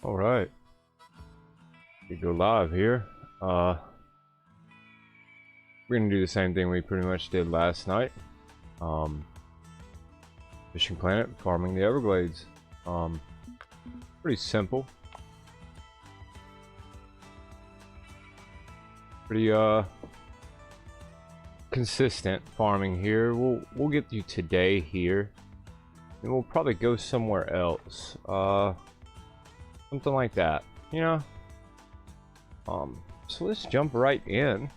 Alright, we go live here. We're gonna do the same thing we pretty much did last night. Fishing planet, farming the Everglades. Pretty simple. Pretty consistent farming here. We'll get you today here, and we'll probably go somewhere else. Something like that, you know. So let's jump right in.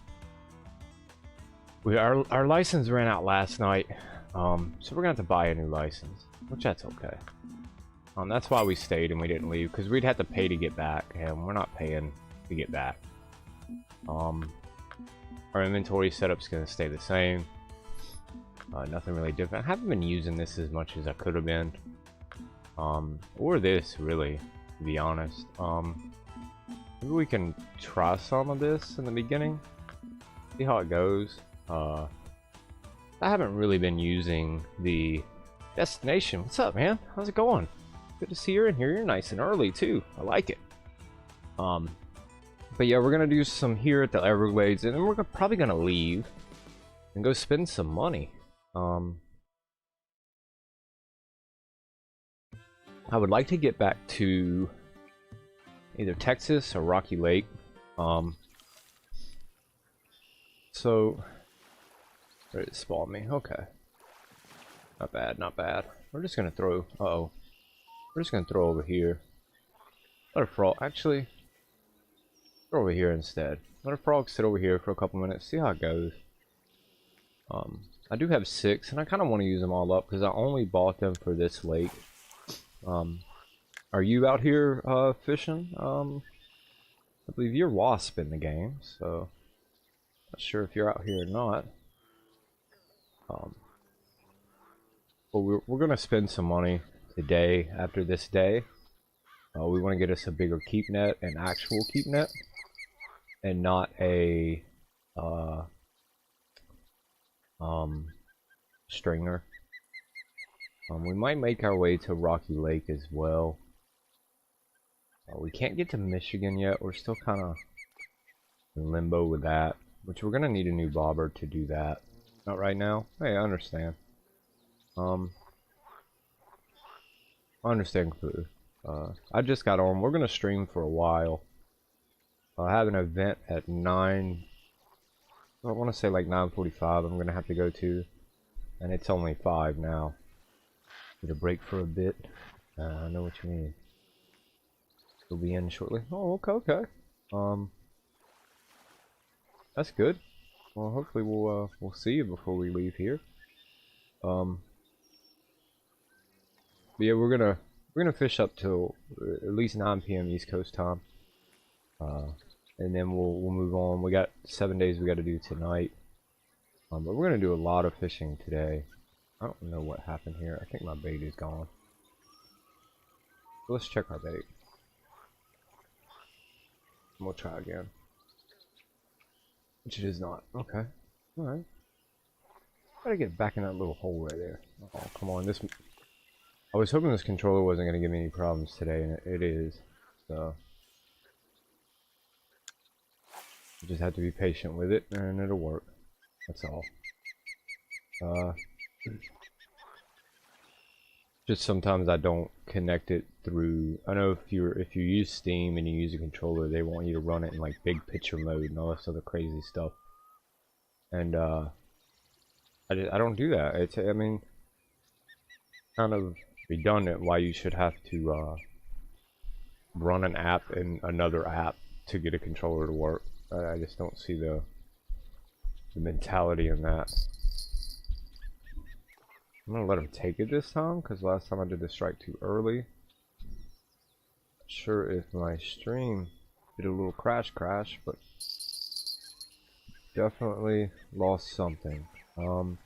Our license ran out last night, so we're gonna have to buy a new license, which that's okay. That's why we stayed and we didn't leave, because we'd have to pay to get back, and we're not paying to get back. Our inventory setup's gonna stay the same. Nothing really different. I haven't been using this as much as I could have been, or this really, to be honest. Maybe we can try some of this in the beginning, see how it goes. I haven't really been using the destination. What's up, man? How's it going? Good to see you in here. You're nice and early too. I like it. But yeah, we're gonna do some here at the Everglades, and then we're probably gonna leave and go spend some money. I would like to get back to either Texas or Rockylake. So where did it spawn me? Okay, not bad, not bad. We're just gonna throw. We're just gonna throw over here. Let a frog actually throw over here instead. Let a frog sit over here for a couple minutes. See how it goes. I do have 6, and I kind of want to use them all up because I only bought them for this lake. Are you out here fishing? I believe you're Wasp in the game, so not sure if you're out here or not. But we're gonna spend some money today after this day. We want to get us a bigger keep net, an actual keep net, and not a stringer. We might make our way to Rockylake as well. We can't get to Michigan yet. We're still kind of in limbo with that, which we're gonna need a new bobber to do that. Not right now. Hey, I understand. I understand completely. I just got on. We're gonna stream for a while. I have an event at 9. I want to say like 9:45. I'm gonna have to go to, and it's only 5 now. Need a break for a bit. I know what you mean. We'll be in shortly. Oh, okay. That's good. Well, hopefully we'll see you before we leave here. But yeah, we're gonna fish up till at least 9 p.m. East Coast time, and then we'll move on. We got 7 days we got to do tonight, but we're gonna do a lot of fishing today. I don't know what happened here. I think my bait is gone. So let's check our bait. We'll try again. Which it is not. Okay. Alright. Gotta get back in that little hole right there. Oh, come on. This. I was hoping this controller wasn't going to give me any problems today, and it is. So. You just have to be patient with it, and it'll work. That's all. Just sometimes I don't connect it through. I know if you use Steam and you use a controller, they want you to run it in like big picture mode and all this other crazy stuff. And I don't do that. It's, I mean, kind of redundant why you should have to run an app in another app to get a controller to work. I just don't see the mentality in that. I'm gonna let him take it this time, because last time I did the strike too early. Not sure if my stream did a little crash, but definitely lost something. I think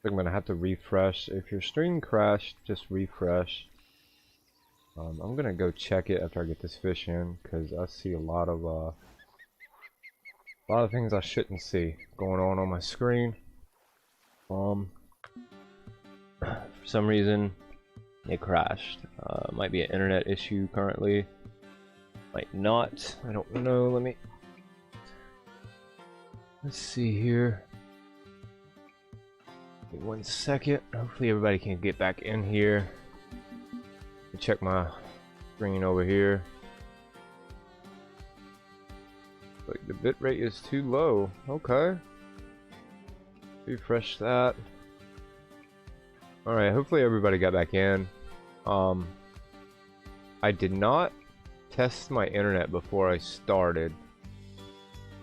I'm gonna have to refresh. If your stream crashed, just refresh. I'm gonna go check it after I get this fish in, because I see a lot of things I shouldn't see going on my screen. For some reason, it crashed. Might be an internet issue currently. Might not. I don't know. Let's see here. Wait 1 second. Hopefully everybody can get back in here. Check my screen over here. Like the bit rate is too low. Okay. Refresh that. Alright, hopefully everybody got back in. I did not test my internet before I started.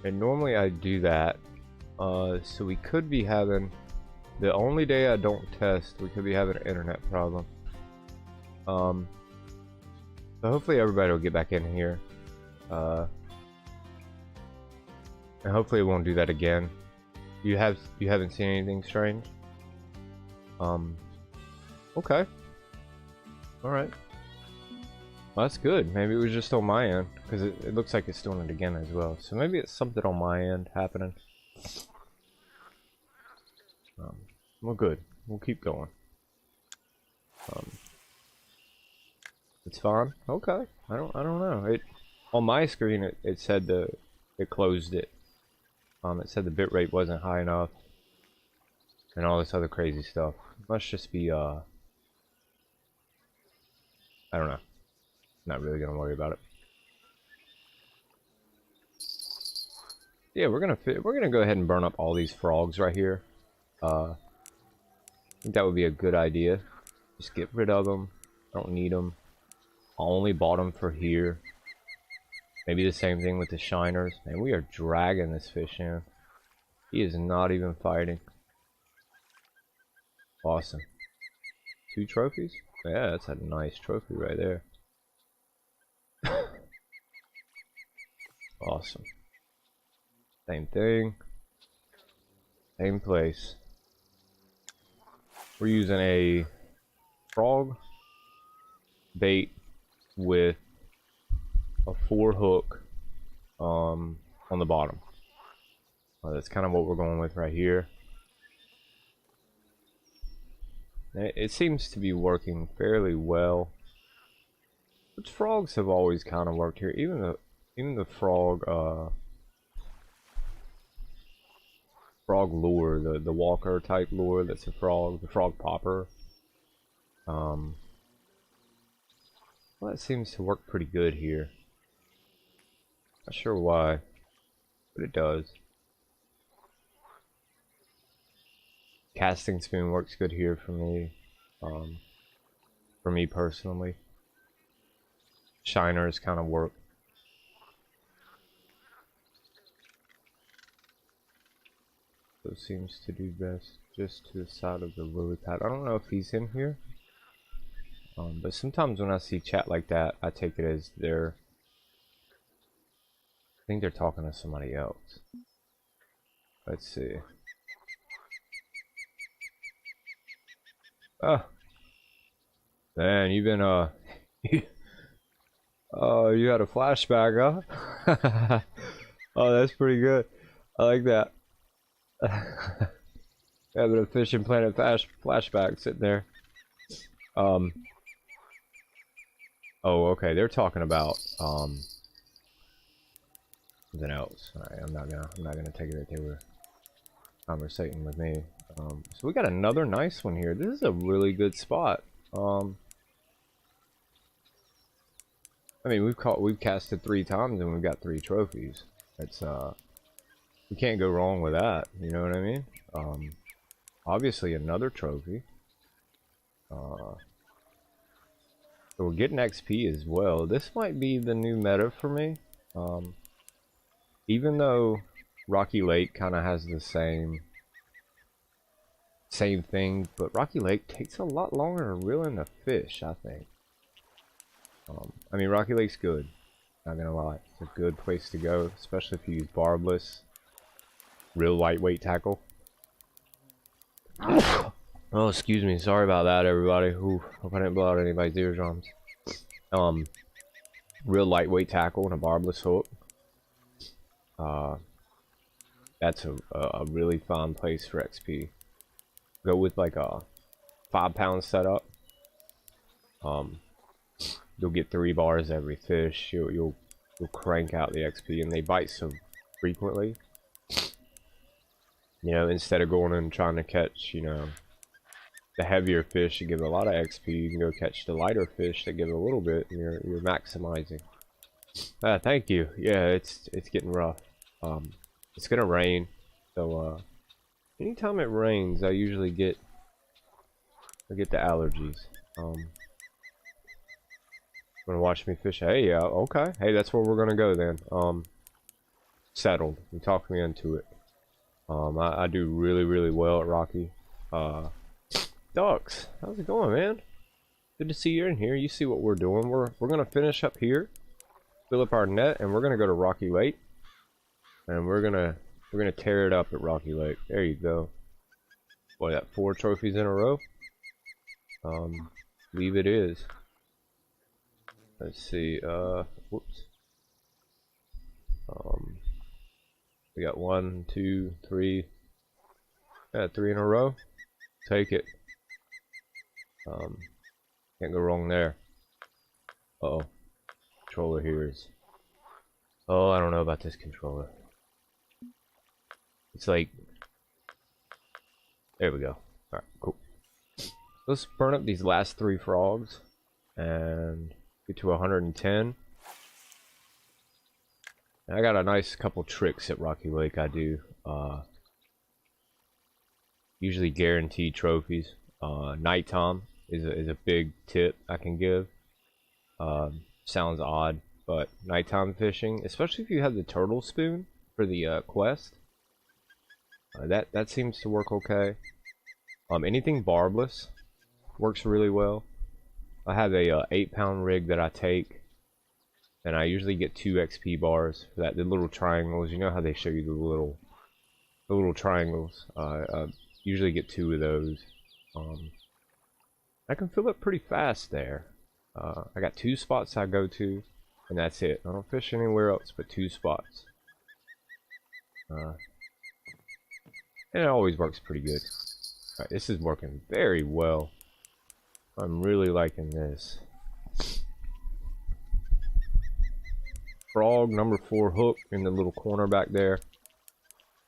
And normally I do that. So we could be having, the only day I don't test, we could be having an internet problem. So hopefully everybody will get back in here. And hopefully it won't do that again. You haven't seen anything strange? Okay. Alright. Well, that's good. Maybe it was just on my end, because it looks like it's doing it again as well. So maybe it's something on my end happening. Well, good. We'll keep going. It's fine. Okay. I don't know. It on my screen it said it closed it. It said the bitrate wasn't high enough, and all this other crazy stuff. Must just be I don't know. Not really gonna worry about it. Yeah, we're gonna go ahead and burn up all these frogs right here. I think that would be a good idea. Just get rid of them. I don't need them. I only bought them for here. Maybe the same thing with the shiners. Man, we are dragging this fish in. He is not even fighting. Awesome. 2 trophies? Yeah, that's a nice trophy right there. Awesome. Same thing. Same place. We're using a frog bait with a 4 hook on the bottom. That's kind of what we're going with right here. It seems to be working fairly well. But frogs have always kind of worked here. Even the frog frog lure, the walker type lure that's a frog, the frog popper. Well, that seems to work pretty good here. Not sure why, but it does. Casting spoon works good here for me personally. Shiners kind of work. So seems to do best just to the side of the lily pad. I don't know if he's in here. But sometimes when I see chat like that, I take it as I think they're talking to somebody else. Let's see. Oh. Man, you've been, oh, you had a flashback, huh? Oh, that's pretty good. I like that. Having a Fishing Planet flashback sitting there. Oh, okay. They're talking about something else. Alright, I'm not gonna take it that they were conversating with me. So we got another nice one here. This is a really good spot. I mean, we've casted 3 times and we've got 3 trophies. It's we can't go wrong with that. You know what I mean? Obviously another trophy. So we're getting XP as well. This might be the new meta for me. Even though Rockylake kind of has the same thing, but Rockylake takes a lot longer to reel in the fish, I think. I mean, Rockulake's good. Not gonna lie, it's a good place to go, especially if you use barbless, real lightweight tackle. Oh, excuse me. Sorry about that, everybody. Ooh, hope I didn't blow out anybody's eardrums. Real lightweight tackle and a barbless hook. That's a really fun place for XP. Go with like a 5-pound setup. You'll get 3 bars every fish. You'll crank out the XP, and they bite so frequently. You know, instead of going and trying to catch, you know, the heavier fish that give a lot of XP, you can go catch the lighter fish that give a little bit, and you're maximizing. Thank you. Yeah, it's getting rough. It's gonna rain, so anytime it rains, I usually get the allergies. Gonna watch me fish. Hey, yeah, okay. Hey, that's where we're gonna go then. Settled. You talked me into it. I do really well at Rocky. Ducks, how's it going, man? Good to see you in here. You see what we're doing. We're gonna finish up here, fill up our net, and we're gonna go to Rockylake, and we're gonna tear it up at Rockylake. There you go. Boy, that 4 trophies in a row. Leave it is. Let's see. Whoops. We got 1, 2, 3. Yeah, 3 in a row. Take it. Can't go wrong there. Uh-oh. Controller here is... Oh, I don't know about this controller. It's like... There we go. Alright, cool. Let's burn up these last 3 frogs. And get to 110. I got a nice couple tricks at Rockylake I do. Usually guaranteed trophies. Nighttime is a big tip I can give. Sounds odd, but nighttime fishing, especially if you have the turtle spoon for the quest, that seems to work okay. Anything barbless works really well. I have a 8-pound rig that I take, and I usually get 2 XP bars for that. The little triangles, you know how they show you the little triangles. Usually get 2 of those. I can fill up pretty fast there. I got 2 spots I go to, and that's it. I don't fish anywhere else but 2 spots. And it always works pretty good. Alright, this is working very well. I'm really liking this. Frog number 4 hook in the little corner back there.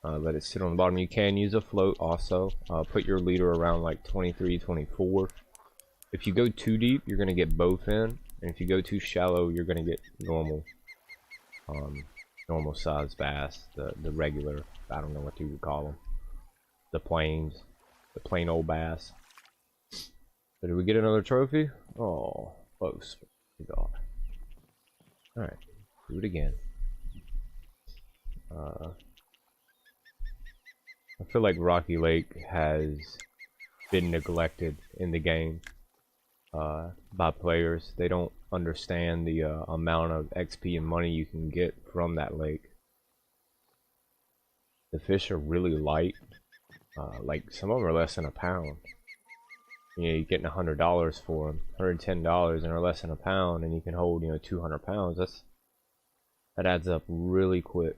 Let it sit on the bottom. You can use a float also. Put your leader around like 23, 24. If you go too deep, you're gonna get both in, and if you go too shallow, you're gonna get normal, normal size bass, the regular. I don't know what you would call them, the plain old bass. So did we get another trophy? Oh, close. God. All right, do it again. I feel like Rockylake has been neglected in the game by players. They don't understand the amount of XP and money you can get from that lake. The fish are really light. Like some of them are less than a pound. You know, you're getting $100 for them, $110, and they're less than a pound, and you can hold, you know, 200 pounds. That adds up really quick.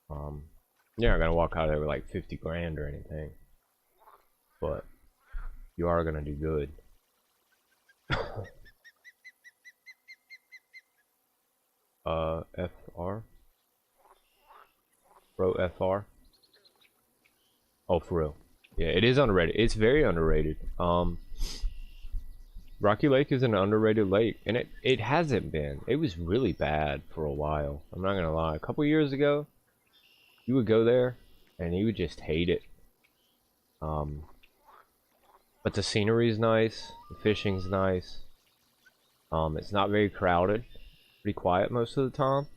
You're not gonna walk out of there with like 50 grand or anything, but you are gonna do good. FR? Bro, FR? Oh, for real. Yeah, it is underrated. It's very underrated. Rockylake is an underrated lake, and it hasn't been. It was really bad for a while. I'm not gonna lie. A couple years ago, you would go there, and you would just hate it. But the scenery is nice. The fishing's nice. It's not very crowded. Pretty quiet most of the time.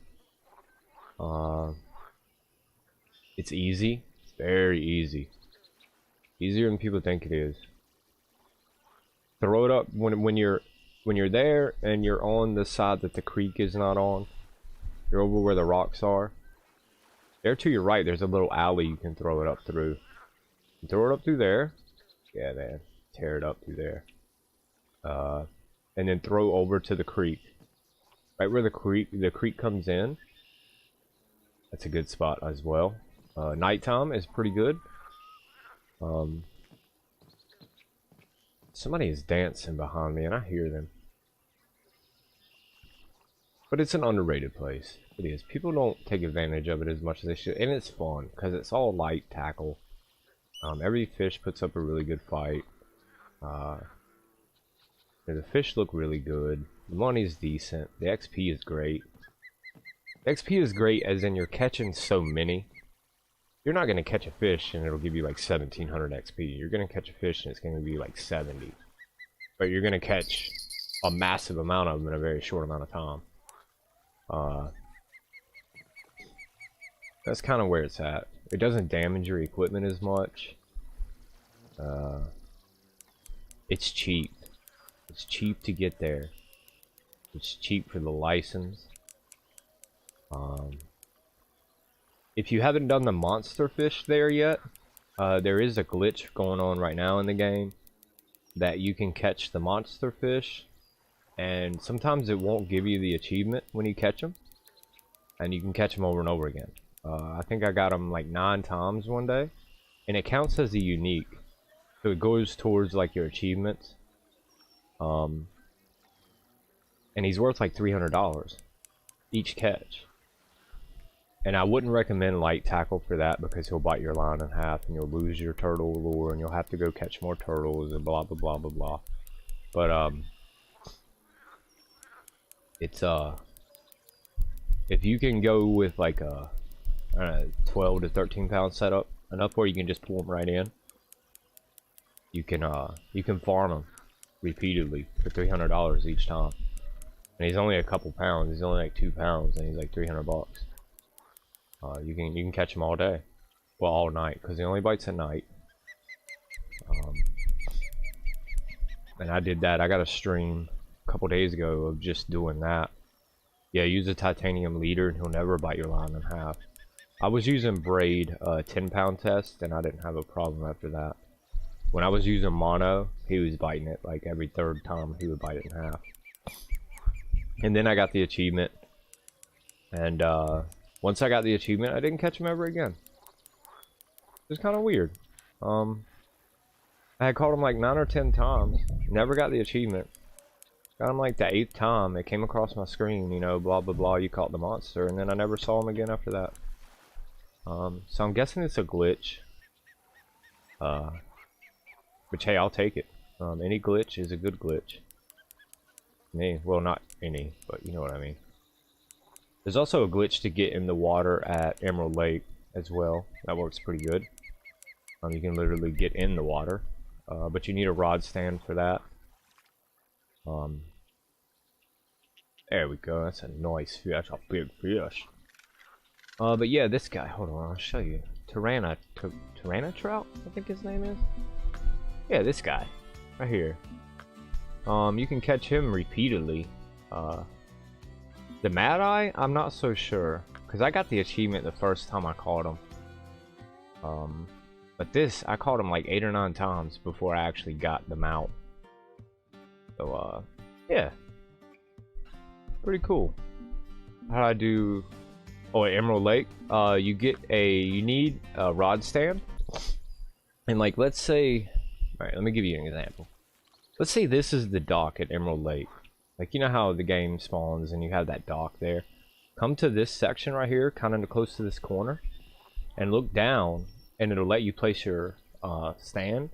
It's easy. It's very easy. Easier than people think it is. Throw it up when you're there and you're on the side that the creek is not on. You're over where the rocks are. There to your right, there's a little alley you can throw it up through. You throw it up through there. Yeah, man. Tear it up through there. And then throw over to the creek. Right where the creek comes in. That's a good spot as well. Nighttime is pretty good. Somebody is dancing behind me and I hear them. But it's an underrated place. It is. People don't take advantage of it as much as they should, and it's fun because it's all light tackle. Every fish puts up a really good fight. The fish look really good. The money's decent. The XP is great. The XP is great as in you're catching so many. You're not going to catch a fish and it'll give you like 1700 XP. You're going to catch a fish and it's going to be like 70. But you're going to catch a massive amount of them in a very short amount of time. That's kind of where it's at. It doesn't damage your equipment as much. It's cheap. It's cheap to get there. It's cheap for the license. If you haven't done the monster fish there yet, there is a glitch going on right now in the game that you can catch the monster fish, and sometimes it won't give you the achievement when you catch them, and you can catch them over and over again. I think I got them like 9 times one day, and it counts as a unique, so it goes towards like your achievements. And he's worth like $300 each catch. And I wouldn't recommend light tackle for that because he'll bite your line in half and you'll lose your turtle lure and you'll have to go catch more turtles and blah blah blah blah blah. But it's if you can go with like a 12 to 13 pound setup, enough where you can just pull them right in, you can farm them repeatedly for $300 each time. And he's only a couple pounds. He's only like 2 pounds, and he's like 300 bucks. You can catch him all day, well, all night, because he only bites at night. And I did that. I got a stream a couple days ago of just doing that. Yeah, use a titanium leader, and he'll never bite your line in half. I was using braid 10-pound test, and I didn't have a problem after that. When I was using mono, he was biting it like every 3rd time. He would bite it in half. And then I got the achievement, and once I got the achievement, I didn't catch him ever again. It was kind of weird. I had caught him like 9 or 10 times, never got the achievement. Got him like the 8th time. It came across my screen, you know, blah blah blah, you caught the monster, and then I never saw him again after that. So I'm guessing it's a glitch. Which, hey, I'll take it. Any glitch is a good glitch. Me, well, not any, but you know what I mean. There's also a glitch to get in the water at Emerald Lake as well. That works pretty good. You can literally get in the water, but you need a rod stand for that. There we go. That's a nice fish. That's a big fish. But yeah, this guy. Hold on, I'll show you. Tirana trout, I think his name is. Yeah, this guy right here. You can catch him repeatedly. The Mad Eye, I'm not so sure, because I got the achievement the first time I caught him. But this, I caught him like 8 or 9 times before I actually got the mount. So, yeah. Pretty cool. How do I do... Oh, at Emerald Lake, you need a rod stand. And like, let's say... Alright, let me give you an example. Let's say this is the dock at Emerald Lake. Like, you know how the game spawns and you have that dock there? Come to this section right here, kind of close to this corner, and look down, and it'll let you place your stand.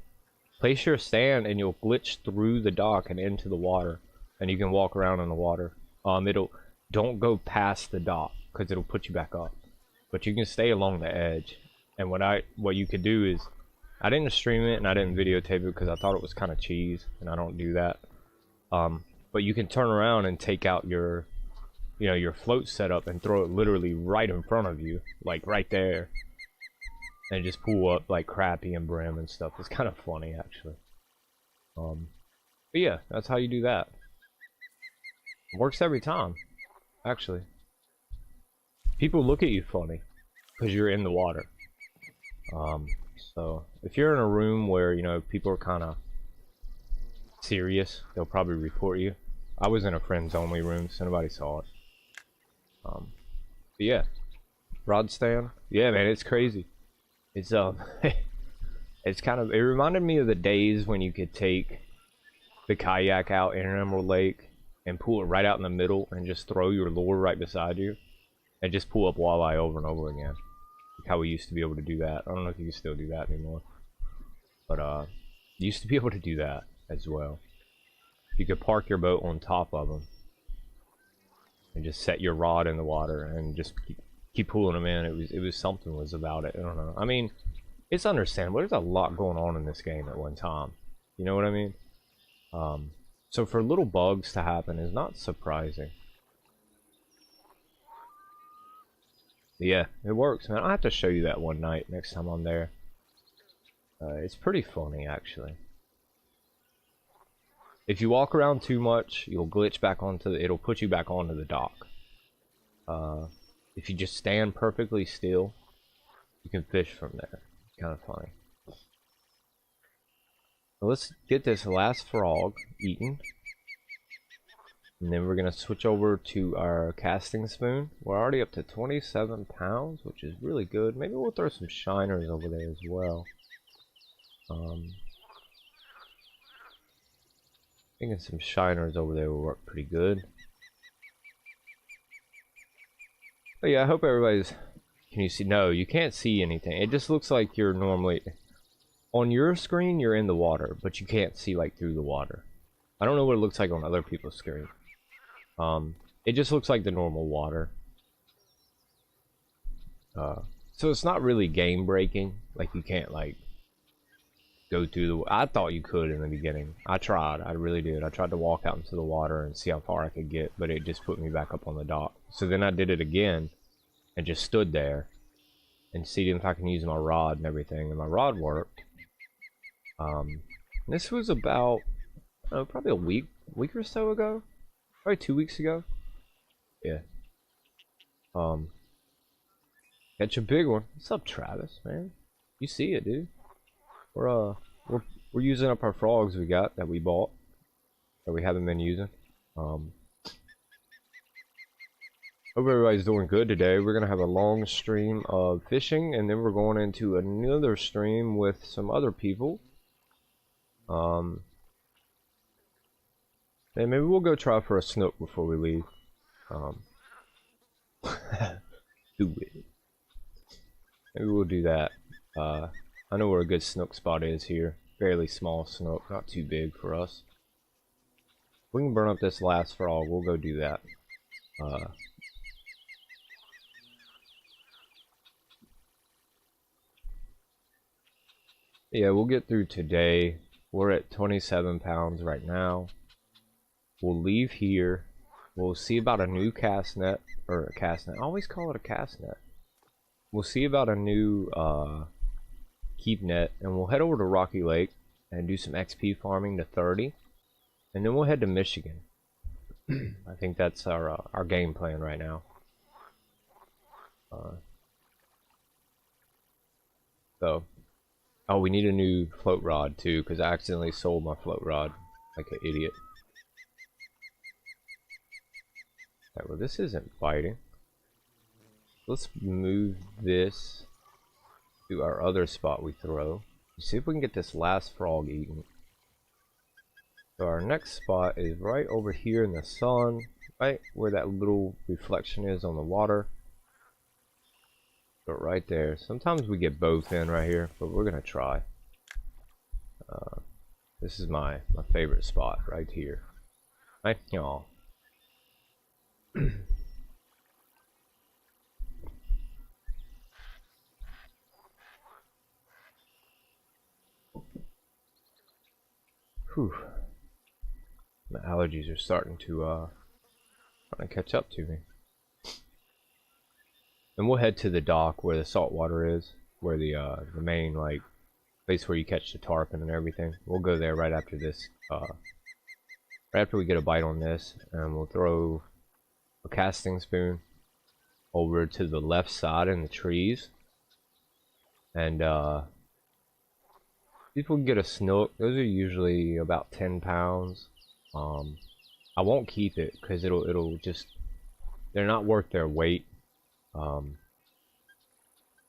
Place your stand and you'll glitch through the dock and into the water, and you can walk around in the water. Don't go past the dock, because it'll put you back up. But you can stay along the edge. And what you could do is, I didn't stream it and I didn't videotape it because I thought it was kind of cheese, and I don't do that. But you can turn around and take out your float setup and throw it literally right in front of you, like right there, and just pull up like crappie and brim and stuff. It's kind of funny, actually. But yeah, that's how you do that. It works every time, actually. People look at you funny because you're in the water. So if you're in a room where, you know, people are kind of serious, they'll probably report you. I was in a friends only room, so nobody saw it. But yeah, rod stand. Yeah, man, it's crazy. It's it's kind of, it reminded me of the days when you could take the kayak out in Emerald Lake and pull it right out in the middle and just throw your lure right beside you and just pull up walleye over and over again. Like how we used to be able to do that. I don't know if you can still do that anymore. But you used to be able to do that as well. You could park your boat on top of them and just set your rod in the water and just keep pulling them in. It was something was about it. I don't know. I mean, it's understandable. There's a lot going on in this game at one time. You know what I mean? So for little bugs to happen is not surprising. But yeah, it works, man. I'll have to show you that one night next time I'm there. It's pretty funny, actually. If you walk around too much, you'll glitch back onto the... It'll put you back onto the dock. If you just stand perfectly still, you can fish from there. Kind of funny. Well, let's get this last frog eaten. And then we're going to switch over to our casting spoon. We're already up to 27 pounds, which is really good. Maybe we'll throw some shiners over there as well. Thinking some shiners over there will work pretty good. But yeah, I hope everybody's... Can you see? No, you can't see anything. It just looks like you're normally... On your screen, you're in the water, but you can't see, like, through the water. I don't know what it looks like on other people's screen. It just looks like the normal water. So it's not really game breaking. Like, you can't, like, go through the... I thought you could in the beginning. I tried. I really did. I tried to walk out into the water and see how far I could get, but it just put me back up on the dock. So then I did it again and just stood there and see if I can use my rod and everything, and my rod worked. This was about, probably a week or so ago, probably 2 weeks ago. Yeah. Catch a big one. What's up, Travis, man? You see it, dude. We're using up our frogs we got that we bought that we haven't been using. Hope everybody's doing good today. We're gonna have a long stream of fishing, and then we're going into another stream with some other people. And maybe we'll go try for a snook before we leave. Do it. Maybe we'll do that. I know where a good snook spot is here. Fairly small snook, not too big for us. We can burn up this last frog. We'll go do that. Yeah, we'll get through today. We're at 27 pounds right now. We'll leave here. We'll see about a new cast net, or a cast net. I always call it a cast net. We'll see about a new keep net, and we'll head over to Rockylake and do some XP farming to 30, and then we'll head to Michigan. I think that's our game plan right now. So, oh, we need a new float rod too, because I accidentally sold my float rod like an idiot. Alright, well, this isn't biting. Let's move this to our other spot we throw. See if we can get this last frog eaten. So our next spot is right over here in the sun, right where that little reflection is on the water. But right there. Sometimes we get both in right here, but we're gonna try. This is my favorite spot right here. Right, y'all. Whew. My allergies are starting to catch up to me. And we'll head to the dock where the salt water is, where the main like place where you catch the tarpon and everything. We'll go there right after this, right after we get a bite on this, and we'll throw a casting spoon over to the left side in the trees, and see if we can get a snook. Those are usually about 10 pounds. I won't keep it because it'll just, they're not worth their weight.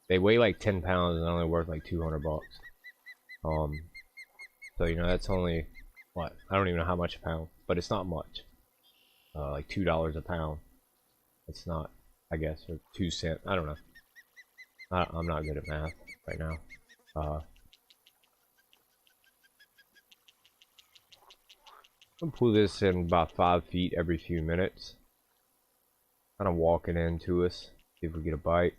They weigh like 10 pounds and only worth like 200 bucks. So you know, that's only what, I don't even know how much a pound, but it's not much. like $2 a pound. It's not, I guess, or 2 cents. I don't know. I'm not good at math right now. I'll pull this in about 5 feet every few minutes. Kind of walking into us. See if we get a bite.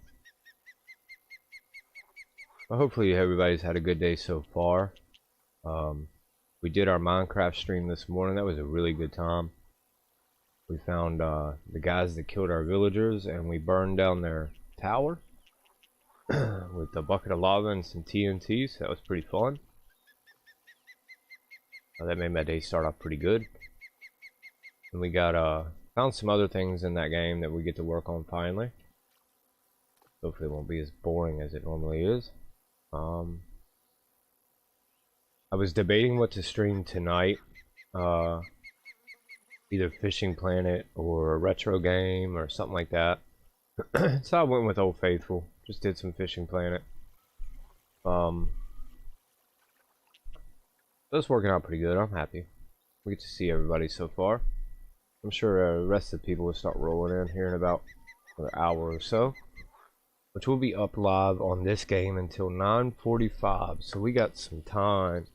Well, hopefully everybody's had a good day so far. We did our Minecraft stream this morning. That was a really good time. We found the guys that killed our villagers, and we burned down their tower with a bucket of lava and some TNT, so that was pretty fun. That made my day start off pretty good. And we got found some other things in that game that we get to work on finally. Hopefully it won't be as boring as it normally is. I was debating what to stream tonight. Either Fishing Planet or a retro game or something like that. So I went with Old Faithful. Just did some Fishing Planet. That's working out pretty good. I'm happy. We get to see everybody so far. I'm sure the rest of the people will start rolling in here in about another hour or so, which will be up live on this game until 9:45. So we got some time.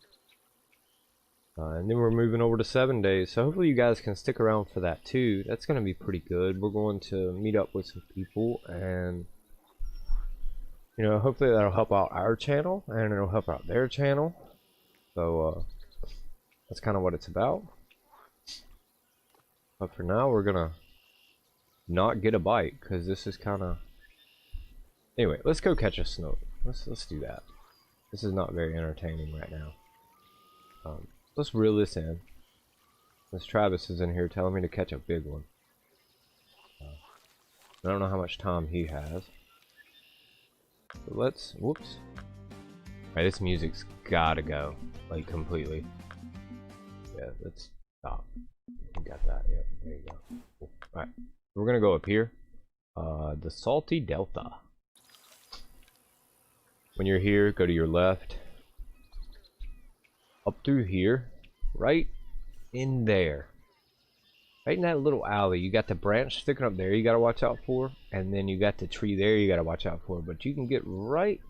And then we're moving over to 7 days, so hopefully you guys can stick around for that too. That's going to be pretty good. We're going to meet up with some people, and you know, hopefully that'll help out our channel, and it'll help out their channel. So that's kind of what it's about. But for now, we're gonna not get a bite, because this is kind of... Anyway, let's go catch a snook. Let's do that. This is not very entertaining right now. Let's reel this in. This Travis is in here telling me to catch a big one. I don't know how much time he has. But let's... Whoops. Alright, this music's gotta go. Like, completely. Yeah, let's stop. You got that. Yep, there you go. Cool. Alright, we're gonna go up here. The Salty Delta. When you're here, go to your left. Up through here, right in there, right in that little alley, you got the branch sticking up there you gotta watch out for, and then you got the tree there you gotta watch out for, but you can get right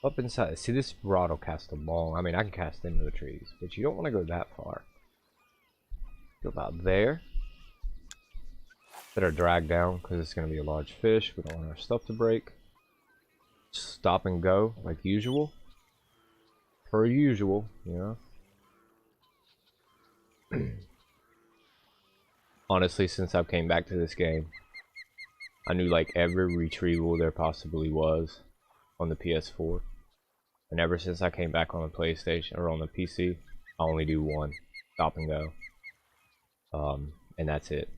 up inside. See, this rod will cast a long, I mean, I can cast into the trees, but you don't want to go that far. Go about there. Better drag down, because it's going to be a large fish. We don't want our stuff to break. Stop and go, like usual. Per usual, you know. Honestly, since I came back to this game, I knew like every retrieval there possibly was on the PS4. And ever since I came back on the PlayStation or on the PC, I only do one. Stop and go. And that's it.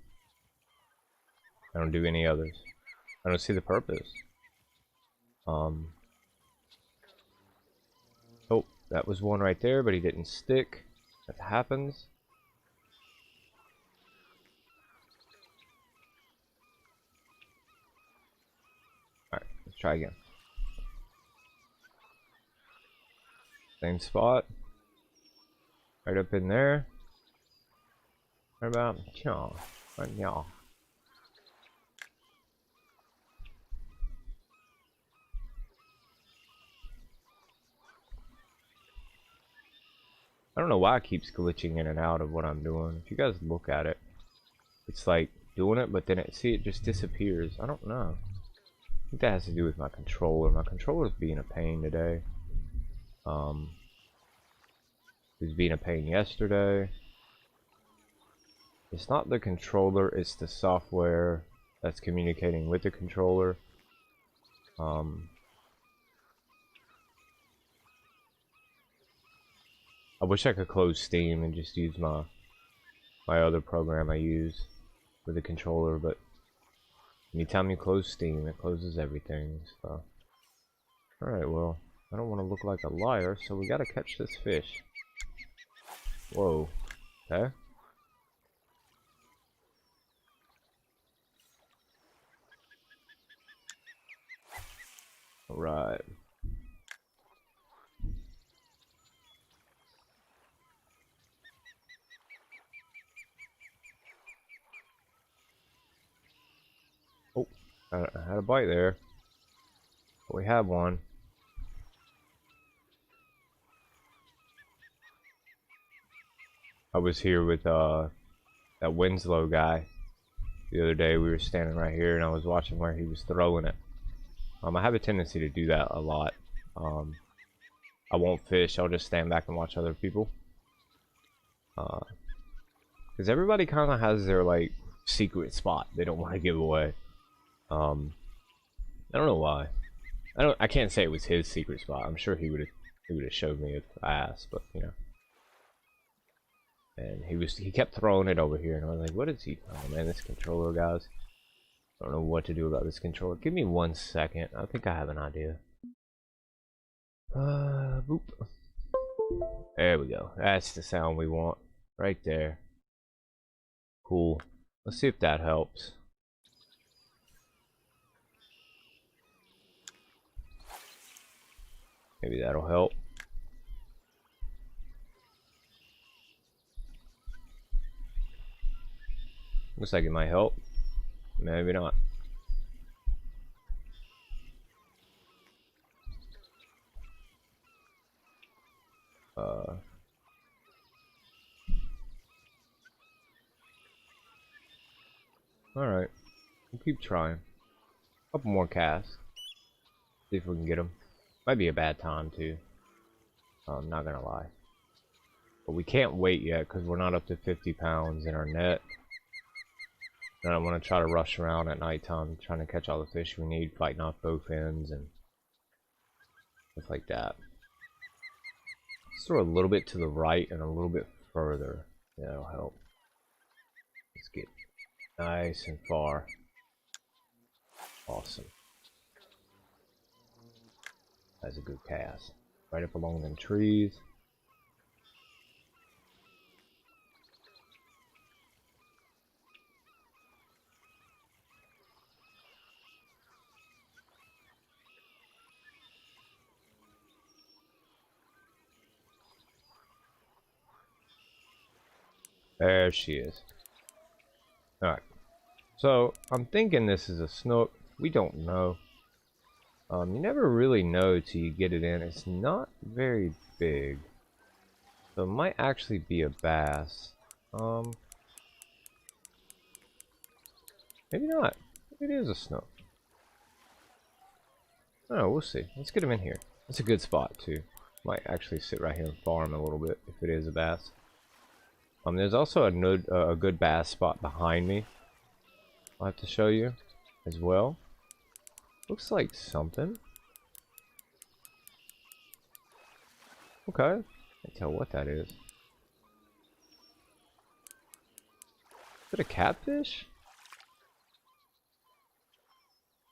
I don't do any others. I don't see the purpose. Oh, that was one right there, but he didn't stick. That happens. Alright, let's try again. Same spot. Right up in there. Right about right now. I don't know why it keeps glitching in and out of what I'm doing. If you guys look at it, it's like doing it, but then it just disappears. I don't know. I think that has to do with my controller. My controller's being a pain today. It was being a pain yesterday. It's not the controller, it's the software that's communicating with the controller. I wish I could close Steam and just use my other program I use with the controller, but anytime you close Steam, it closes everything. So, alright, well, I don't want to look like a liar, so we gotta catch this fish. Whoa. Okay. Alright. I had a bite there. But we had one. I was here with that Winslow guy the other day. We were standing right here and I was watching where he was throwing it. I have a tendency to do that a lot. I won't fish, I'll just stand back and watch other people. Because everybody kind of has their like secret spot they don't want to give away. I don't know why. I can't say it was his secret spot. I'm sure he would have showed me if I asked, but you know. And he kept throwing it over here, and I was like, what is he? Oh man, this controller, guys. I don't know what to do about this controller. Give me 1 second. I think I have an idea. Boop. There we go. That's the sound we want. Right there. Cool. Let's see if that helps. Maybe that'll help. Looks like it might help. Maybe not. Alright. We'll keep trying. Couple more casts. See if we can get them. Might be a bad time too. I'm not gonna lie. But we can't wait yet because we're not up to 50 pounds in our net. And I don't want to try to rush around at nighttime trying to catch all the fish we need, fighting off both ends and stuff like that. Let's throw a little bit to the right and a little bit further. Yeah, that'll help. Let's get nice and far. Awesome. That's a good cast. Right up along them trees. There she is. Alright. So, I'm thinking this is a snook. We don't know. You never really know till you get it in. It's not very big. So it might actually be a bass. Maybe not. Maybe it is a snook. Oh, we'll see. Let's get him in here. It's a good spot too. Might actually sit right here and farm a little bit if it is a bass. There's also a good bass spot behind me. I'll have to show you as well. Looks like something. Okay. Can't tell what that is. Is it a catfish?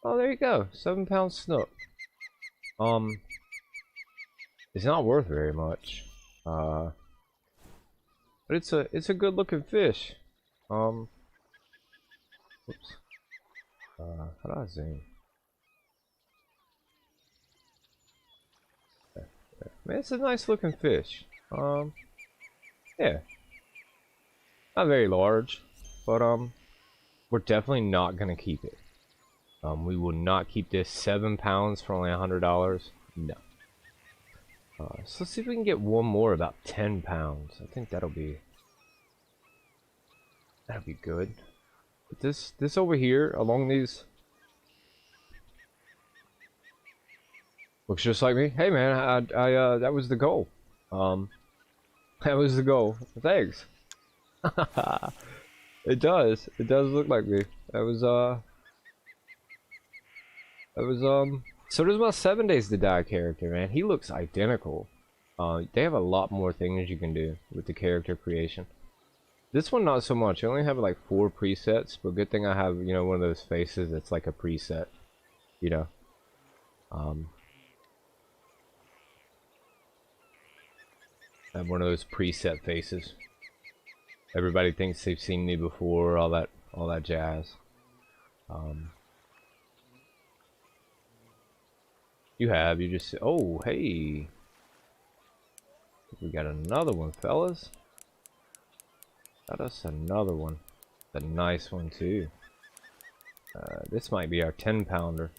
Oh, there you go. 7-pound snook. It's not worth very much. But it's a good looking fish. Oops. How do I zoom? Man, it's a nice looking fish. Yeah. Not very large, but we're definitely not gonna keep it. We will not keep this. 7 pounds for only $100. No. So let's see if we can get one more about 10 pounds. I think that'll be good. But this over here along these looks just like me. Hey man, I that was the goal. That was the goal. Thanks. It does look like me. That was so does my 7 Days to Die character, man. He looks identical. They have a lot more things you can do with the character creation. This one not so much. I only have like 4 presets, but good thing I have, you know, one of those faces that's like a preset, you know. I have one of those preset faces. Everybody thinks they've seen me before, all that jazz. You have, you just, oh, hey. We got another one, fellas. Got us another one. A nice one, too. This might be our 10-pounder.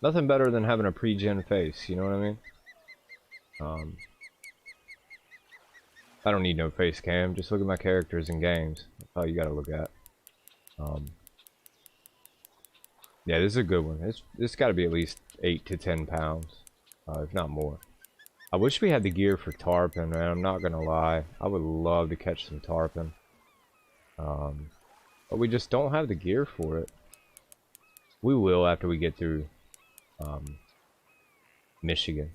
Nothing better than having a pre-gen face, you know what I mean? I don't need no face cam, just look at my characters in games. That's all you gotta look at. Yeah, this is a good one. This gotta be at least 8 to 10 pounds, if not more. I wish we had the gear for tarpon, man, I'm not gonna lie. I would love to catch some tarpon. But we just don't have the gear for it. We will after we get through Michigan.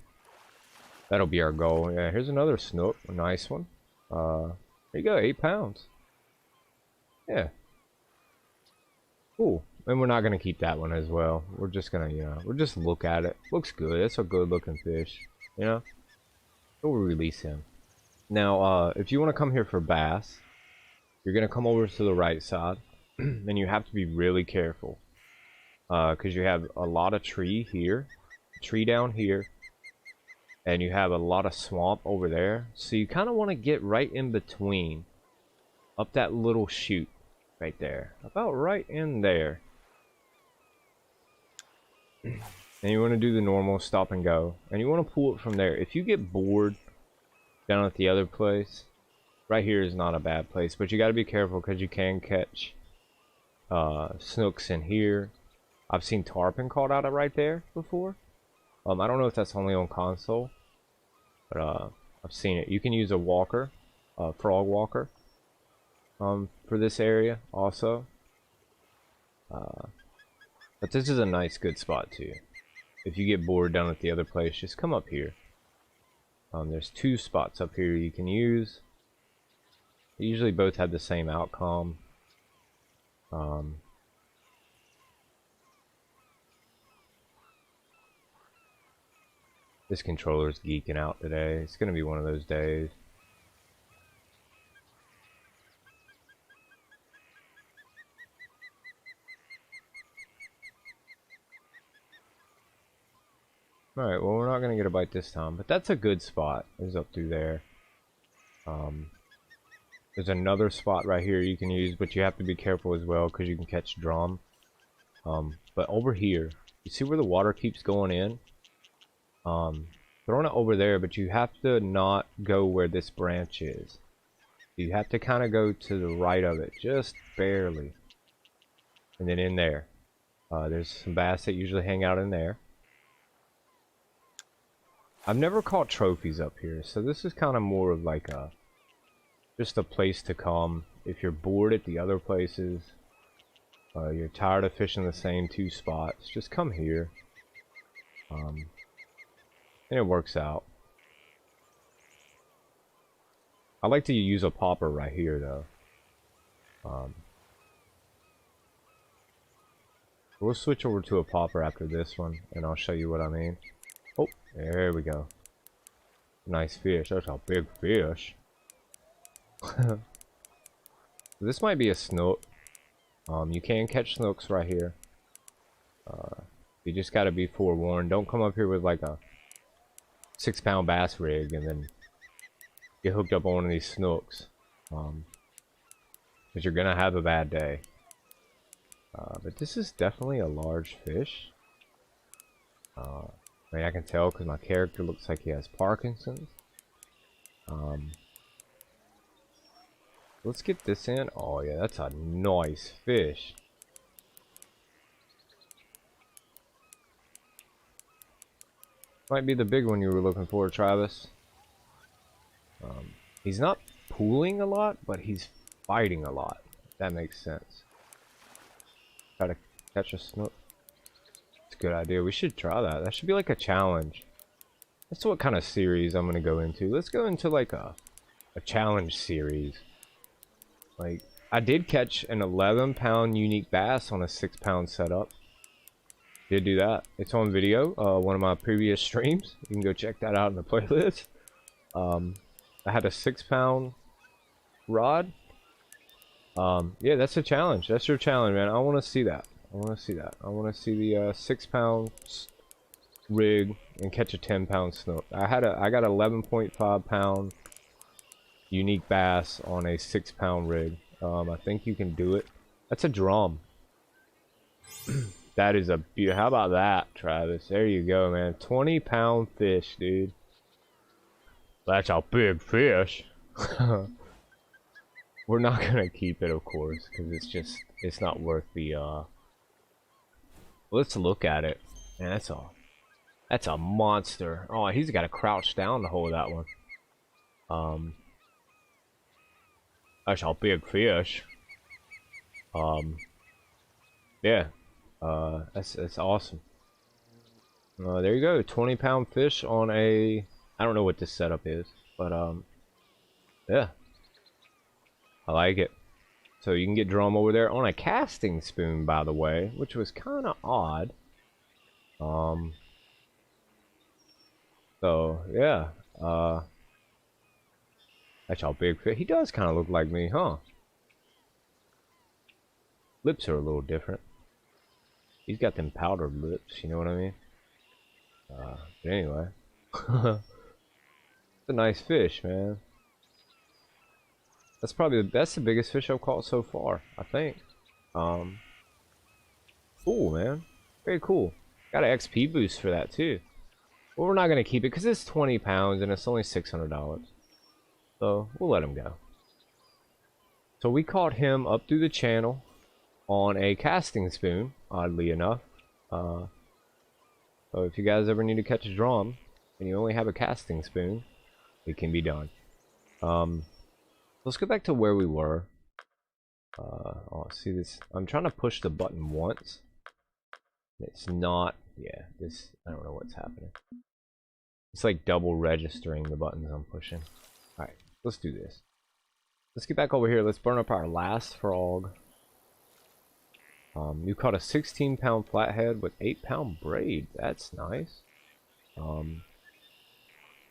That'll be our goal. Yeah, here's another snook, a nice one. There you go, 8 pounds. Yeah. Cool. And we're not gonna keep that one as well. We're just gonna, you know, we'll just look at it. Looks good. It's a good looking fish. You know? We'll release him. Now, if you want to come here for bass, you're gonna come over to the right side, and you have to be really careful. Because you have a lot of tree here, tree down here, and you have a lot of swamp over there. So you kind of want to get right in between, up that little chute right there, about right in there. And you want to do the normal stop and go, and you want to pull it from there. If you get bored down at the other place, right here is not a bad place, but you got to be careful because you can catch snooks in here. I've seen tarpon caught out of right there before. I don't know if that's only on console, but I've seen it. You can use a walker, a frog walker, for this area also. But this is a nice, good spot too. If you get bored down at the other place, just come up here. There's 2 spots up here you can use. They usually both have the same outcome. This controller's geeking out today. It's gonna be one of those days. Alright, well, we're not gonna get a bite this time, but that's a good spot. It's up through there. There's another spot right here you can use, but you have to be careful as well because you can catch drum. But over here, you see where the water keeps going in? Throwing it over there, but you have to not go where this branch is. You have to kind of go to the right of it, just barely. And then in there, there's some bass that usually hang out in there. I've never caught trophies up here, so this is kind of more of like just a place to come if you're bored at the other places. You're tired of fishing the same 2 spots, just come here. And it works out. I like to use a popper right here though. We'll switch over to a popper after this one, and I'll show you what I mean. Oh, there we go. Nice fish. That's a big fish. This might be a snook. You can catch snooks right here. You just gotta be forewarned. Don't come up here with like a 6-pound bass rig and then get hooked up on one of these snooks. Because you're gonna have a bad day. But this is definitely a large fish. I mean, I can tell because my character looks like he has Parkinson's. Let's get this in. Oh yeah, that's a nice fish. Might be the big one you were looking for, Travis. He's not pooling a lot, but he's fighting a lot. If that makes sense. Try to catch a snook. It's a good idea. We should try that. That should be like a challenge. That's what kind of series I'm gonna go into. Let's go into like a challenge series. Like, I did catch an 11-pound unique bass on a 6-pound setup. Did do that. It's on video. One of my previous streams. You can go check that out in the playlist. I had a 6-pound rod. Yeah, that's a challenge. That's your challenge, man. I want to see that. I want to see that. I want to see the 6-pound rig and catch a 10-pound snook. I got 11.5 pound unique bass on a 6-pound rig. I think you can do it. That's a drum. That is a beauty. How about that, Travis? There you go, man. 20-pound fish, dude. That's a big fish. We're not gonna keep it, of course, because it's not worth the, Let's look at it. Man, that's a monster. Oh, he's got to crouch down to hold that one. That's a big fish. Yeah. That's awesome. There you go. 20-pound fish on a... I don't know what this setup is, but, yeah. I like it. So you can get drum over there on a casting spoon, by the way, which was kind of odd. So yeah, that's how big fit. He does kind of look like me, huh? Lips are a little different. He's got them powdered lips, you know what I mean? But anyway, it's a nice fish, man. That's the biggest fish I've caught so far, I think. Cool, man. Very cool. Got an XP boost for that too. But we're not gonna keep it because it's 20 pounds and it's only $600. So we'll let him go. So we caught him up through the channel on a casting spoon, oddly enough. So if you guys ever need to catch a drum and you only have a casting spoon, it can be done. Let's go back to where we were. Oh, see this? I'm trying to push the button once. It's not. Yeah, this. I don't know what's happening. It's like double registering the buttons I'm pushing. All right, let's do this. Let's get back over here. Let's burn up our last frog. You caught a 16-pound flathead with 8-pound braid. That's nice.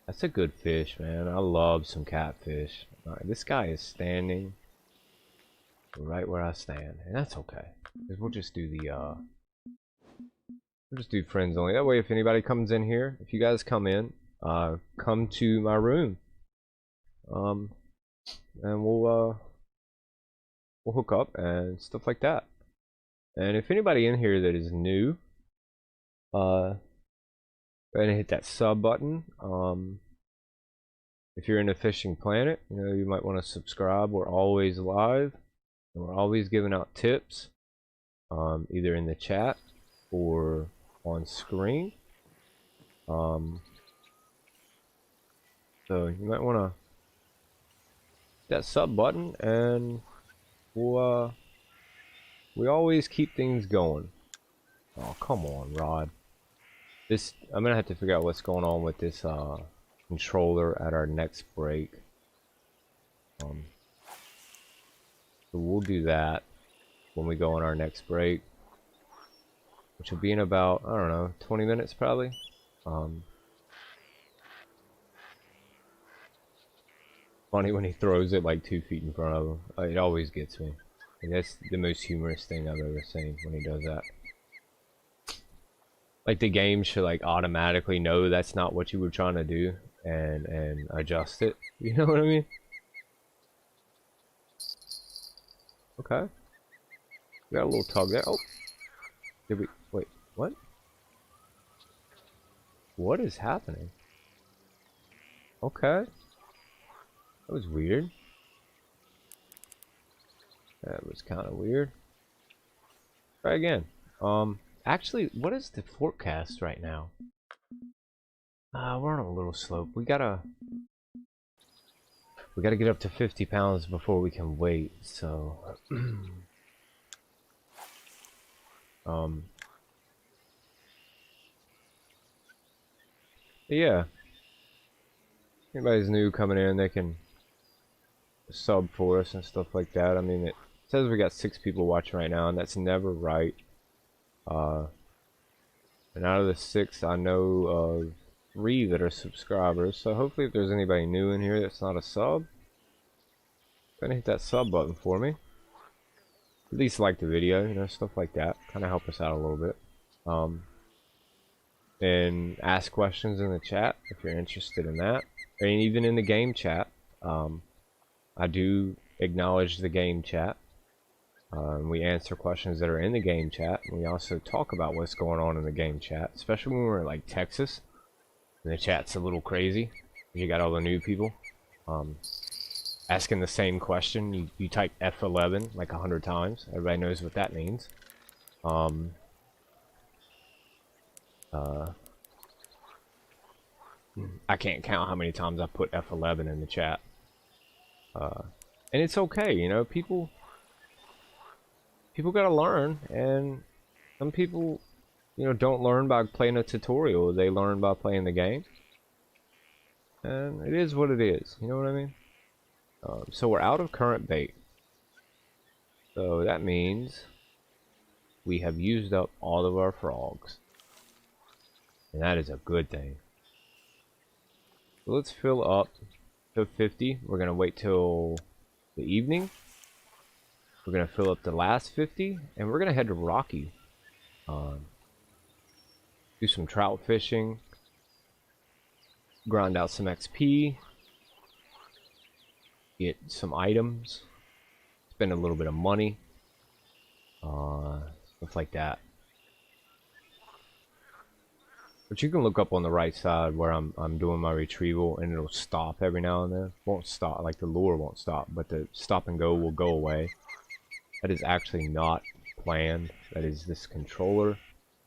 That's a good fish, man. I love some catfish. Alright, this guy is standing right where I stand, and that's okay. Because we'll just do the we'll just do friends only. That way, if anybody comes in here, if you guys come in, come to my room, and we'll hook up and stuff like that. And if anybody in here that is new, go ahead and hit that sub button. If you're into Fishing Planet, you know, you might want to subscribe. We're always live, and we're always giving out tips, either in the chat or on screen. So you might want to hit that sub button, and we'll we always keep things going. Oh, come on, Rod. I'm gonna have to figure out what's going on with this controller at our next break. So we'll do that when we go on our next break, which will be in about, I don't know, 20 minutes probably. Funny when he throws it like 2 feet in front of him. It always gets me. And that's the most humorous thing I've ever seen when he does that. Like the game should like automatically know that's not what you were trying to do and adjust it. You know what I mean? Okay. We got a little tug there. Oh. Did we wait, what? What is happening? Okay. That was weird. That was kind of weird. Try again. Actually, what is the forecast right now? We're on a little slope. We gotta get up to 50 pounds before we can wait. So, yeah. Anybody's new coming in, they can sub for us and stuff like that. I mean, it says we got 6 people watching right now, and that's never right. And out of the 6, I know of 3 that are subscribers. So hopefully, if there's anybody new in here that's not a sub, go ahead and hit that sub button for me. At least like the video, you know, stuff like that. Kind of help us out a little bit. And ask questions in the chat if you're interested in that, and even in the game chat. I do acknowledge the game chat. We answer questions that are in the game chat. We also talk about what's going on in the game chat, especially when we're in, like, Texas. And the chat's a little crazy. You got all the new people asking the same question. You type F11 like 100 times. Everybody knows what that means. I can't count how many times I put F11 in the chat. And it's okay, you know, people gotta learn, and some people, you know, don't learn by playing a tutorial. They learn by playing the game. And it is what it is, you know what I mean? So we're out of current bait. So that means we have used up all of our frogs. And that is a good thing. So let's fill up to 50. We're going to wait till the evening. We're going to fill up the last 50. And we're going to head to Rocky. Do some trout fishing. Grind out some XP. Get some items. Spend a little bit of money. Stuff like that. But you can look up on the right side where I'm doing my retrieval, and it'll stop every now and then. Won't stop, like the lure won't stop, but the stop and go will go away. That is actually not planned. That is this controller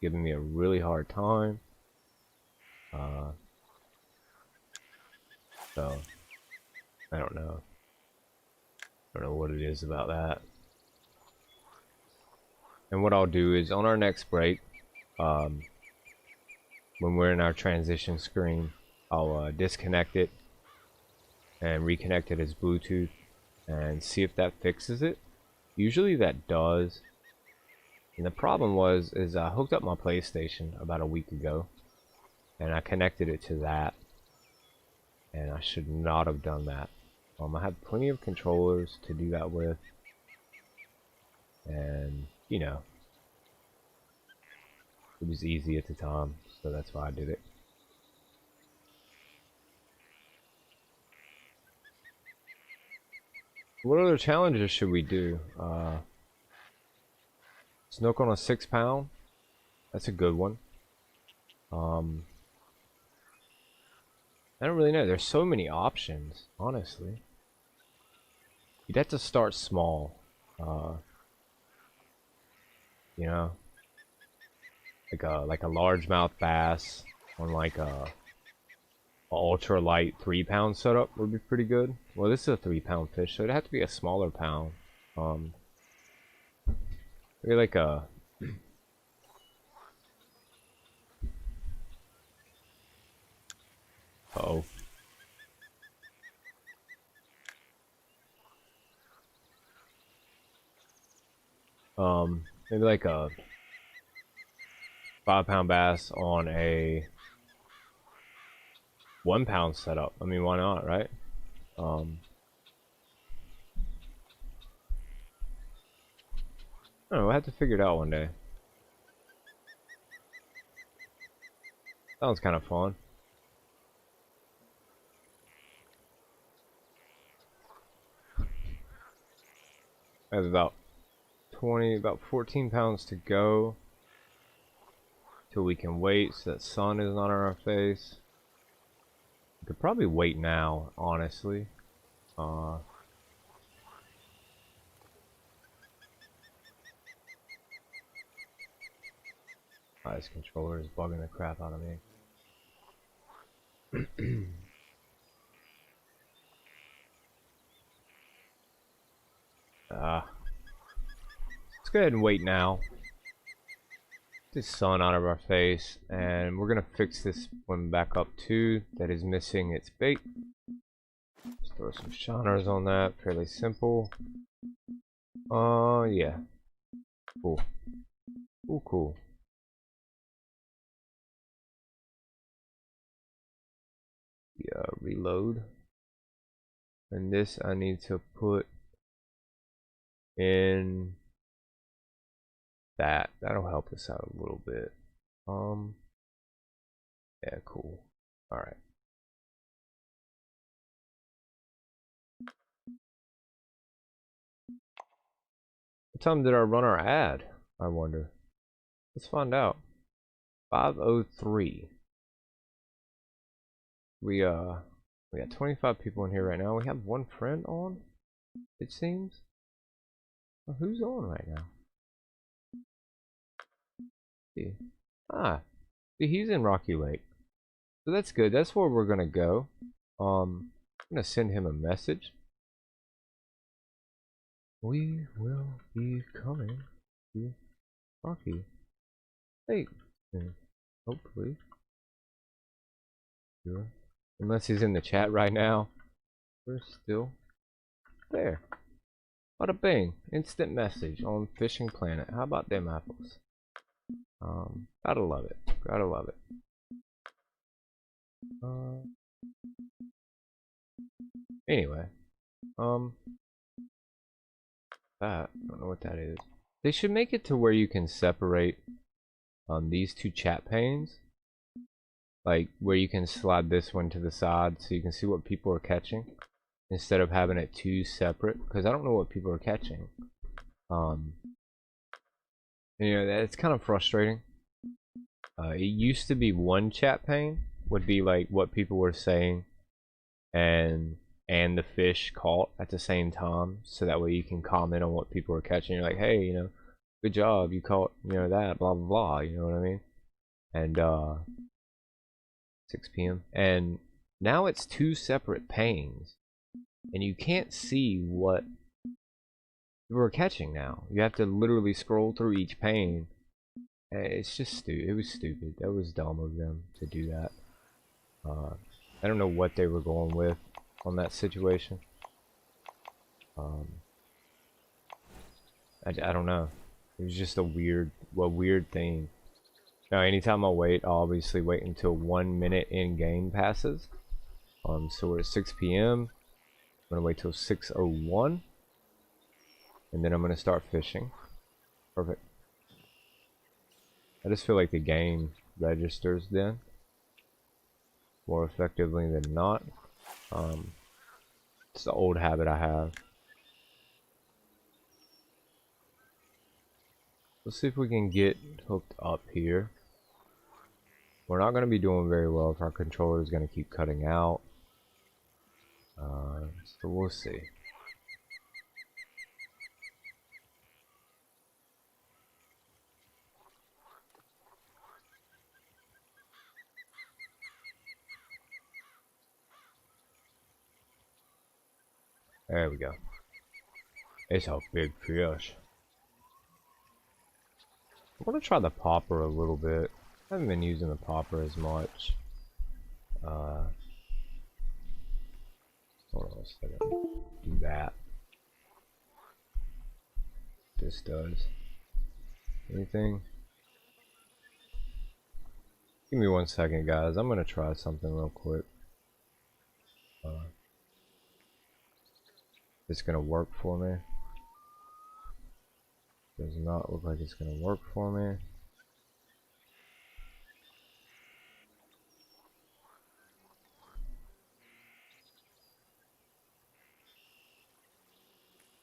giving me a really hard time. So I don't know. I don't know what it is about that. And what I'll do is on our next break, when we're in our transition screen, I'll disconnect it and reconnect it as Bluetooth and see if that fixes it. Usually that does. And the problem is I hooked up my PlayStation about a week ago and I connected it to that, and I should not have done that. I have plenty of controllers to do that with, and you know, it was easy at the time, so that's why I did it. What other challenges should we do? Snook on a 6-pound. That's a good one. I don't really know. There's so many options, honestly. You'd have to start small. You know, like a largemouth bass on like a ultra light 3-pound setup would be pretty good. Well, this is a 3-pound fish, so it'd have to be a smaller pound. Maybe like a uh-oh. Maybe like a 5-pound bass on a 1-pound setup. I mean, why not, right? I don't know, we'll have to figure it out one day. Sounds kind of fun. I have about 14 pounds to go till we can wait so that sun is not on our face. We could probably wait now, honestly. This controller is bugging the crap out of me. Let's go ahead and wait now. Get the sun out of our face, and we're gonna fix this one back up too. That is missing its bait. Just throw some shiners on that. Fairly simple. Yeah. Cool. Cool. Yeah, reload. And this I need to put in that. That'll help us out a little bit. Yeah, cool. Alright. What time did I run our ad? I wonder. Let's find out. 5:03. We got 25 people in here right now. We have one friend on, it seems. Oh, who's on right now? See. See, he's in Rockylake. So that's good. That's where we're gonna go. I'm gonna send him a message. We will be coming to Rocky. Hey, hopefully. Sure. Unless he's in the chat right now. We're still there. Bada bing. Instant message on Fishing Planet. How about them apples? Gotta love it. Gotta love it. Anyway. I don't know what that is. They should make it to where you can separate these two chat panes. Like where you can slide this one to the side so you can see what people are catching instead of having it two separate, because I don't know what people are catching. You know, that's kind of frustrating. It used to be one chat pane would be like what people were saying and the fish caught at the same time, so that way you can comment on what people are catching. You're like, hey, you know, good job, you caught, you know, that, blah blah blah, you know what I mean? And 6 p.m. and now it's two separate panes and you can't see what we're catching now. You have to literally scroll through each pane. It's just stupid. It was stupid. That was dumb of them to do that. I don't know what they were going with on that situation. I don't know. It was just a weird thing. Now, anytime I wait, I'll obviously wait until 1 minute in game passes. So we're at 6 p.m. I'm gonna wait till 6:01, and then I'm gonna start fishing. Perfect. I just feel like the game registers then more effectively than not. It's the old habit I have. Let's see if we can get hooked up here. We're not going to be doing very well if our controller is going to keep cutting out. So we'll see. There we go. It's a big fish. I want to try the popper a little bit. I haven't been using the popper as much. Hold on a second. Do that. This does. Anything? Give me 1 second, guys. I'm gonna try something real quick. It's gonna work for me. Does not look like it's gonna work for me.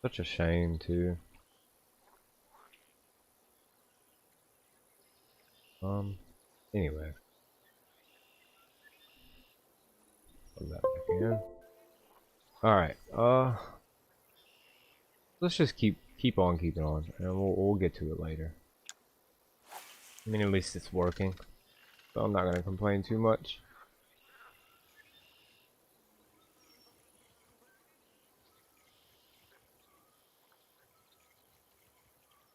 Such a shame too. Anyway. Put that back in. Alright, let's just keep on keeping on, and we'll get to it later. I mean, at least it's working, so I'm not gonna complain too much.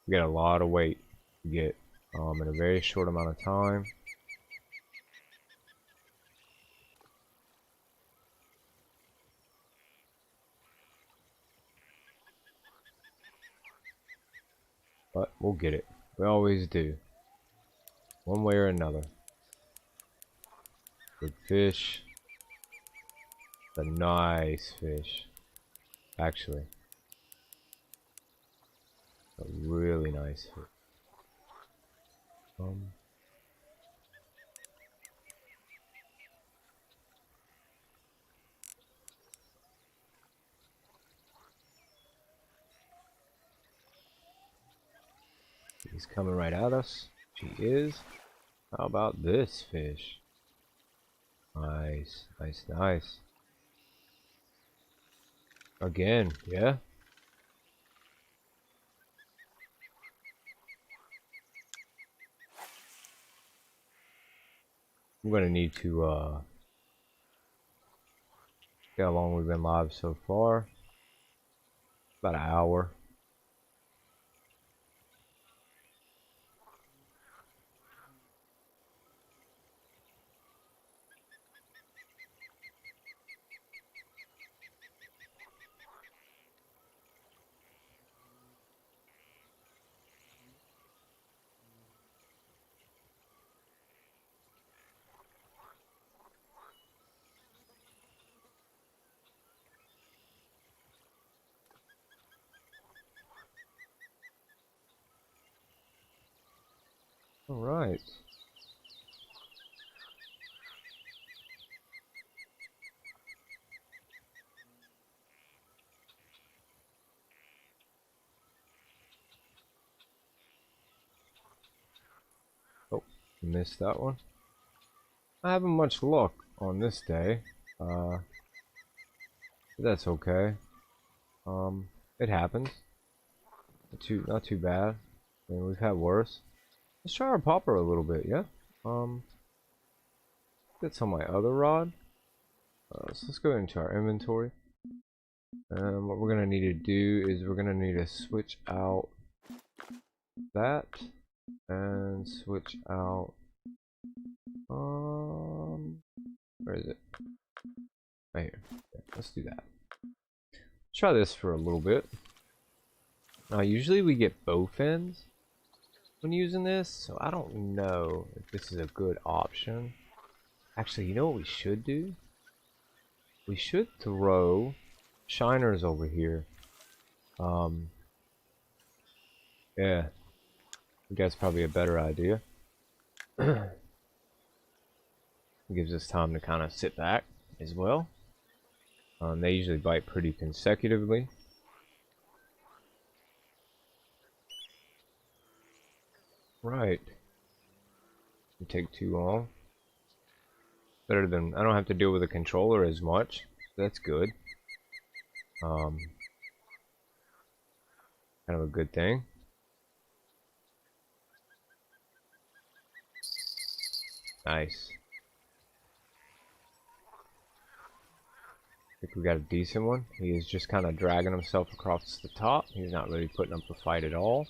We got a lot of weight to get in a very short amount of time. But we'll get it. We always do. One way or another. Good fish. It's a nice fish. Actually. A really nice fish. he's coming right at us. He is. How about this fish? Nice, nice, nice. Again, yeah. I'm gonna need to see how long we've been live so far. About an hour. All right. Oh, missed that one. Not having much luck on this day. But that's okay. It happens. Not too bad. I mean, we've had worse. Let's try our popper a little bit, yeah? That's on my other rod. So let's go into our inventory. And what we're gonna need to do is we're gonna need to switch out that and switch out where is it? Right here. Yeah, let's do that. Let's try this for a little bit. Now usually we get both ends when using this, so I don't know if this is a good option. Actually, you know what we should do? We should throw shiners over here. Yeah, I think that's probably a better idea. Gives us time to kind of sit back as well. They usually bite pretty consecutively. Right. Doesn't take too long. Better than, I don't have to deal with the controller as much. That's good. Kind of a good thing. Nice. I think we got a decent one. He is just kind of dragging himself across the top. He's not really putting up a fight at all.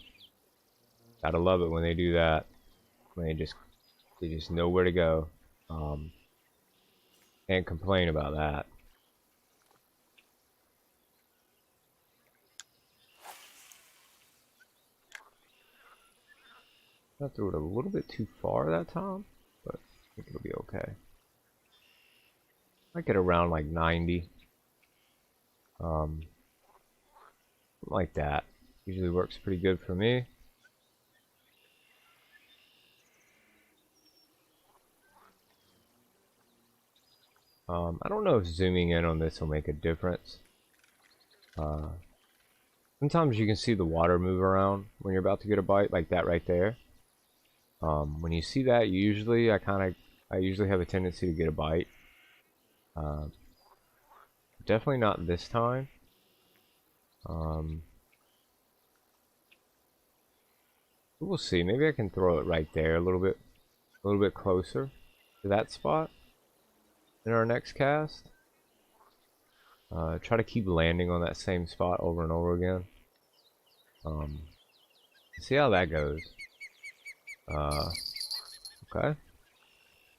Gotta love it when they do that. When they just know where to go. Can't complain about that. I threw it a little bit too far that time, but I think it'll be okay. Might get around like 90. Like that. Usually works pretty good for me. I don't know if zooming in on this will make a difference. Sometimes you can see the water move around when you're about to get a bite, like that right there. When you see that, usually I usually have a tendency to get a bite. Definitely not this time. We'll see. Maybe I can throw it right there a little bit closer to that spot in our next cast. Try to keep landing on that same spot over and over again. See how that goes. Okay.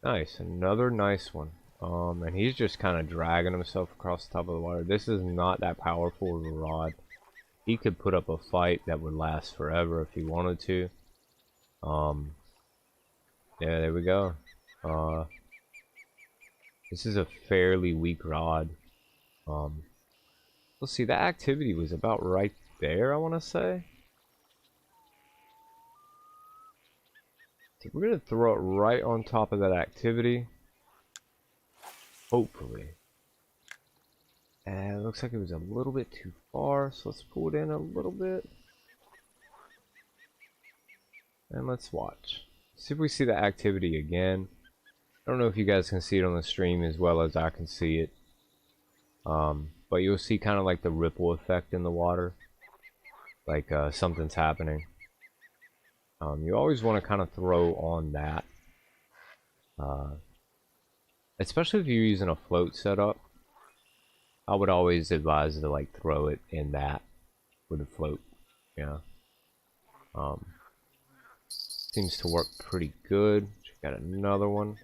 Nice. Another nice one. And he's just kind of dragging himself across the top of the water. This is not that powerful of a rod. He could put up a fight that would last forever if he wanted to. Yeah, there we go. This is a fairly weak rod. Let's see, that activity was about right there, I want to say. So we're going to throw it right on top of that activity. Hopefully. And it looks like it was a little bit too far, so let's pull it in a little bit. And let's watch. See if we see the activity again. I don't know if you guys can see it on the stream as well as I can see it. But you'll see kind of like the ripple effect in the water. Like something's happening. You always want to kind of throw on that. Especially if you're using a float setup. I would always advise to like throw it in that with a float. Yeah. Seems to work pretty good. Got another one.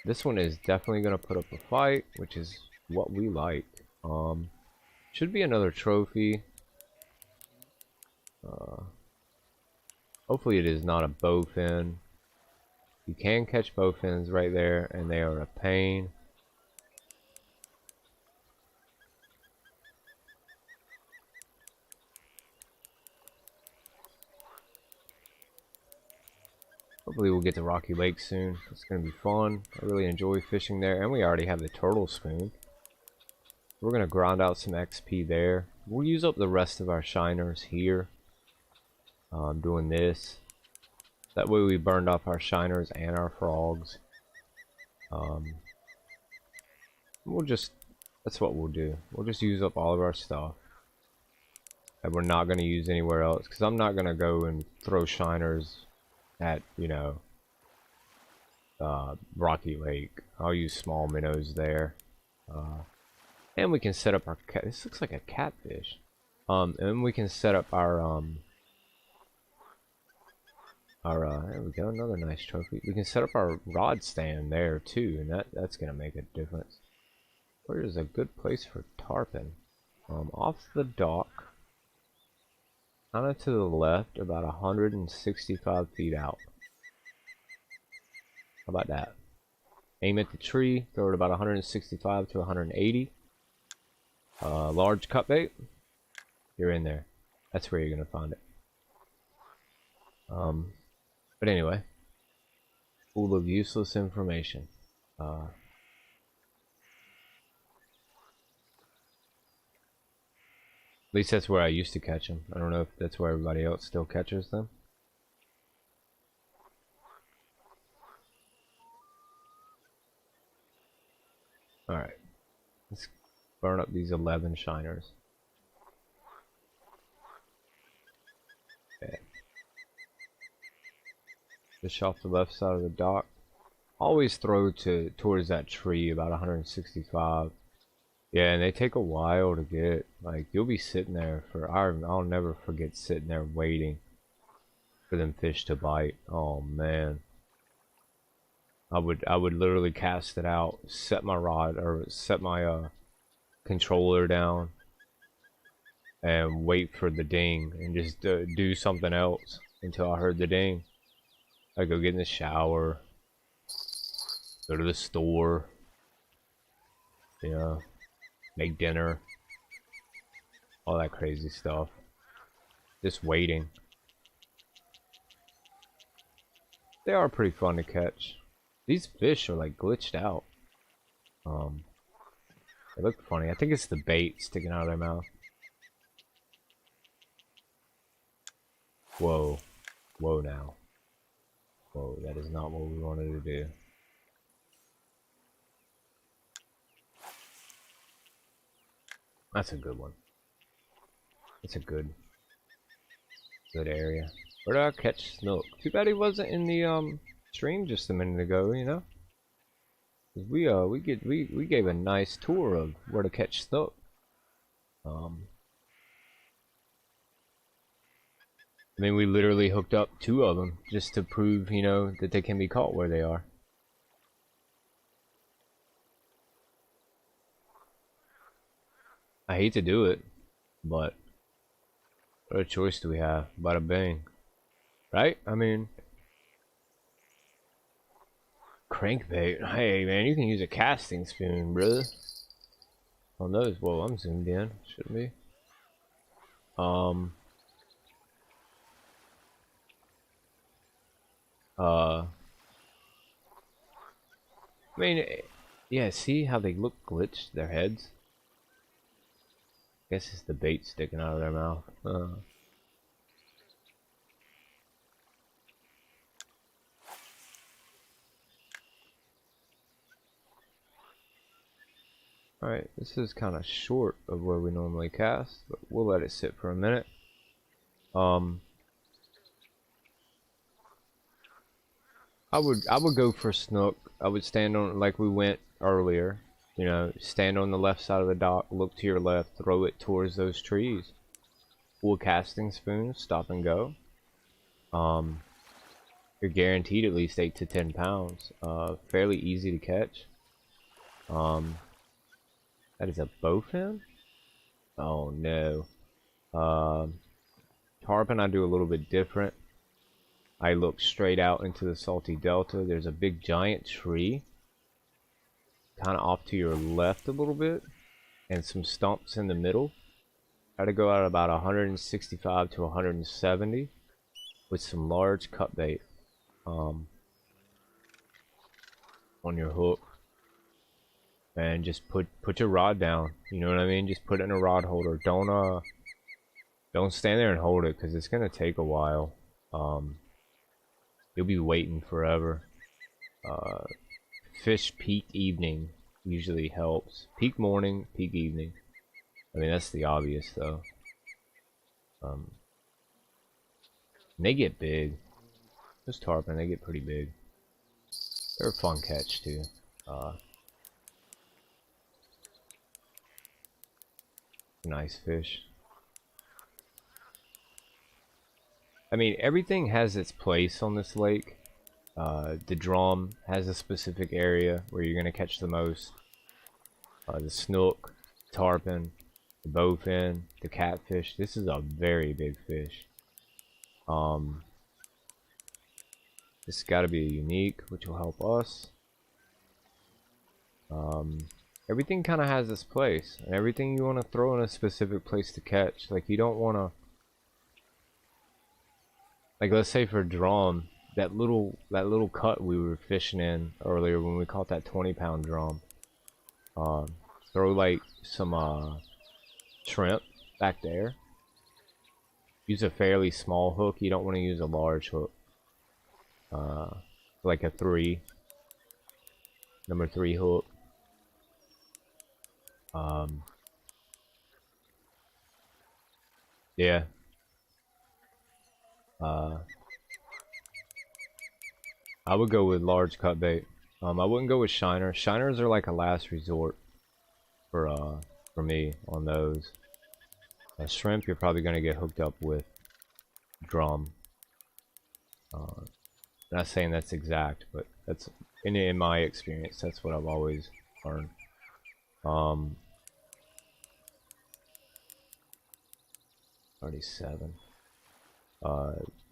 This one is definitely gonna put up a fight, which is what we like. Should be another trophy. Hopefully it is not a bowfin. You can catch bowfins right there, and they are a pain. Hopefully we'll get to Rockylake soon. It's going to be fun. I really enjoy fishing there, and we already have the turtle spoon. We're going to grind out some XP there. We'll use up the rest of our shiners here. Doing this. That way we burned off our shiners and our frogs. That's what we'll do. We'll just use up all of our stuff that we're not going to use anywhere else, because I'm not going to go and throw shiners at, you know, Rockylake. I'll use small minnows there. And we can set up our cat. This looks like a catfish. And we can set up our there we go, another nice trophy. We can set up our rod stand there too, and that's gonna make a difference. Where is a good place for tarpon? Off the dock, kind of to the left, about 165 feet out. How about that? Aim at the tree, throw it about 165 to 180. Large cut bait, you're in there. That's where you're gonna find it. But anyway, full of useless information. At least that's where I used to catch them. I don't know if that's where everybody else still catches them. Alright, let's burn up these 11 shiners. Okay. Fish off the left side of the dock. Always throw towards that tree about 165. Yeah, and they take a while to get. Like, you'll be sitting there for I'll never forget sitting there waiting for them fish to bite. Oh man. I would literally cast it out, set my rod or set my controller down and wait for the ding and just do something else until I heard the ding. I go get in the shower, go to the store, yeah, make dinner, all that crazy stuff. Just waiting. They are pretty fun to catch. These fish are like glitched out. They look funny. I think it's the bait sticking out of their mouth. Whoa. Whoa now. Whoa, that is not what we wanted to do. That's a good one. It's a good area. Where did I catch snook? Too bad he wasn't in the stream just a minute ago, you know? 'Cause we gave a nice tour of where to catch snook. I mean, we literally hooked up 2 of them just to prove, you know, that they can be caught where they are. I hate to do it, but what choice do we have? Bada bing. Right? I mean, crankbait. Hey man, you can use a casting spoon, brother. On those. Whoa, I'm zoomed in. Shouldn't be. I mean, yeah, see how they look glitched, their heads? I guess it's the bait sticking out of their mouth. Alright, this is kind of short of where we normally cast, but we'll let it sit for a minute. I would go for snook. I would stand on, like we went earlier, you know, stand on the left side of the dock, look to your left, throw it towards those trees. Full casting spoon, stop and go. You're guaranteed at least 8 to 10 pounds. Fairly easy to catch. That is a bowfin? Oh no. Tarpon I do a little bit different. I look straight out into the salty delta. There's a big giant tree kind of off to your left a little bit, and some stumps in the middle. Try to go out about 165 to 170 with some large cut bait on your hook, and just put your rod down. You know what I mean? Just put it in a rod holder. Don't stand there and hold it, because it's gonna take a while. You'll be waiting forever. Fish peak evening usually helps. Peak morning, peak evening. I mean, that's the obvious though. And they get big. Those tarpon, they get pretty big. They're a fun catch too. Nice fish. I mean, everything has its place on this lake. The drum has a specific area where you're gonna catch the most. The snook, tarpon, the bowfin, the catfish. This is a very big fish. This has got to be a unique, which will help us. Everything kind of has its place, and everything you want to throw in a specific place to catch. Like, you don't want to, like, let's say for drum, that little cut we were fishing in earlier when we caught that 20-pound drum. Throw like some shrimp back there. Use a fairly small hook. You don't want to use a large hook. Like a number 3 hook. Yeah. I would go with large cut bait. I wouldn't go with shiners. Shiners are like a last resort for me on those. Shrimp, you're probably gonna get hooked up with drum. Not saying that's exact, but that's in my experience. That's what I've always learned. 37.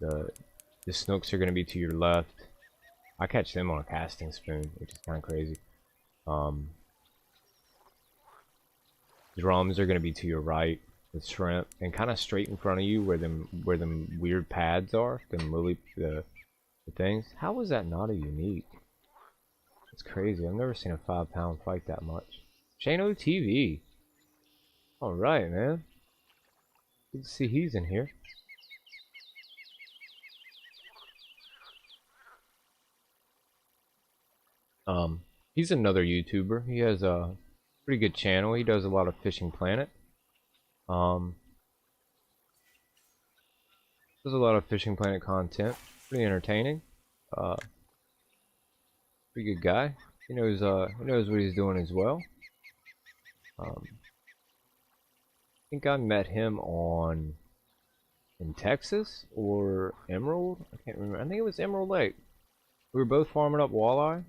The snooks are gonna be to your left. I catch them on a casting spoon, which is kind of crazy. Drums are gonna be to your right with shrimp, and kind of straight in front of you where them weird pads are, them the things. How was that not a unique? It's crazy. I've never seen a 5-pound fight that much. Shano TV. All right, man. Good to see he's in here. He's another YouTuber. He has a pretty good channel. He does a lot of Fishing Planet. Does a lot of Fishing Planet content. Pretty entertaining. Pretty good guy. He knows what he's doing as well. I think I met him in Texas or Emerald. I can't remember. I think it was Emerald Lake. We were both farming up walleye.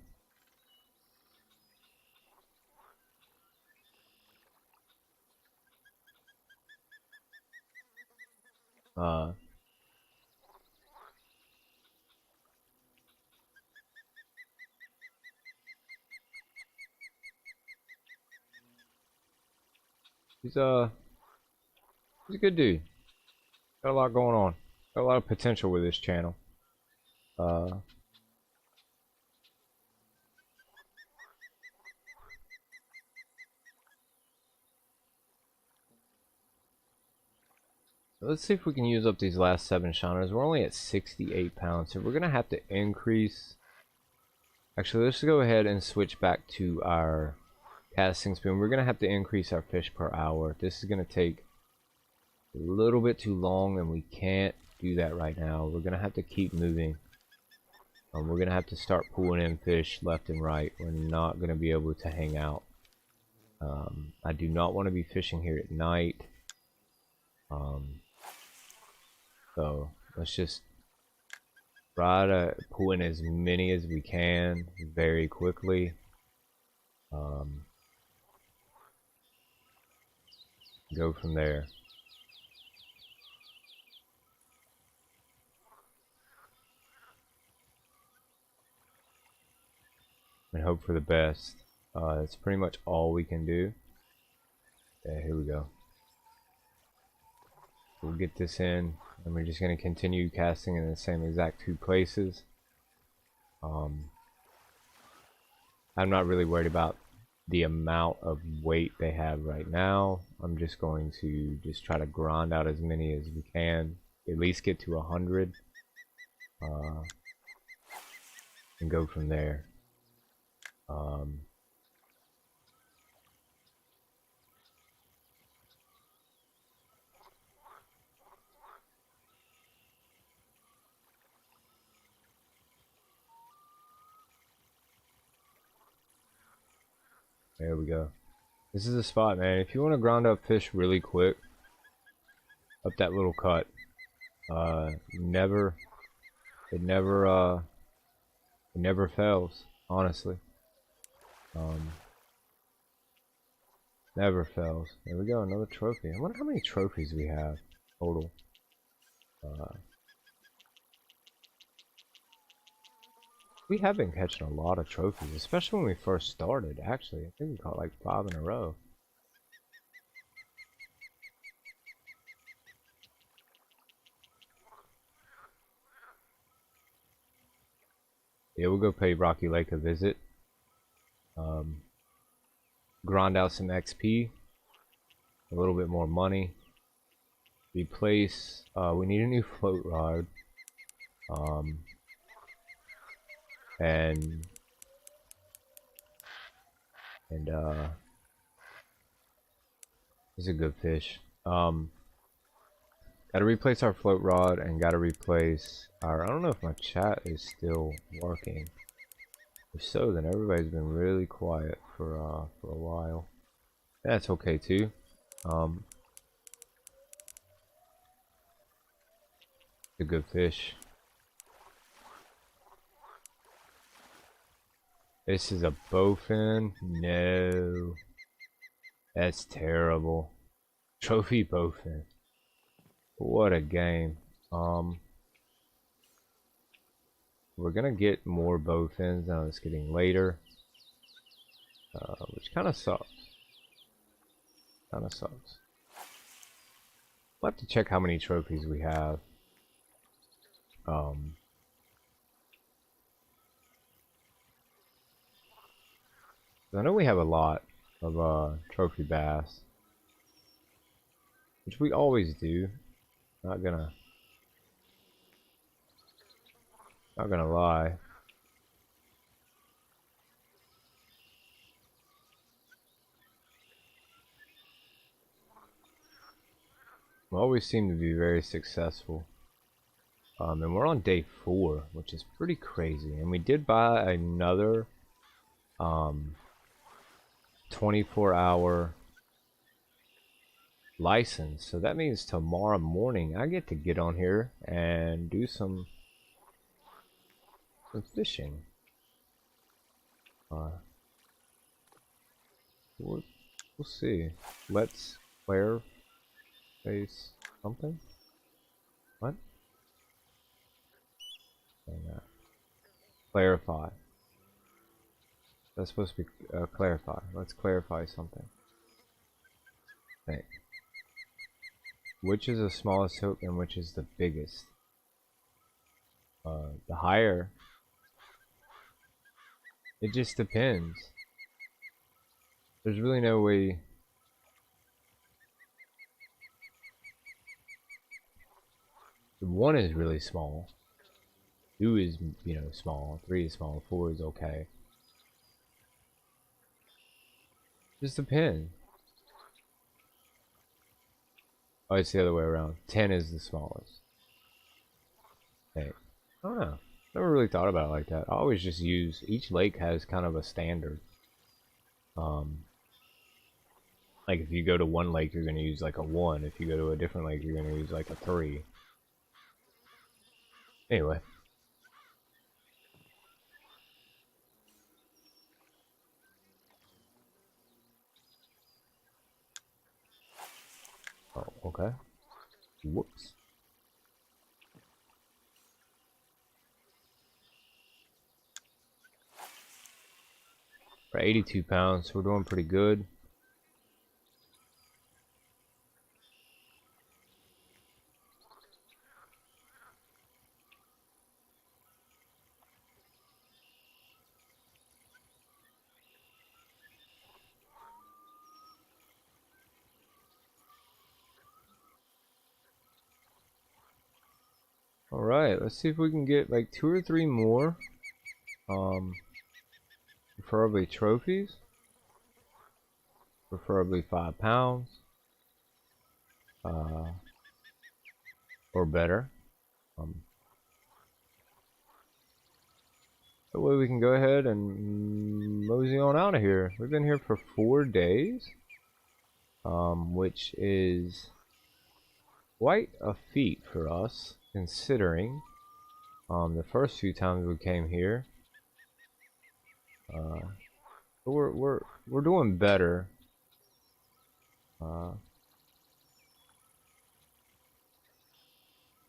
He's a good dude. Got a lot going on. Got a lot of potential with this channel. Let's see if we can use up these last 7 shiners. We're only at 68 pounds, so we're gonna have to increase. Actually, let's go ahead and switch back to our casting speed. We're gonna have to increase our fish per hour. This is gonna take a little bit too long, and we can't do that right now. We're gonna have to keep moving. We're gonna have to start pulling in fish left and right. We're not gonna be able to hang out. I do not want to be fishing here at night. So let's just try to pull in as many as we can very quickly. Go from there. And hope for the best. That's pretty much all we can do. Yeah, here we go. We'll get this in, and we're just going to continue casting in the same exact 2 places. I'm not really worried about the amount of weight they have right now. I'm just going to try to grind out as many as we can, at least get to 100, and go from there. There we go. This is the spot, man. If you want to grind up fish really quick, up that little cut, it never fails, honestly. Never fails. There we go, another trophy. I wonder how many trophies we have total. We have been catching a lot of trophies, especially when we first started, actually. I think we caught like 5 in a row. Yeah, we'll go pay Rockylake a visit. Grind out some XP. A little bit more money. Replace, we need a new float rod. And this is a good fish. Gotta replace our float rod, and gotta replace our, I don't know if my chat is still working. If so, then everybody's been really quiet for a while. That's okay too. A good fish. This is a bowfin? No. That's terrible. Trophy bowfin. What a game. We're gonna get more bowfins now. It's getting later. Which kinda sucks. We'll have to check how many trophies we have. I know we have a lot of trophy bass, which we always do. Not gonna lie. We always seem to be very successful. And we're on day 4, which is pretty crazy. And we did buy another 24-hour license, so that means tomorrow morning I get on here and do some fishing. We'll see. Let's flare face something. What? Clarify. That's supposed to be clarify. Let's clarify something. Okay. Which is the smallest hook and which is the biggest? The higher. It just depends. There's really no way. The 1 is really small. 2 is, small. 3 is small. 4 is okay. Just a pin. Oh, it's the other way around. 10 is the smallest. Hey, I don't know. Never really thought about it like that. I always just use, each lake has kind of a standard. Like if you go to one lake, you're going to use like a 1. If you go to a different lake, you're going to use like a 3. Anyway. Oh, okay. Whoops. We're 82 pounds, so we're doing pretty good. Alright, let's see if we can get like 2 or 3 more. Preferably trophies. Preferably 5 pounds. Or better. That way we can go ahead and mosey on out of here. We've been here for 4 days. Which is quite a feat for us, considering the first few times we came here. We're doing better.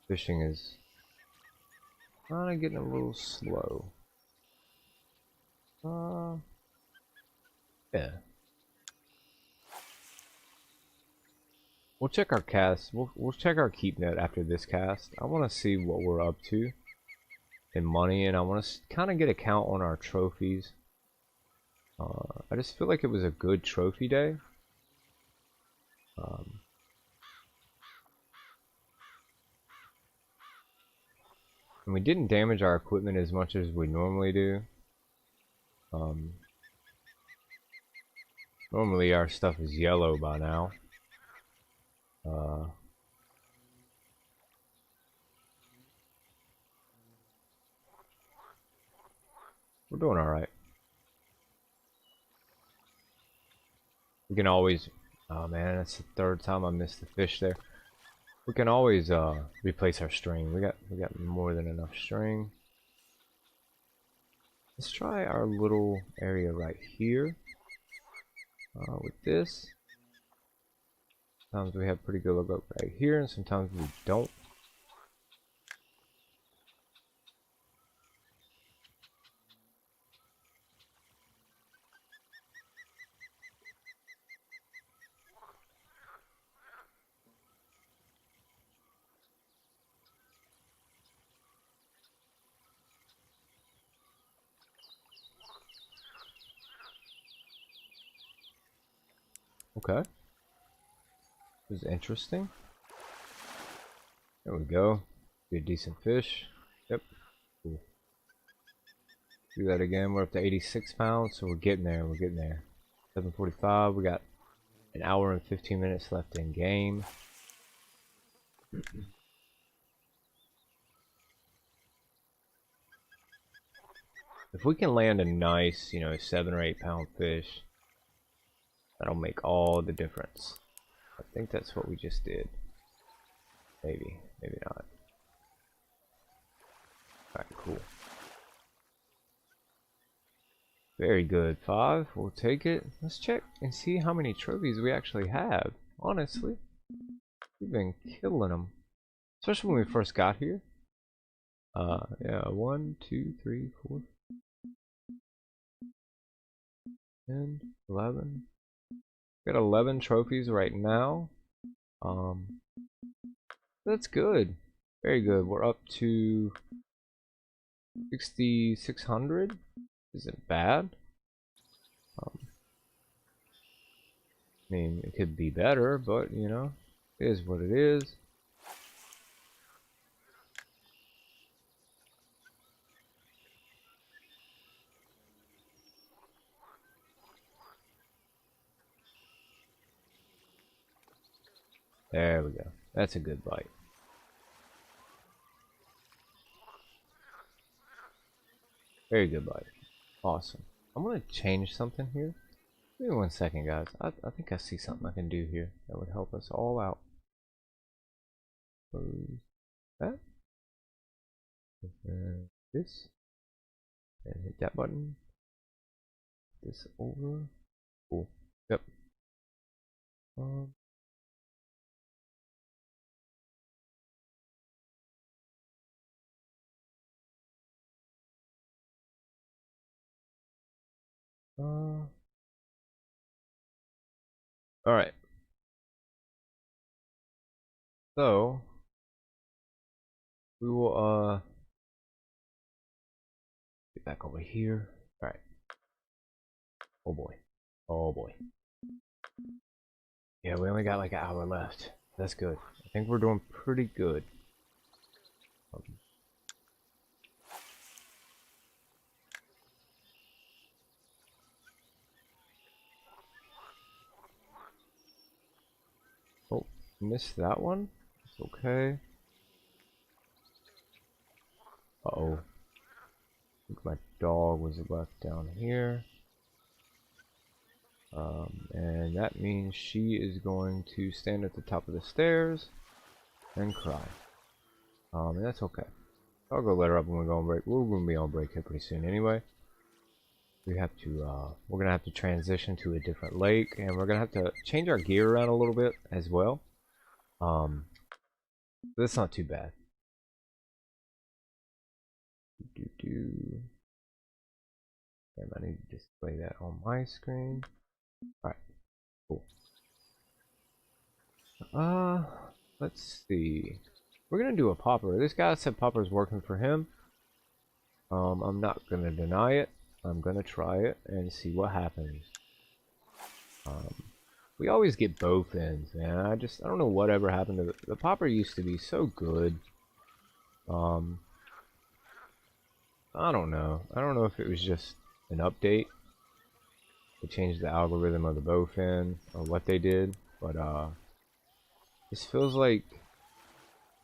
Fishing is kind of getting a little slow. Yeah. We'll check our cast. We'll check our keep net after this cast. I want to see what we're up to in money, and I want to kind of get a count on our trophies. I just feel like it was a good trophy day. And we didn't damage our equipment as much as we normally do. Normally our stuff is yellow by now. We're doing alright. We can always... Oh man, that's the 3rd time I missed the fish there. We can always replace our string. We got more than enough string. Let's try our little area right here. With this. Sometimes we have pretty good luck right here, and sometimes we don't. Okay. This is interesting. There we go. Be a decent fish. Yep. Cool. Do that again. We're up to 86 pounds, so we're getting there. We're getting there. 7:45. We got an hour and 15 minutes left in game. If we can land a nice, 7 or 8 pound fish, that'll make all the difference. I think that's what we just did. Maybe, maybe not. Alright, cool. Very good. 5, we'll take it. Let's check and see how many trophies we actually have. Honestly, we've been killing them. Especially when we first got here. Yeah, 1, 2, 3, 4, 10, 11. Got 11 trophies right now. That's good. Very good. We're up to 6,600. Isn't bad. I mean, it could be better, but it is what it is. There we go. That's a good bite. Very good bite. Awesome. I'm gonna change something here. Give me 1 second, guys. I think I see something I can do here that would help us all out. Close that. And this. And hit that button. This over. Cool. Yep. Alright. So we will get back over here. Alright. Oh boy. Oh boy. Yeah, we only got like an hour left. That's good. I think we're doing pretty good. Oh, missed that one. It's okay. Uh-oh. I think my dog was left down here. And that means she is going to stand at the top of the stairs and cry. And that's okay. I'll go let her up when we go on break. We're gonna be on break here pretty soon anyway. We have to, we're gonna have to transition to a different lake, and we're gonna have to change our gear around a little bit as well. That's not too bad. And I need to display that on my screen. Alright, cool. Let's see. We're gonna do a popper. This guy said popper's working for him. I'm not gonna deny it. I'm gonna try it and see what happens. We always get both ends, man. I don't know whatever happened to the popper used to be so good. I don't know. I don't know if it was just an update. They changed the algorithm of the both end or what they did, but this feels like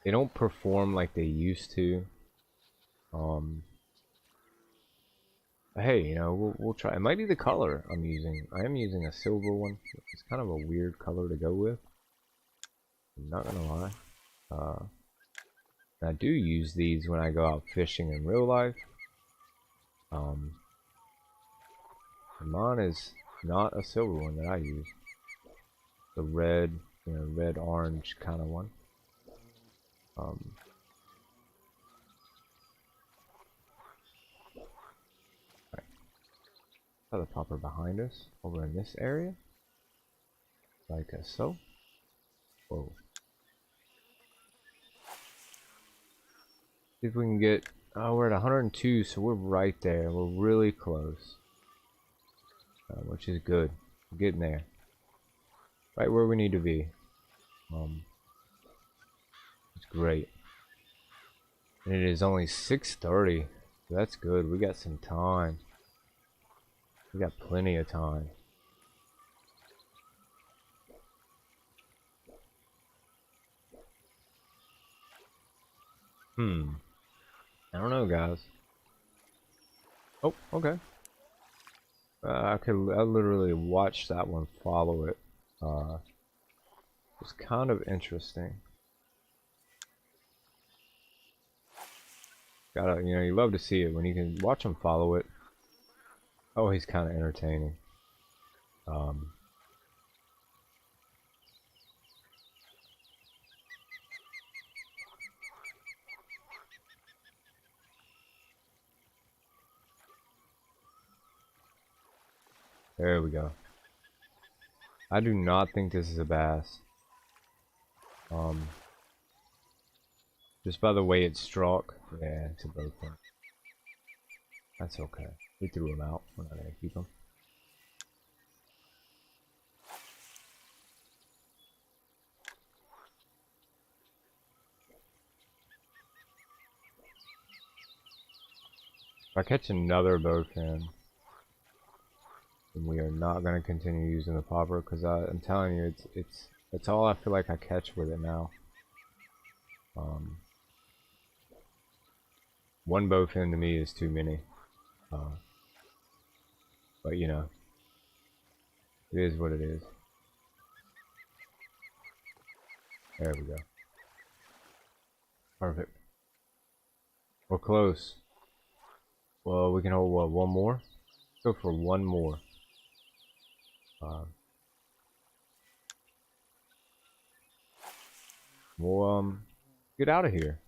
they don't perform like they used to. Hey, you know, we'll try. It might be the color I'm using. I am using a silver one. It's kind of a weird color to go with. I'm not gonna lie. I do use these when I go out fishing in real life. Mine is not a silver one that I use. The red, you know, red orange kind of one. The popper behind us over in this area, like so. Whoa. See if we can get. Oh, we're at 102, so we're right there. We're really close, which is good. We're getting there, right where we need to be. It's great, and it is only 6:30. So that's good. We got some time. We got plenty of time. I don't know, guys. Oh, okay. I literally watched that one follow it. It's kind of interesting. Gotta, you know, you love to see it when you can watch them follow it. Oh, he's kind of entertaining. There we go. I do not think this is a bass. Just by the way it struck. Yeah, it's a both one. That's okay. We threw him out. We're not gonna keep him. If I catch another bowfin, then we are not going to continue using the popper, because I'm telling you, it's That's all I feel like I catch with it now. One bowfin to me is too many. But you know, it is what it is. There we go. Perfect. We're close. Well, we can hold what, one more? Go for one more. We'll get out of here.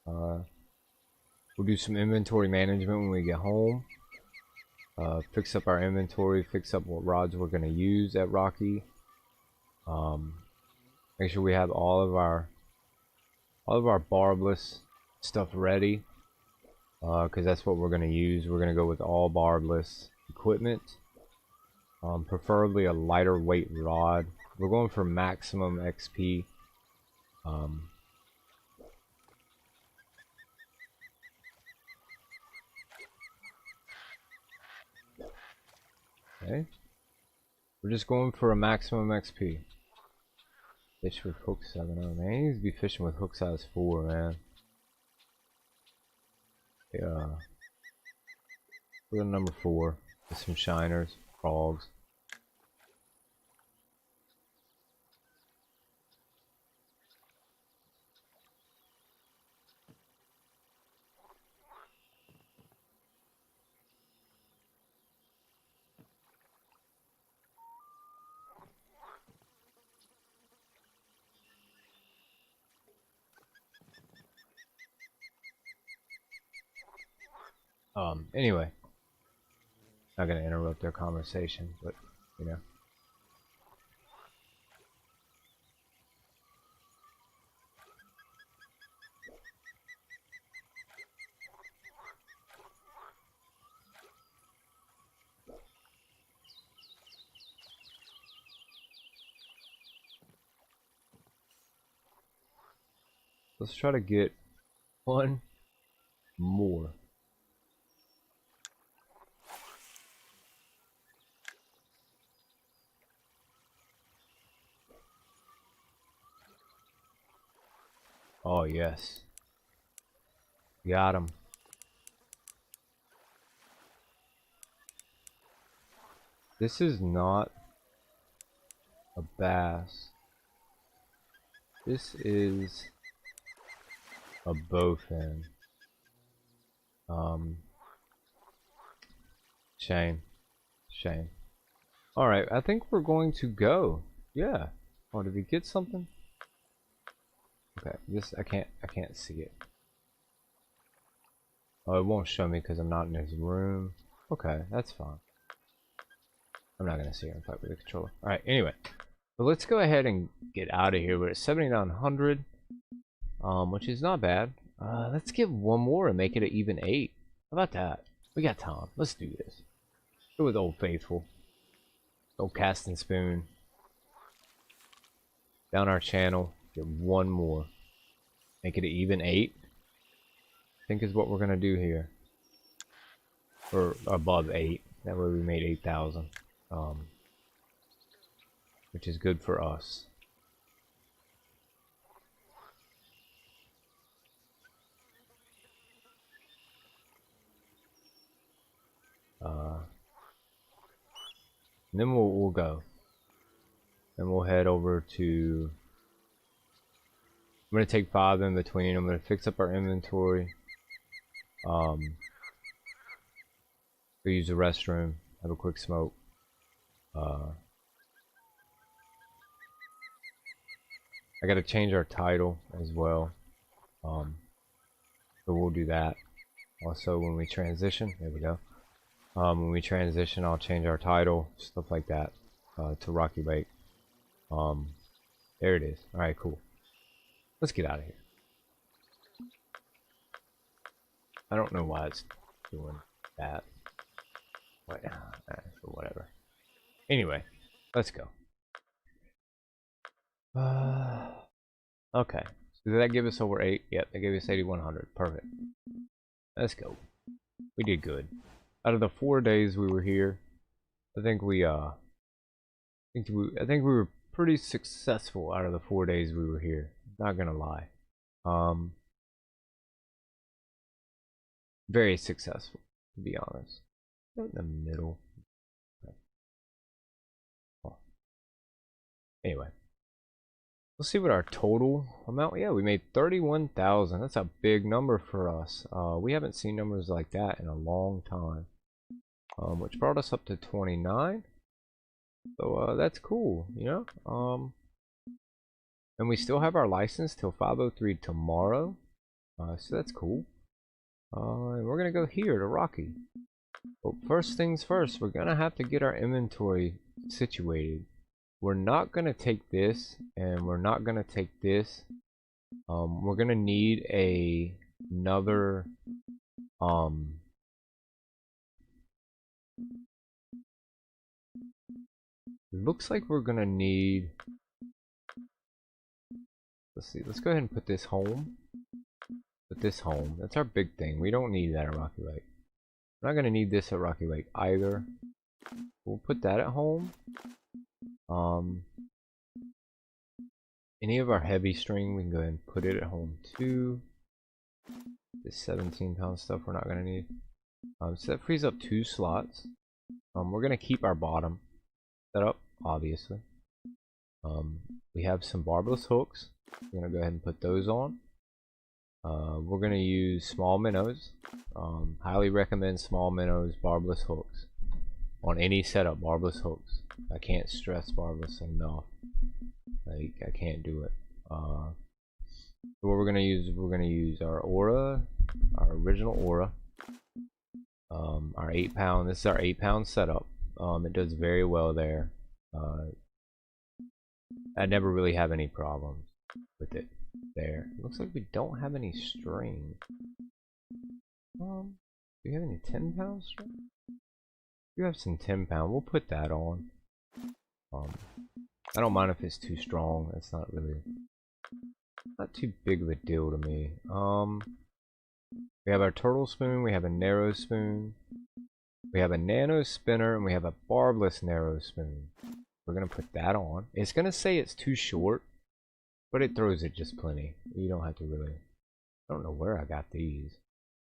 We'll do some inventory management when we get home. Fix up our inventory, fix up what rods we're gonna use at Rocky. Make sure we have all of our barbless stuff ready, because that's what we're gonna use. We're gonna go with all barbless equipment, preferably a lighter weight rod. We're going for maximum XP. Okay, we're just going for a maximum XP. Fish with hook 7. Man, he needs to be fishing with hook size 4, man. Yeah. We're on number 4 with some shiners, frogs. Anyway, not gonna interrupt their conversation, but you know. Let's try to get one more. Oh yes, got him. This is not a bass. This is a bowfin. Shame. Alright, I think we're going to go. Yeah. Oh, did we get something? Okay, this I can't see it. Oh, it won't show me because I'm not in his room. Okay, that's fine. I'm not gonna see him fight with the controller. Alright, anyway. But let's go ahead and get out of here. We're at 7,900. Which is not bad. Let's get one more and make it an even 8. How about that? We got time. Let's do this. Go with Old Faithful. Old Casting Spoon. Down our channel. Get one more. Make it an even 8. I think is what we're gonna do here. Or above 8. That way we made 8,000. Which is good for us. And then we'll go. And we'll head over to... I'm going to take 5 in between. I'm going to fix up our inventory. Go use the restroom. Have a quick smoke. I got to change our title as well. So we'll do that. Also, when we transition, there we go. When we transition, I'll change our title, stuff like that, to Rockylake. There it is. Alright, cool. Let's get out of here. I don't know why it's doing that. Whatever. Anyway, let's go. Okay. So did that give us over 8? Yep, that gave us 8,100. Perfect. Let's go. We did good. Out of the 4 days we were here, I think we were pretty successful out of the 4 days we were here. Not gonna lie. Very successful, to be honest. In the middle. Oh. Anyway, let's see what our total amount. Yeah, we made 31,000. That's a big number for us. We haven't seen numbers like that in a long time. Which brought us up to 29. So that's cool, you know. And we still have our license till 5:03 tomorrow. So that's cool. And we're gonna go here to Rocky. But first things first, we're gonna have to get our inventory situated. We're not gonna take this, and we're not gonna take this. We're gonna need another it looks like we're gonna need, let's see, let's go ahead and put this home. Put this home. That's our big thing. We don't need that at Rockylake. We're not gonna need this at Rockylake either. We'll put that at home. Any of our heavy string, we can go ahead and put it at home too. This 17-pound stuff we're not gonna need. So that frees up 2 slots. We're gonna keep our bottom set up, obviously. We have some barbless hooks. We're gonna go ahead and put those on. We're gonna use small minnows. Highly recommend small minnows, barbless hooks on any setup. Barbless hooks. I can't stress barbless enough. Like, I can't do it. So what we're gonna use our aura, our original aura. Our 8-pound. This is our 8-pound setup. It does very well there. I never really have any problems with it there. It looks like we don't have any string. Do we have any 10-pound string? We have some 10-pound. We'll put that on. I don't mind if it's too strong. It's not really, not too big of a deal to me. We have our turtle spoon. We have a narrow spoon. We have a nano spinner, and we have a barbless narrow spoon. We're gonna put that on. It's gonna say it's too short, but it throws it just plenty. You don't have to really. I don't know where I got these.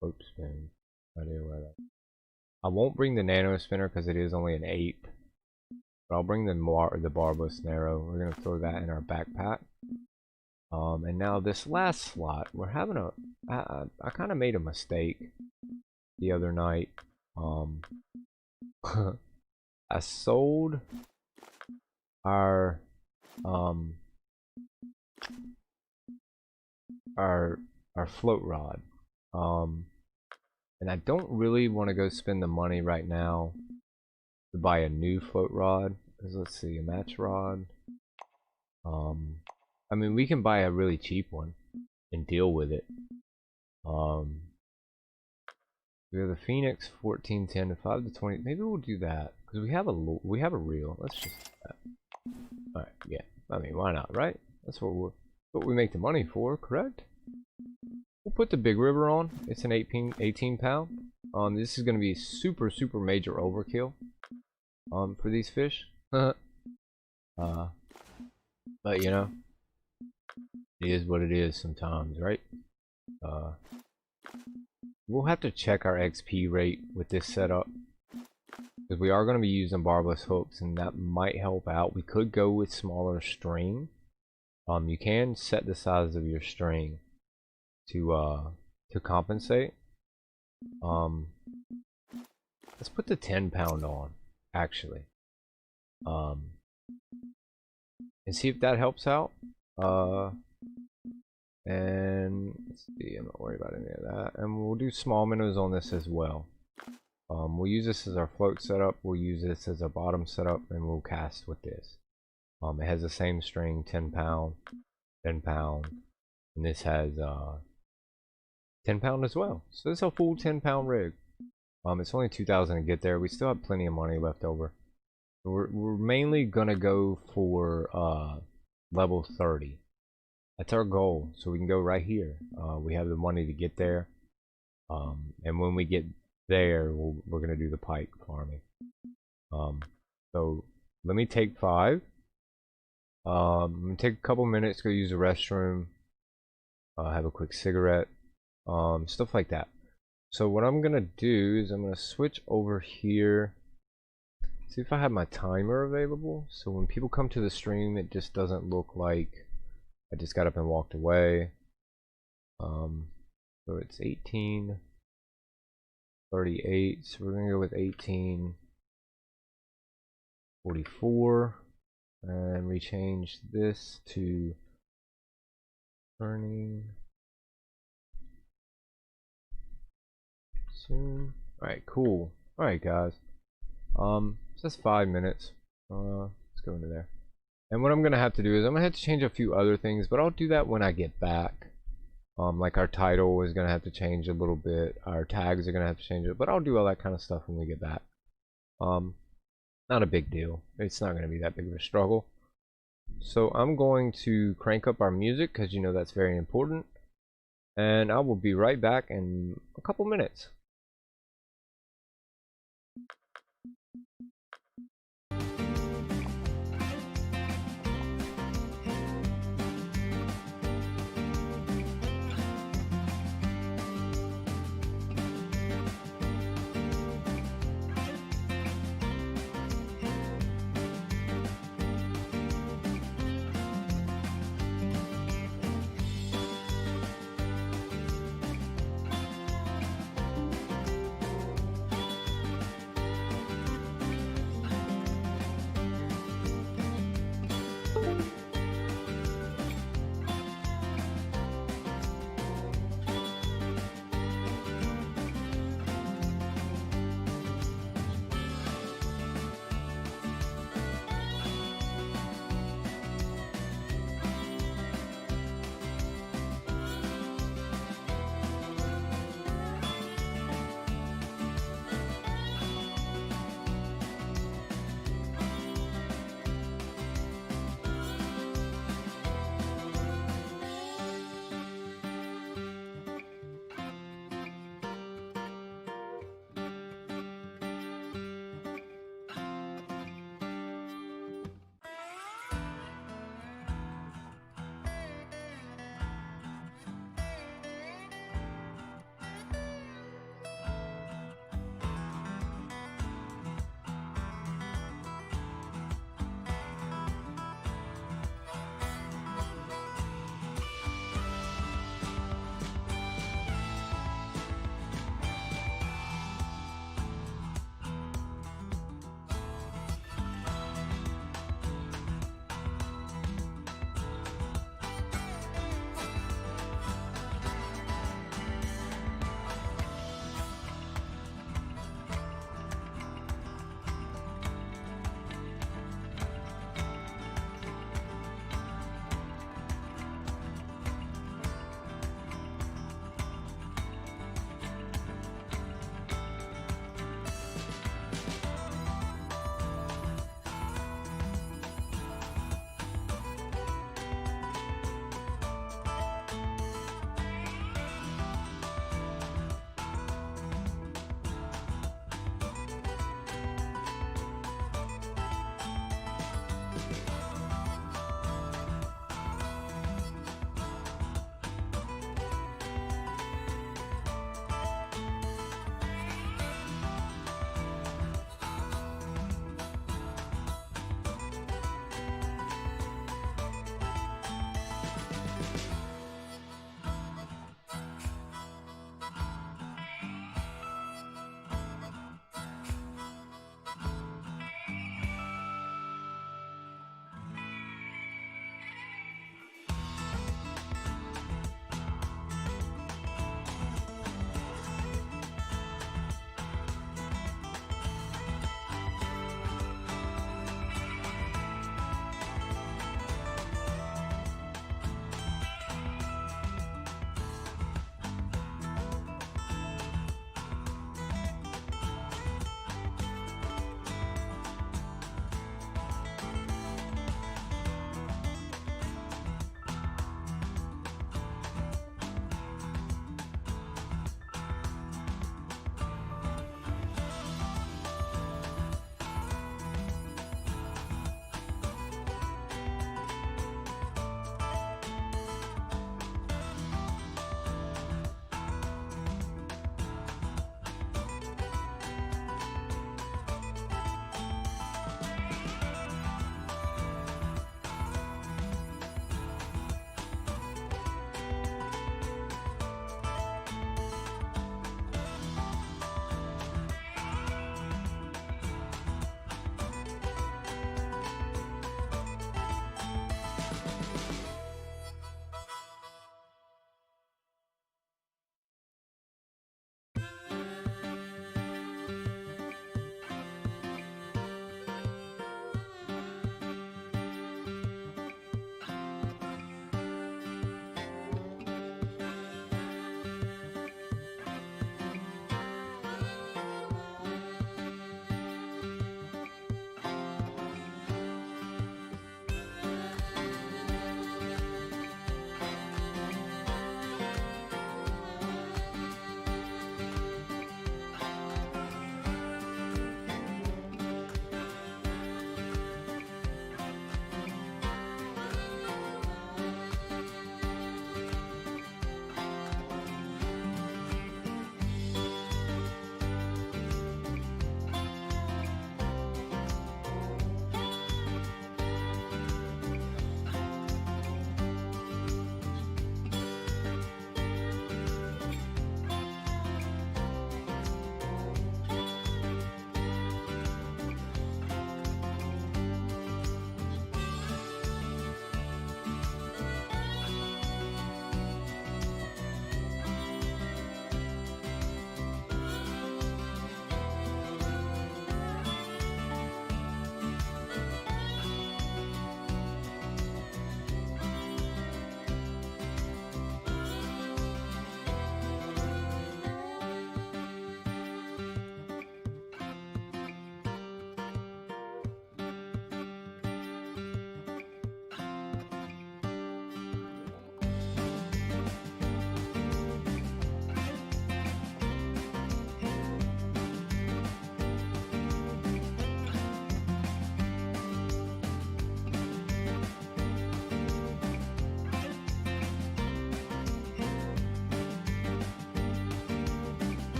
Rope spoon. No idea where that. I won't bring the nano spinner because it is only an 8. But I'll bring the barbless narrow. We're gonna throw that in our backpack. And now this last slot, we're having a. I kind of made a mistake the other night. I sold our float rod, and I don't really want to go spend the money right now to buy a new float rod. Let's see, a match rod. I mean, we can buy a really cheap one and deal with it. We have the Phoenix 1410 to 5 to 20. Maybe we'll do that because we have a reel. Let's just do that. All right, yeah. I mean, why not, right? That's what we make the money for, correct? We'll put the big river on. It's an 18-pound. This is gonna be super major overkill. For these fish. But you know, it is what it is sometimes, right? We'll have to check our XP rate with this setup because we are going to be using barbless hooks, and that might help out. We could go with smaller string. You can set the size of your string to compensate. Let's put the 10-pound on, actually, and see if that helps out. And let's see, I'm not worried about any of that. And we'll do small minnows on this as well. We'll use this as our float setup. We'll use this as a bottom setup, and we'll cast with this. It has the same string, 10-pound, 10-pound, and this has 10-pound as well. So this is a full 10-pound rig. It's only 2,000 to get there. We still have plenty of money left over. We're mainly gonna go for level 30. That's our goal, so we can go right here. We have the money to get there, and when we get there, we're gonna do the pike farming. So let me take 5. I'm gonna take a couple minutes, go use the restroom, have a quick cigarette, stuff like that. So what I'm gonna do is I'm gonna switch over here, see if I have my timer available, so when people come to the stream it just doesn't look like I just got up and walked away. So it's 18:38, so we're gonna go with 18:44, and we change this to turning soon. Alright, cool. Alright guys, so that's 5 minutes. Let's go into there, and what I'm gonna have to do is I'm gonna have to change a few other things, but I'll do that when I get back. Like our title is gonna have to change a little bit, our tags are gonna have to change it, but I'll do all that kind of stuff when we get back. Not a big deal, it's not gonna be that big of a struggle. So I'm going to crank up our music because you know that's very important, and I will be right back in a couple minutes.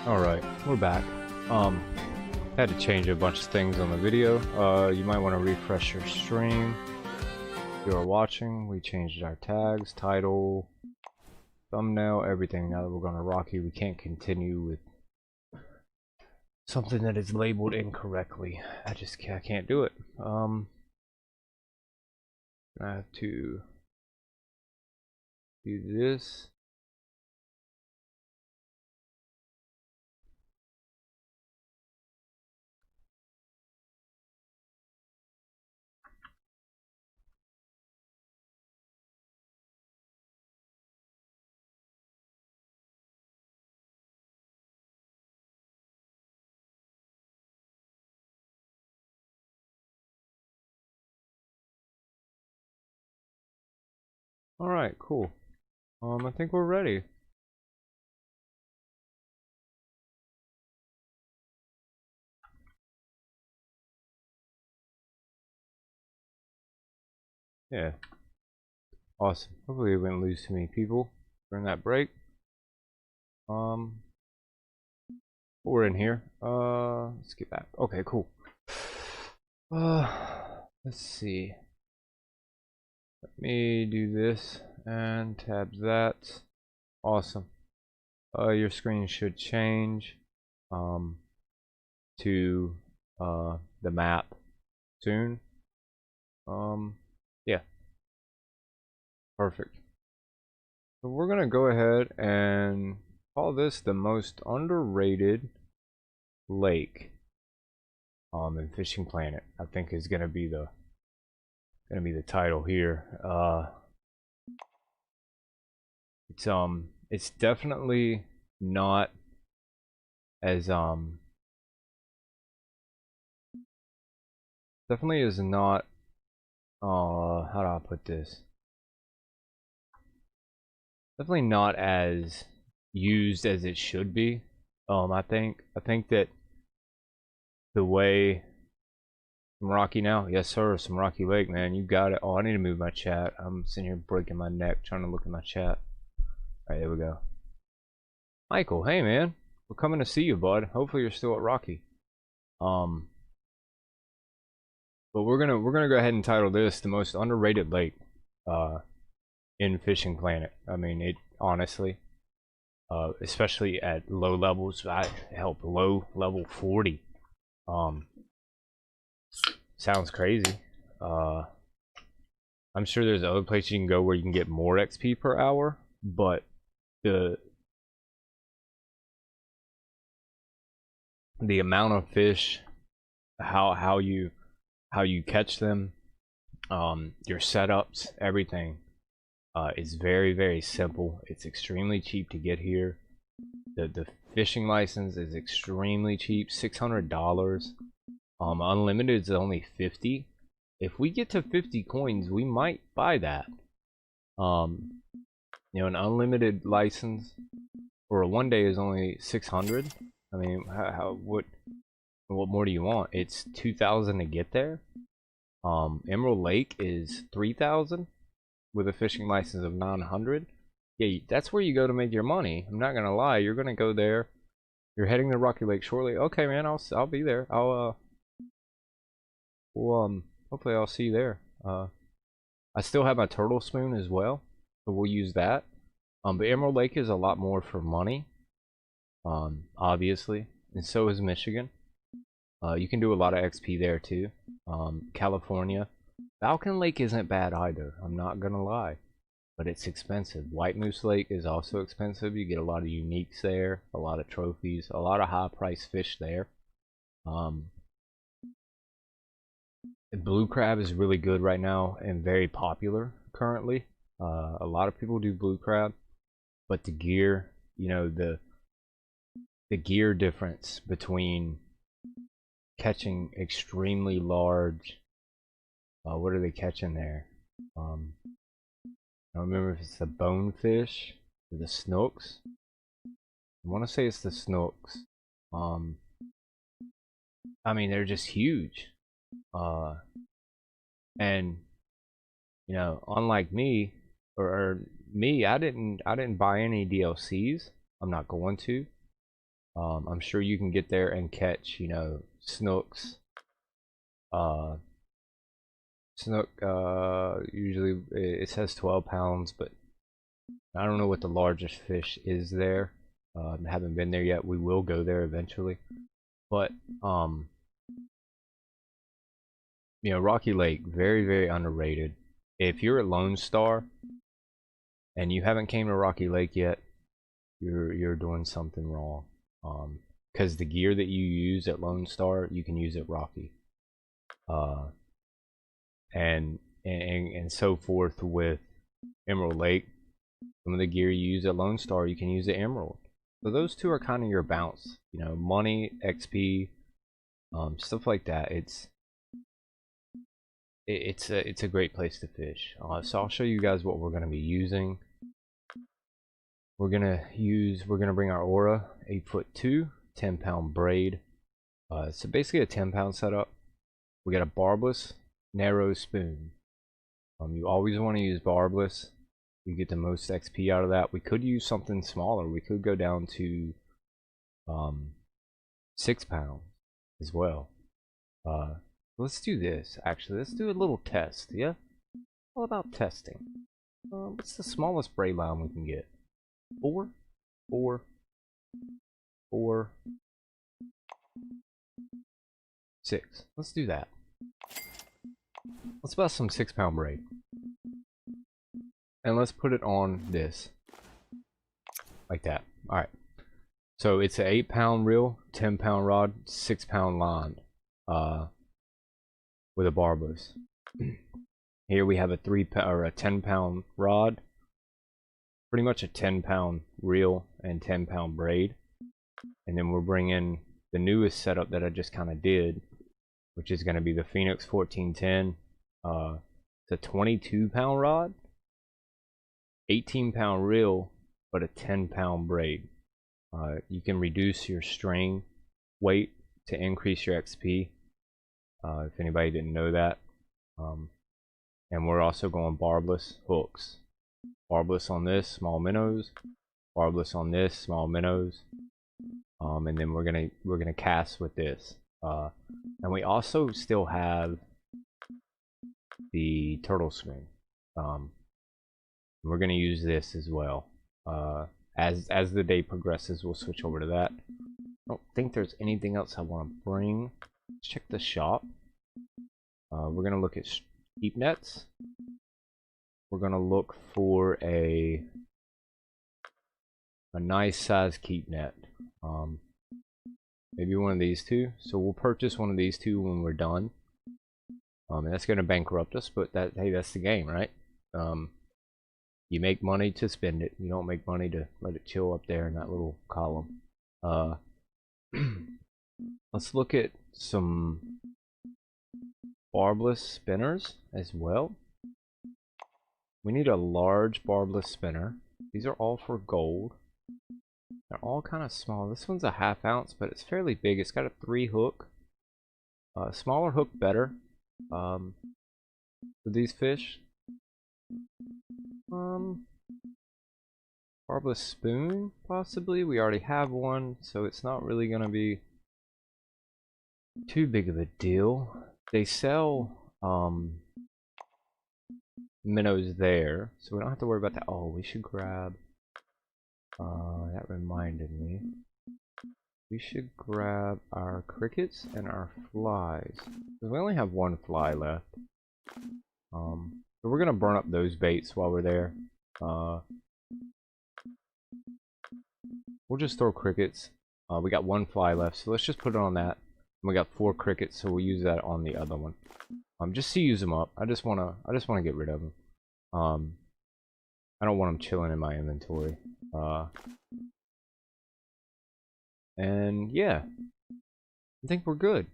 Alright, we're back. Had to change a bunch of things on the video. You might want to refresh your stream. If you are watching, we changed our tags, title, thumbnail, everything. Now that we're going to Rocky, we can't continue with something that is labeled incorrectly. I can't do it. I have to do this. Alright, cool. I think we're ready. Yeah. Awesome. Hopefully we didn't lose too many people during that break. We're in here. Let's get back. Okay, cool. Let's see. Let me do this and tab that. Awesome. Your screen should change to the map soon. Yeah. Perfect. So we're gonna go ahead and call this the most underrated lake in Fishing Planet. I think is gonna be the title here. It's definitely not as definitely is not how do I put this? Definitely not as used as it should be. I think that the way some Rocky now, yes sir, some Rockylake, man, you got it. Oh, I need to move my chat. I'm sitting here breaking my neck trying to look at my chat. Alright, there we go. Michael, hey man, we're coming to see you, bud. Hopefully you're still at Rocky. But we're gonna go ahead and title this the most underrated lake in Fishing Planet. I mean, it honestly, especially at low levels, low level 40. Sounds crazy. I'm sure there's other places you can go where you can get more XP per hour, but the amount of fish, how you catch them, your setups, everything is very, very simple. It's extremely cheap to get here. The fishing license is extremely cheap, $600. Unlimited is only 50. If we get to 50 coins, we might buy that. You know, an unlimited license for a 1 day is only 600. I mean, what more do you want? It's 2,000 to get there. Emerald Lake is 3,000 with a fishing license of 900. Yeah, that's where you go to make your money. I'm not gonna lie. You're gonna go there. You're heading to Rockylake shortly. Okay, man. I'll be there. Hopefully I'll see you there. I still have my turtle spoon as well, so we'll use that. But Emerald Lake is a lot more for money, obviously, and so is Michigan. You can do a lot of XP there too. California, Vulcan Lake isn't bad either. I'm not gonna lie, but it's expensive. White Moose Lake is also expensive. You get a lot of uniques there, a lot of trophies, a lot of high-priced fish there. Blue crab is really good right now and very popular currently. A lot of people do blue crab, but the gear, you know, the gear difference between catching extremely large, what are they catching there? I don't remember if it's the bonefish or the snooks. I want to say it's the snooks. I mean, they're just huge. And you know, unlike me or me, I didn't buy any DLCs. I'm not going to. I'm sure you can get there and catch, you know, snooks. Snook, usually it says 12 pounds, but I don't know what the largest fish is there. Haven't been there yet. We will go there eventually. But, you know, Rockylake, very, very underrated. If you're a Lone Star and you haven't came to Rockylake yet, you're doing something wrong. Because the gear that you use at Lone Star, you can use at Rocky. And so forth with Emerald Lake. Some of the gear you use at Lone Star, you can use at Emerald. So those two are kind of your bounce. You know, money, XP, stuff like that. It's a great place to fish. So I'll show you guys what we're going to be using. We're gonna bring our Aura 8'2", 10-pound braid. So basically a 10-pound setup. We got a barbless narrow spoon. You always want to use barbless. You get the most XP out of that. We could use something smaller. We could go down to 6 pounds as well. Let's do this. Actually, let's do a little test. Yeah, all about testing. What's the smallest braid line we can get? 4, 4, 4, 6. Let's do that. Let's bust some 6-pound braid. And let's put it on this. Like that. Alright. So it's an 8-pound reel, 10-pound rod, 6-pound line. With a barbless. Here we have a 10-pound rod. Pretty much a 10-pound reel and 10-pound braid. And then we're bringing the newest setup that I just kind of did, which is going to be the Phoenix 1410. It's a 22-pound rod, 18-pound reel, but a 10-pound braid. You can reduce your string weight to increase your XP, if anybody didn't know that. And we're also going barbless hooks. Barbless on this, small minnows. Barbless on this, small minnows. And then we're gonna cast with this. And we also still have the turtle string. We're gonna use this as well. As the day progresses, we'll switch over to that. I don't think there's anything else I want to bring. Let's check the shop. We're gonna look at keep nets. We're gonna look for a nice size keep net. Maybe one of these two. So we'll purchase one of these two when we're done. And that's gonna bankrupt us, but hey, that's the game, right? You make money to spend it. You don't make money to let it chill up there in that little column. Let's look at some barbless spinners as well. We need a large barbless spinner. These are all for gold. They're all kind of small. This one's a 1/2 ounce, but it's fairly big. It's got a 3 hook. Smaller hook better for these fish. Barbless spoon, possibly. We already have one, so it's not really going to be too big of a deal. They sell minnows there, so we don't have to worry about that. Oh, we should grab that reminded me, we should grab our crickets and our flies, because we only have 1 fly left. So we're gonna burn up those baits while we're there. We'll just throw crickets. We got 1 fly left, so let's just put it on that. We got 4 crickets, so we'll use that on the other one. Just to use them up. I just wanna get rid of them. I don't want them chilling in my inventory. And yeah, I think we're good.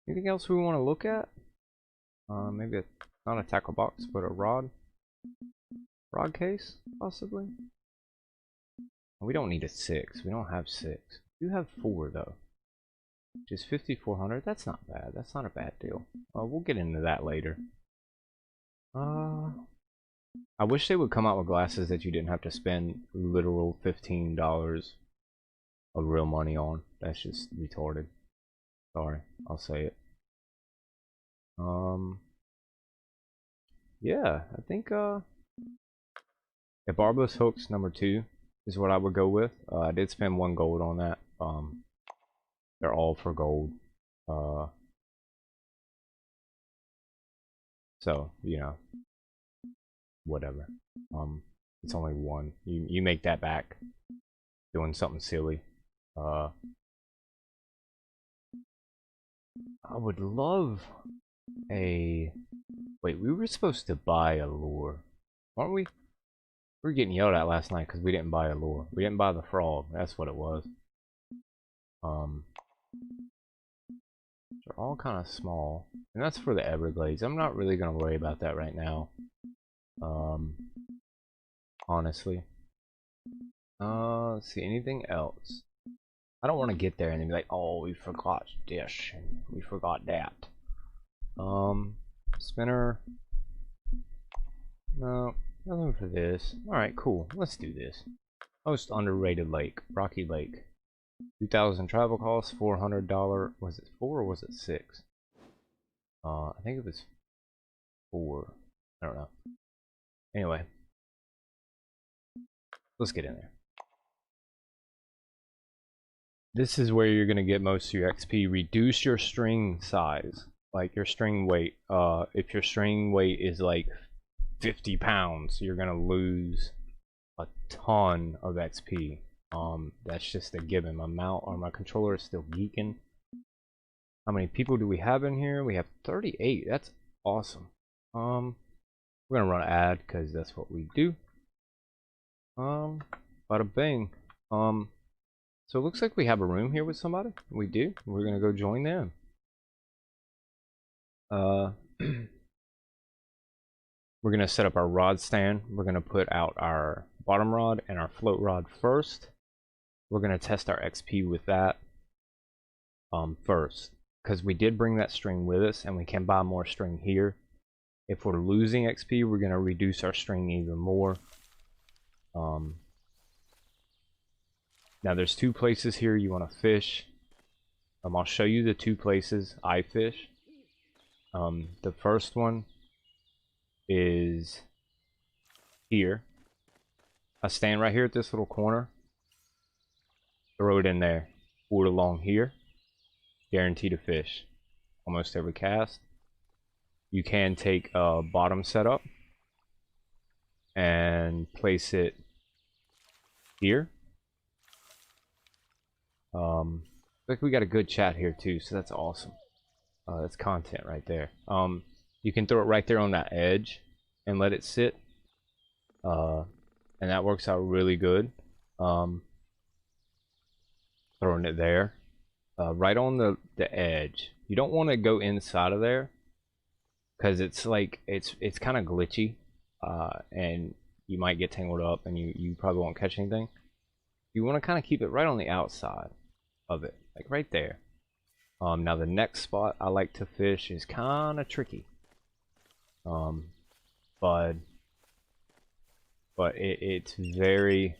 Anything else we want to look at? Maybe not a tackle box, but a rod case, possibly. We don't need a 6. We don't have 6. We do have 4 though, which is 5,400. That's not bad. That's not a bad deal. We'll get into that later. I wish they would come out with glasses that you didn't have to spend literal $15 of real money on. That's just retarded. Sorry, I'll say it. Yeah, I think if barbless hooks number 2 is what I would go with. I did spend 1 gold on that. They're all for gold. So, you know, whatever. It's only 1. You make that back doing something silly. I would love a... Wait, we were supposed to buy a lure, aren't we? We were getting yelled at last night because we didn't buy a lure. We didn't buy the frog. That's what it was. They're all kind of small, and that's for the Everglades. I'm not really gonna worry about that right now. Honestly. Let's see, anything else? I don't want to get there and then be like, oh, we forgot this and we forgot that. Spinner. No, nothing for this. Alright, cool. Let's do this. Most underrated lake, Rockylake. 2,000 travel costs, $400. Was it 4 or was it 6? I think it was 4. I don't know. Anyway, let's get in there. This is where you're gonna get most of your XP. Reduce your string size, like your string weight. If your string weight is like 50 pounds, you're gonna lose a ton of XP. That's just a given. My controller is still geeking. How many people do we have in here? We have 38. That's awesome. We're gonna run an ad because that's what we do. Bada bing. So it looks like we have a room here with somebody. We do. We're gonna go join them. We're gonna set up our rod stand. We're gonna put out our bottom rod and our float rod first. We're gonna test our XP with that first, because we did bring that string with us, and we can buy more string here. If we're losing XP, we're gonna reduce our string even more. Now there's 2 places here you want to fish. I'll show you the 2 places I fish. The first one is here. I stand right here at this little corner. Throw it in there. Pull it along here. Guaranteed to fish. Almost every cast. You can take a bottom setup and place it here. Like we got a good chat here too, so that's awesome. That's content right there. You can throw it right there on that edge and let it sit, and that works out really good. Throwing it there, right on the edge. You don't want to go inside of there because it's like it's kind of glitchy, and you might get tangled up, and you probably won't catch anything. You want to kind of keep it right on the outside of it, like right there. Now the next spot I like to fish is kind of tricky, but it's very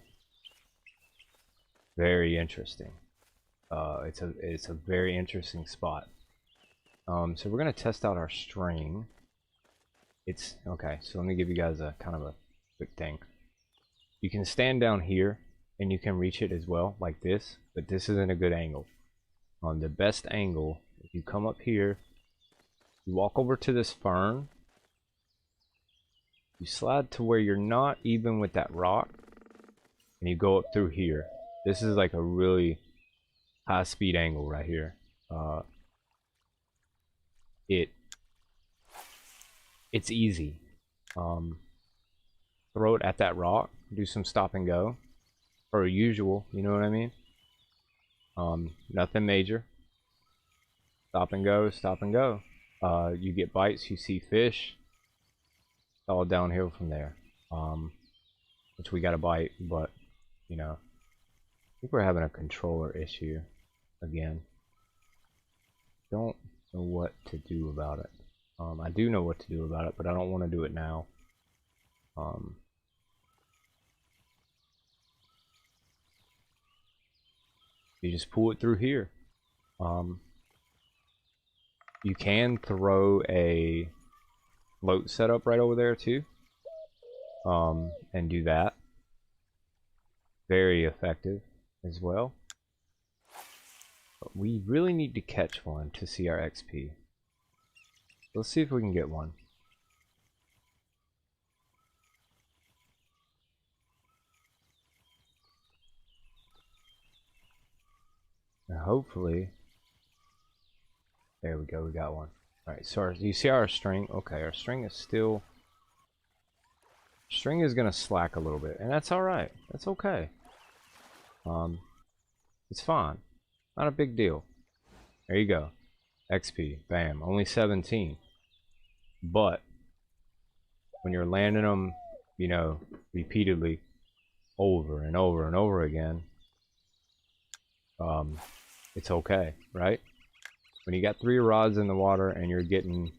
interesting. It's a very interesting spot. So we're gonna test out our string. It's okay. So let me give you guys a kind of a quick thing. You can stand down here and you can reach it as well, like this, but this isn't a good angle. On the best angle, if you come up here, you walk over to this fern, you slide to where you're not even with that rock, and you go up through here. This is like a really high speed angle right here. It's easy. Throw it at that rock, do some stop and go, per usual, you know what I mean? Nothing major. Stop and go, stop and go. You get bites, you see fish. It's all downhill from there. Which we got a bite, but you know, I think we're having a controller issue again. Don't know what to do about it. I do know what to do about it, but I don't want to do it now. You just pull it through here. You can throw a float setup right over there too, and do that. Very effective as well. But we really need to catch one to see our XP. Let's see if we can get one. And hopefully, there we go, we got one. Alright, so you see our string? Okay, our string is still... String is gonna slack a little bit, and that's alright. That's okay. It's fine. Not a big deal. There you go. XP. Bam. Only 17. But when you're landing them, you know, repeatedly over and over and over again, it's okay, right? When you got 3 rods in the water and you're getting,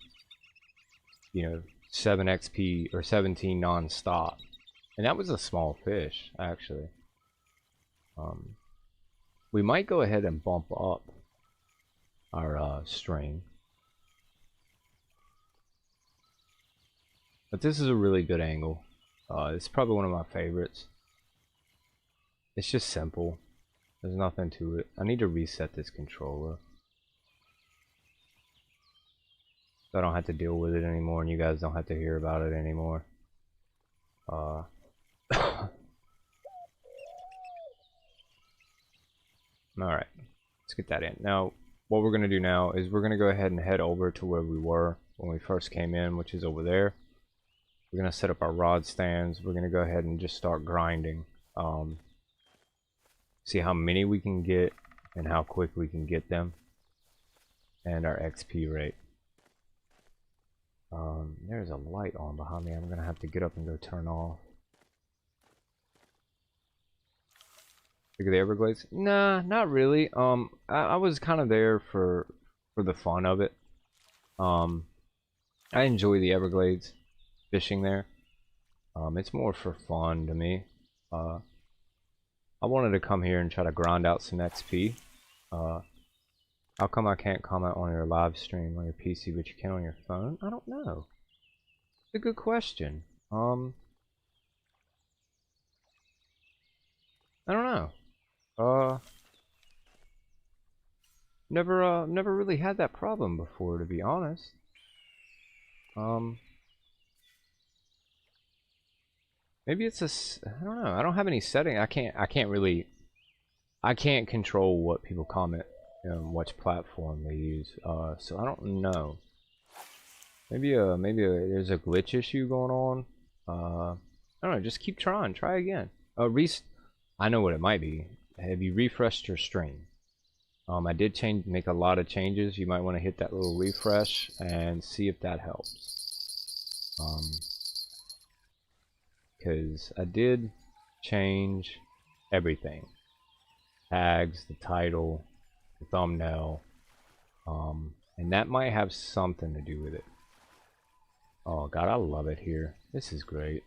you know, 7 XP or 17 non-stop, and that was a small fish, actually. We might go ahead and bump up our string, but this is a really good angle. It's probably one of my favorites. It's just simple. There's nothing to it. I need to reset this controller so I don't have to deal with it anymore, and you guys don't have to hear about it anymore. Alright, let's get that in. Now, what we're going to do now is we're going to go ahead and head over to where we were when we first came in, which is over there. We're going to set up our rod stands. We're going to go ahead and just start grinding. See how many we can get and how quick we can get them. And our XP rate. There's a light on behind me. I'm going to have to get up and go turn off. Look at the Everglades? Nah, not really. I was kind of there for the fun of it. I enjoy the Everglades, fishing there. It's more for fun to me. I wanted to come here and try to grind out some XP. How come I can't comment on your live stream on your PC, but you can on your phone? I don't know. It's a good question. I don't know. Never really had that problem before, to be honest. Maybe it's I don't know. I don't have any setting. I can't control what people comment and which platform they use. So I don't know. Maybe there's a glitch issue going on. I don't know. Just keep trying. Try again. I know what it might be. Have you refreshed your stream? I did make a lot of changes. You might want to hit that little refresh and see if that helps. Because I did change everything. Tags, the title, the thumbnail, and that might have something to do with it. Oh god, I love it here. This is great.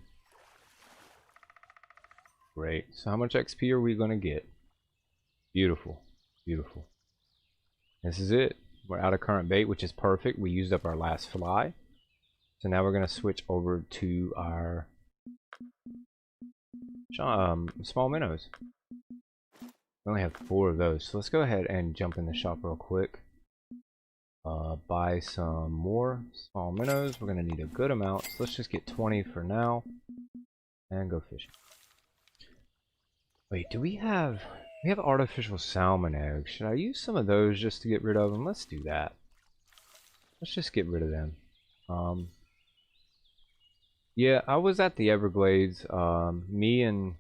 Great. So how much XP are we gonna get? Beautiful. Beautiful. This is it. We're out of current bait, which is perfect. We used up our last fly. So now we're gonna switch over to our small minnows. We only have 4 of those, so let's go ahead and jump in the shop real quick. Buy some more small minnows. We're gonna need a good amount, so let's just get 20 for now and go fishing. Wait, we have artificial salmon eggs. Should I use some of those just to get rid of them? Let's do that. Let's just get rid of them. Yeah, I was at the Everglades. Me and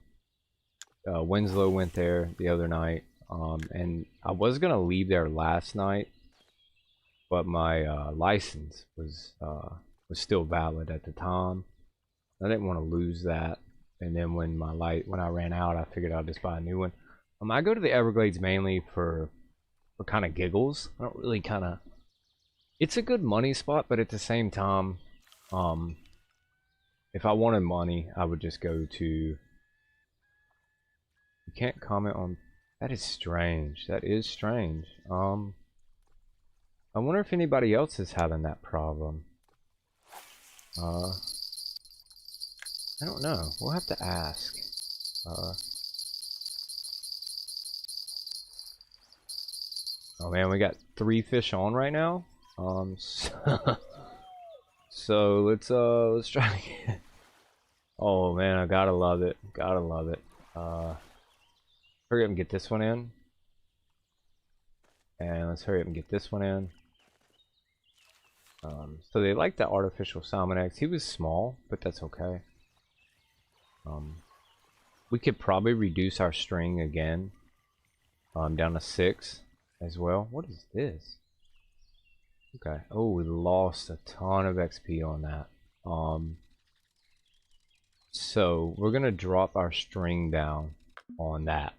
Winslow went there the other night, and I was gonna leave there last night, but my license was still valid at the time. I didn't want to lose that, and then when I ran out, I figured I'd just buy a new one. I go to the Everglades mainly for kind of giggles. I don't really kind of. It's a good money spot, but at the same time, if I wanted money, I would just go to. You can't comment on That is strange. That is strange. I wonder if anybody else is having that problem. I don't know. We'll have to ask. Oh man, we got 3 fish on right now. So let's try again. Oh man, I gotta love it. Gotta love it. Hurry up and get this one in. And let's hurry up and get this one in. So they like the artificial Salmon X. He was small, but that's okay. We could probably reduce our string again. Down to 6 as well. What is this? Okay. Oh, we lost a ton of XP on that. So we're gonna drop our string down on that.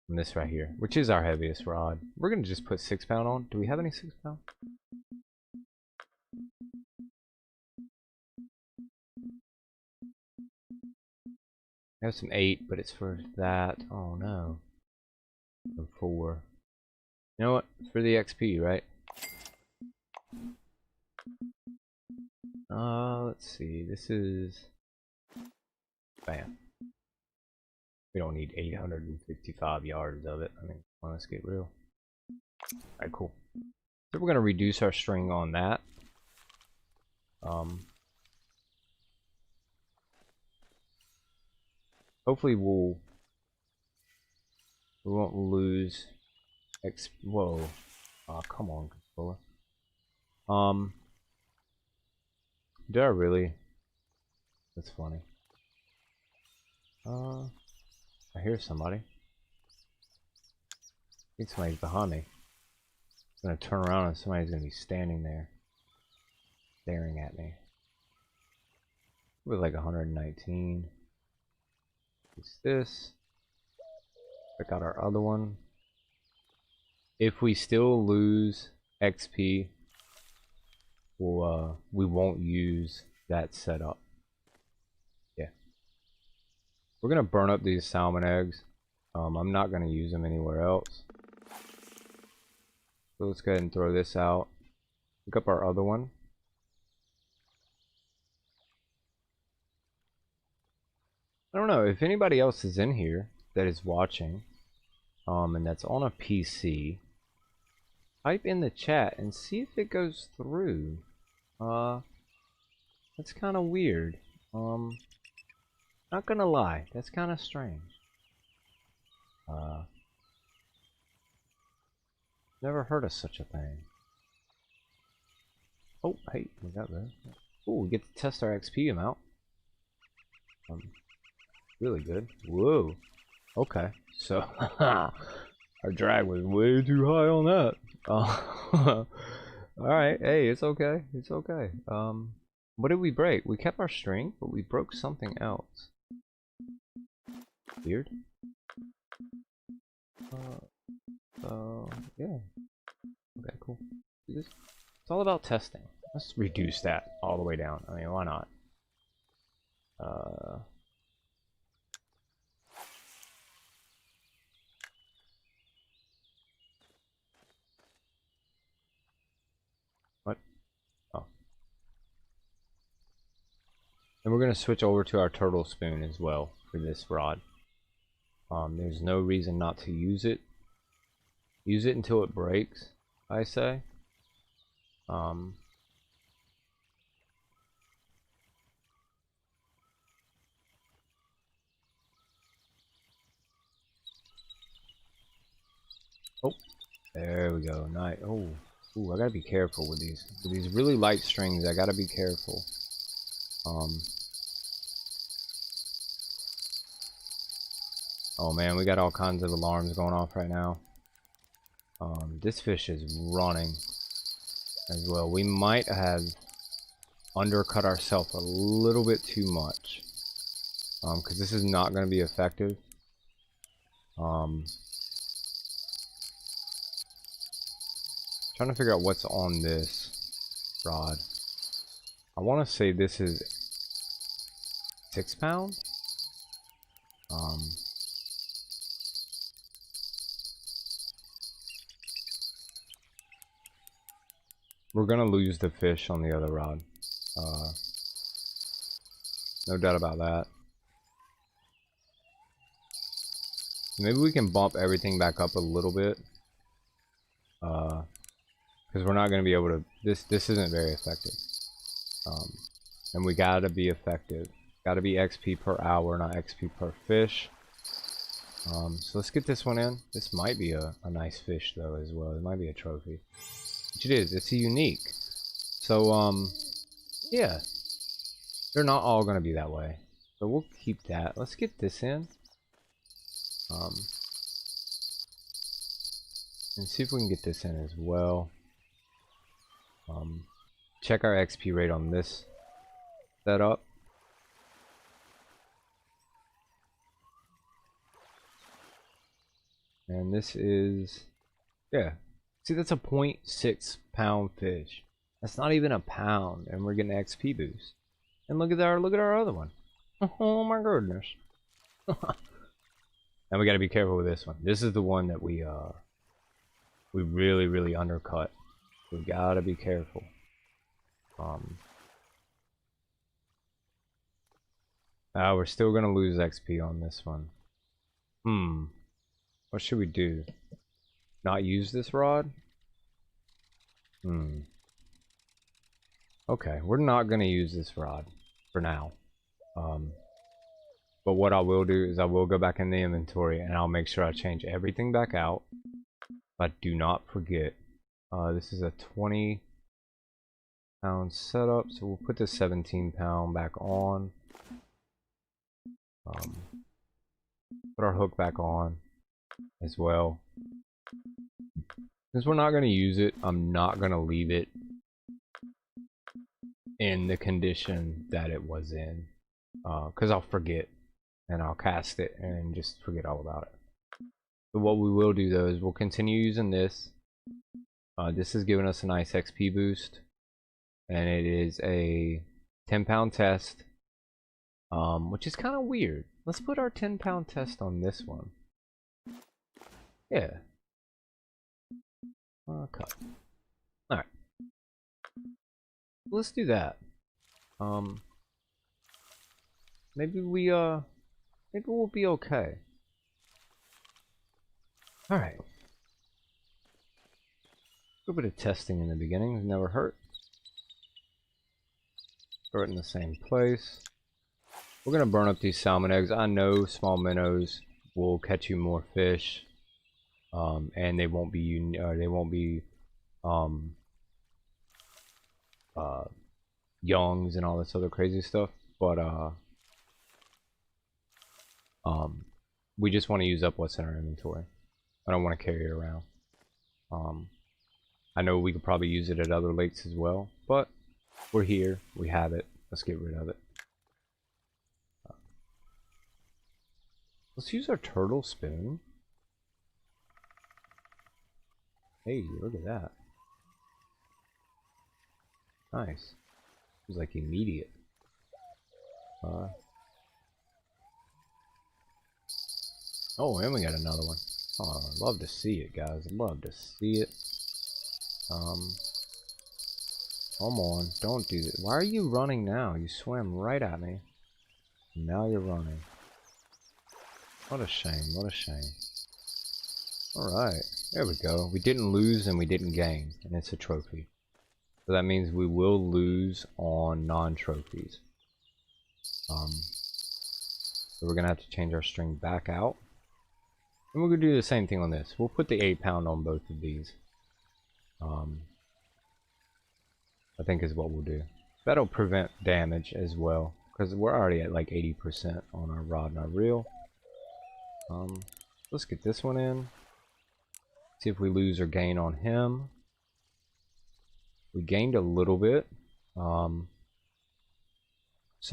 On this right here, which is our heaviest rod. We're gonna just put 6 pound on. Do we have any 6 pound? I have some 8, but it's for that. Oh no. And 4. You know what? For the XP, right? Let's see. This is. Bam. We don't need 855 yards of it. I mean, let's get real. Alright, cool. So we're gonna reduce our string on that. Hopefully we won't lose whoa. Oh, come on, controller. Did I really? That's funny. I hear somebody. I think somebody's behind me. I'm gonna turn around and somebody's gonna be standing there staring at me. With like 119. What's this? Check out our other one. If we still lose XP, we won't use that setup. Yeah. We're gonna burn up these salmon eggs. I'm not gonna use them anywhere else. So let's go ahead and throw this out. Pick up our other one. I don't know if anybody else is in here that is watching, and that's on a PC. Type in the chat and see if it goes through. That's kind of weird. Not gonna lie, that's kind of strange. Never heard of such a thing. Oh, hey, we got this. Oh, we get to test our XP amount. Really good. Whoa. Okay, so our drag was way too high on that. Alright, hey, it's okay. It's okay. What did we break? We kept our string, but we broke something else. Weird. Yeah. Okay, cool. It's all about testing. Let's reduce that all the way down. I mean, why not? What? Oh. And we're gonna switch over to our turtle spoon as well for this rod. There's no reason not to use it. Use it until it breaks, I say. Oh, there we go. Nice. Oh, ooh, I gotta be careful with these. With these really light strings, I gotta be careful. Oh man, we got all kinds of alarms going off right now. This fish is running as well. We might have undercut ourselves a little bit too much. Because this is not going to be effective. Trying to figure out what's on this rod. I want to say this is 6 pound. we're gonna lose the fish on the other rod. No doubt about that. Maybe we can bump everything back up a little bit. Because we're not going to be able to... This isn't very effective. And we gotta be effective. Gotta be XP per hour, not XP per fish. So let's get this one in. This might be a nice fish, though, as well. It might be a trophy. Which it is. It's a unique. So, yeah. They're not all going to be that way. So we'll keep that. Let's get this in. And see if we can get this in as well. Check our XP rate on this setup. And this is, yeah. See, that's a 0.6 pound fish. That's not even a pound, and we're getting an XP boost. And look at our other one. Oh my goodness. Now we got to be careful with this one. This is the one that we really undercut. We gotta be careful. We're still gonna lose XP on this one. What should we do? Not use this rod? Okay, we're not gonna use this rod for now. But what I will do is I will go back in the inventory and I'll make sure I change everything back out. But do not forget, this is a 20 pound setup, so we'll put the 17 pound back on. Put our hook back on as well. Since we're not going to use it, I'm not going to leave it in the condition that it was in, because I'll forget and I'll cast it and just forget all about it. But what we will do though is we'll continue using this. This is giving us a nice XP boost, and it is a 10 pound test, which is kind of weird. Let's put our 10 pound test on this one. Yeah. Cut. Alright. Let's do that. Maybe we'll be okay. Alright. A little bit of testing in the beginning has never hurt. Throw it in the same place. We're gonna burn up these salmon eggs. I know small minnows will catch you more fish, and they won't be youngs and all this other crazy stuff. But we just want to use up what's in our inventory. I don't want to carry it around. I know we could probably use it at other lakes as well, but we're here, we have it, let's get rid of it. Let's use our turtle spoon. Hey, look at that. Nice. It was like immediate. Oh, and we got another one. Oh, I'd love to see it, guys. I'd love to see it. Come on, don't do that. Why are you running now? You swam right at me. Now you're running. What a shame, what a shame. Alright, there we go. We didn't lose and we didn't gain, and it's a trophy. So that means we will lose on non-trophies. So we're gonna have to change our string back out. And we're gonna do the same thing on this. We'll put the 8 pound on both of these. I think is what we'll do. That'll prevent damage as well, because we're already at like 80% on our rod and our reel. Let's get this one in. See if we lose or gain on him. We gained a little bit. So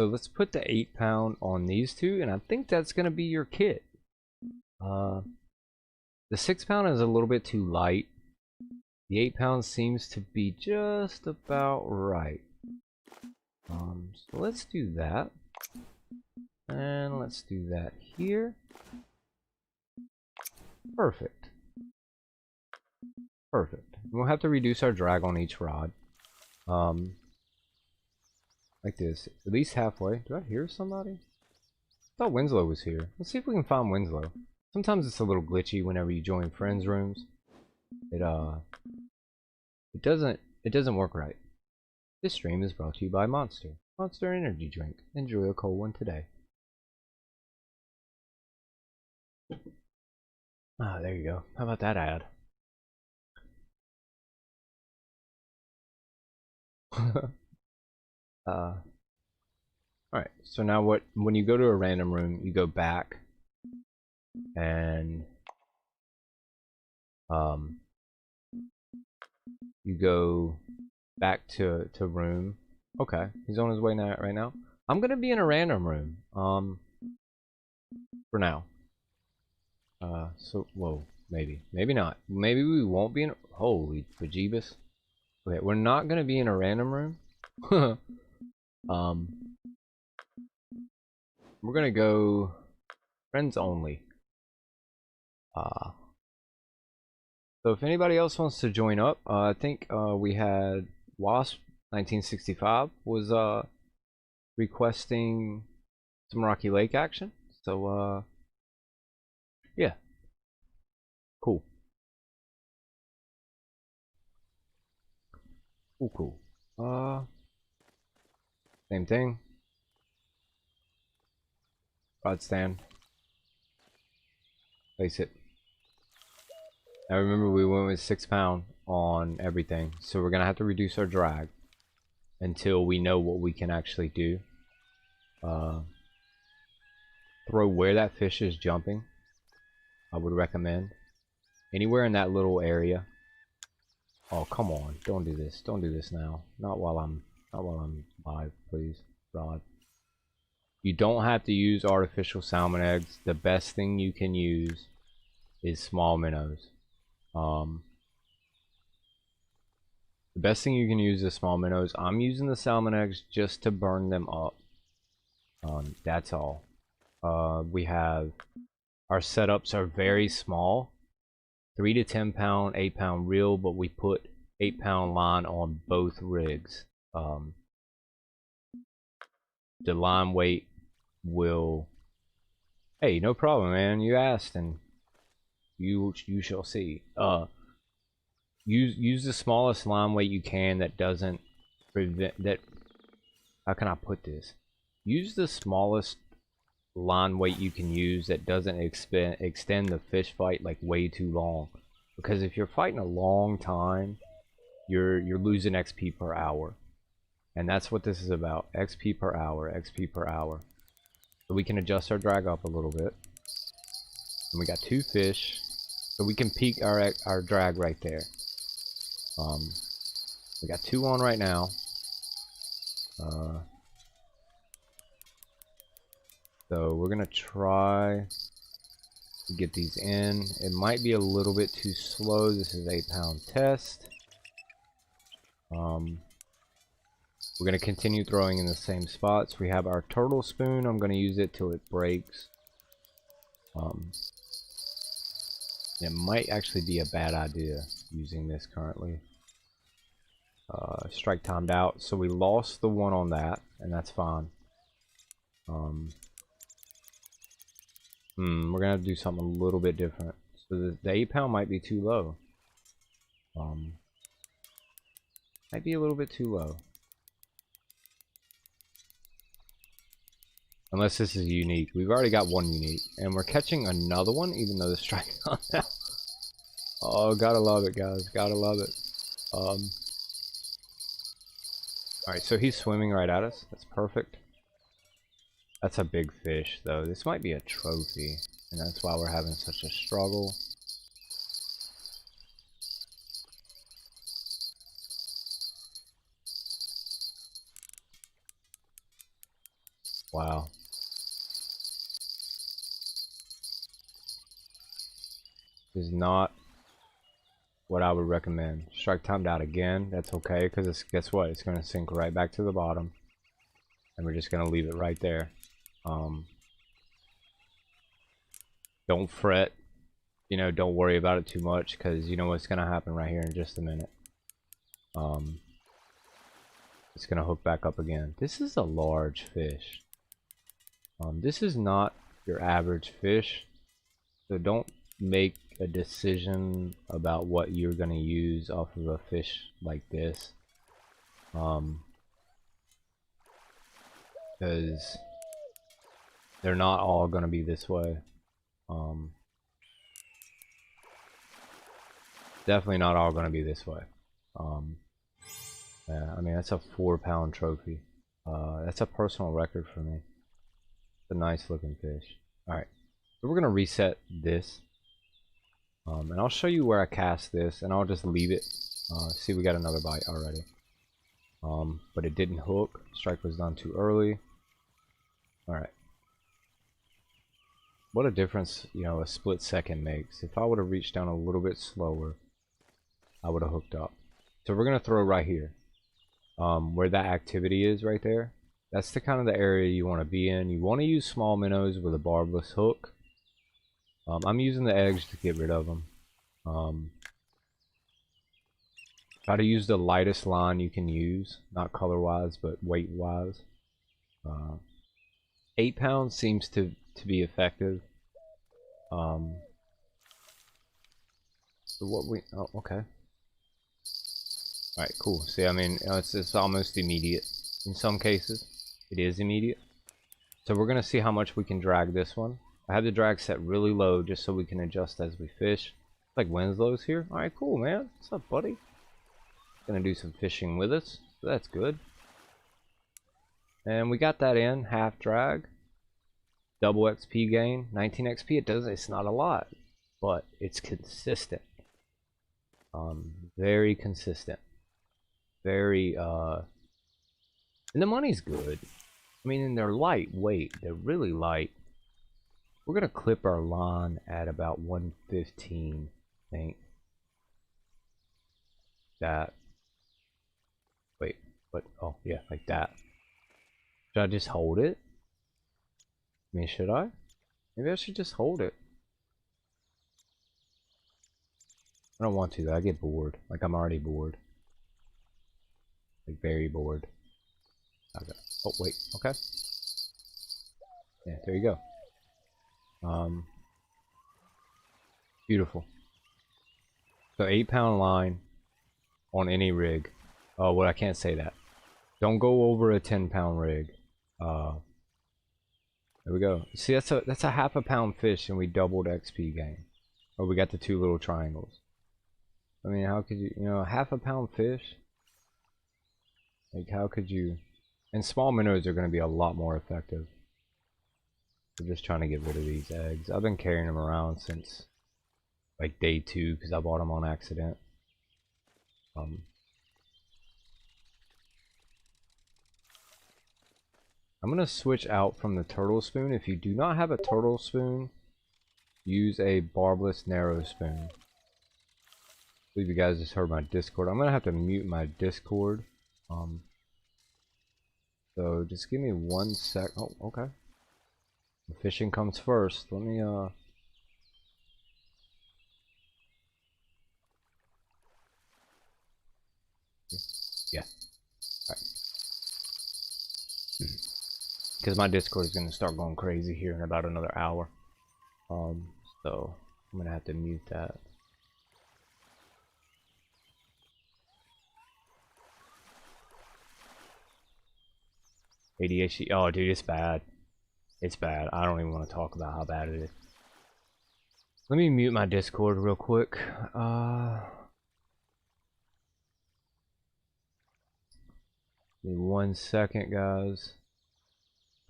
let's put the 8 pound on these two, and I think that's gonna be your kit. The 6 pound is a little bit too light. The 8 pound seems to be just about right. So let's do that. And let's do that here. Perfect. Perfect. We'll have to reduce our drag on each rod. Like this, at least halfway. Do I hear somebody? I thought Winslow was here. Let's see if we can find Winslow. Sometimes it's a little glitchy whenever you join friends' rooms. It doesn't work right. This stream is brought to you by Monster Energy Drink. Enjoy a cold one today. Ah, there you go. How about that ad? Alright, so now when you go to a random room, you go back and you go back to room. Okay, he's on his way now right now. I'm gonna be in a random room for now. So whoa, maybe not. Maybe we won't be in. Holy bejeebus. Okay, we're not gonna be in a random room. We're gonna go friends only. So if anybody else wants to join up, I think we had Wasp 1965 was requesting some Rockylake action. So yeah, cool. Cool. Same thing. Rod stand. Place it. Now remember, we went with 6 pound on everything, so we're gonna have to reduce our drag until we know what we can actually do. Throw where that fish is jumping. I would recommend anywhere in that little area. Oh, come on! Don't do this. Don't do this now. Not while I'm live, please, Rod. You don't have to use artificial salmon eggs. The best thing you can use is small minnows. The best thing you can use is small minnows. I'm using the salmon eggs just to burn them up. That's all. We have our setups are very small, 3 to 10 pound, 8 pound reel, but we put 8 pound line on both rigs. The line weight will. Hey, no problem, man. You asked, and you shall see. Use the smallest line weight you can that doesn't prevent that. How can I put this? Use the smallest line weight you can use that doesn't extend the fish fight like way too long. Because if you're fighting a long time, you're losing XP per hour, and that's what this is about. XP per hour, XP per hour. So we can adjust our drag up a little bit, and we got 2 fish, so we can peak our drag right there. We got 2 on right now. So we're gonna try to get these in. It might be a little bit too slow. This is 8 pound test. We're gonna continue throwing in the same spots. We have our turtle spoon. I'm gonna use it till it breaks. It might actually be a bad idea using this currently. Strike timed out, so we lost the 1 on that, and that's fine. We're gonna have to do something a little bit different. So the 8 pound might be too low. Might be a little bit too low. Unless this is unique. We've already got 1 unique, and we're catching another one, even though the strike on now. Oh, gotta love it, guys. Gotta love it. Alright, so he's swimming right at us. That's perfect. That's a big fish, though. This might be a trophy, and that's why we're having such a struggle. Wow. This is not what I would recommend. Strike timed out again. That's okay, because guess what? It's going to sink right back to the bottom. And we're just going to leave it right there. Don't fret. You know, don't worry about it too much, because you know what's going to happen right here in just a minute. It's gonna hook back up again. This is a large fish. This is not your average fish, so don't make a decision about what you're gonna use off of a fish like this, because they're not all gonna be this way. Definitely not all gonna be this way. Yeah, I mean, that's a 4-pound trophy. That's a personal record for me. It's a nice looking fish. Alright, so we're gonna reset this. And I'll show you where I cast this, and I'll just leave it. See, we got another bite already. But it didn't hook. Strike was done too early. Alright. What a difference, you know, a split second makes. If I would have reached down a little bit slower, I would have hooked up. So we're going to throw right here. Where that activity is right there. That's the kind of the area you want to be in. You want to use small minnows with a barbless hook. I'm using the eggs to get rid of them. Try to use the lightest line you can use. Not color wise, but weight wise. 8 pounds seems to be effective. So what we... Oh, okay. Alright, cool. See, I mean, it's almost immediate. In some cases, it is immediate. So we're going to see how much we can drag this one. I have the drag set really low just so we can adjust as we fish. Like Winslow's here. Alright, cool, man. What's up, buddy? Gonna do some fishing with us. So that's good. And we got that in. Half drag. Double XP gain. 19 XP. It's not a lot. But it's consistent. Very consistent. Very, and the money's good. I mean, and they're lightweight. They're really light. We're gonna clip our line at about 115, I think. That. Wait, what? Oh, yeah, like that. Should I just hold it? I mean, should I? Maybe I should just hold it. I don't want to, though. I get bored. Like, I'm already bored. Like, very bored. Okay. Oh, wait. Okay. Yeah, there you go. Beautiful. So 8-pound line on any rig. Oh, well, I can't say that. Don't go over a 10-pound rig. There we go. See, that's a half a pound fish, and we doubled XP gain. Oh, we got the 2 little triangles. I mean, how could you, half a pound fish? Like, how could you? And small minnows are going to be a lot more effective. We're just trying to get rid of these eggs. I've been carrying them around since like day 2 because I bought them on accident. I'm gonna switch out from the turtle spoon. If you do not have a turtle spoon, use a barbless narrow spoon. I believe you guys just heard my Discord. I'm gonna have to mute my Discord. So just give me 1 sec. Oh, okay. The fishing comes first. Let me yeah. Alright. Because my Discord is gonna start going crazy here in about another hour. So I'm gonna have to mute that. ADHD. Oh, dude, it's bad. It's bad. I don't even want to talk about how bad it is. Let me mute my Discord real quick. Give me 1 second, guys.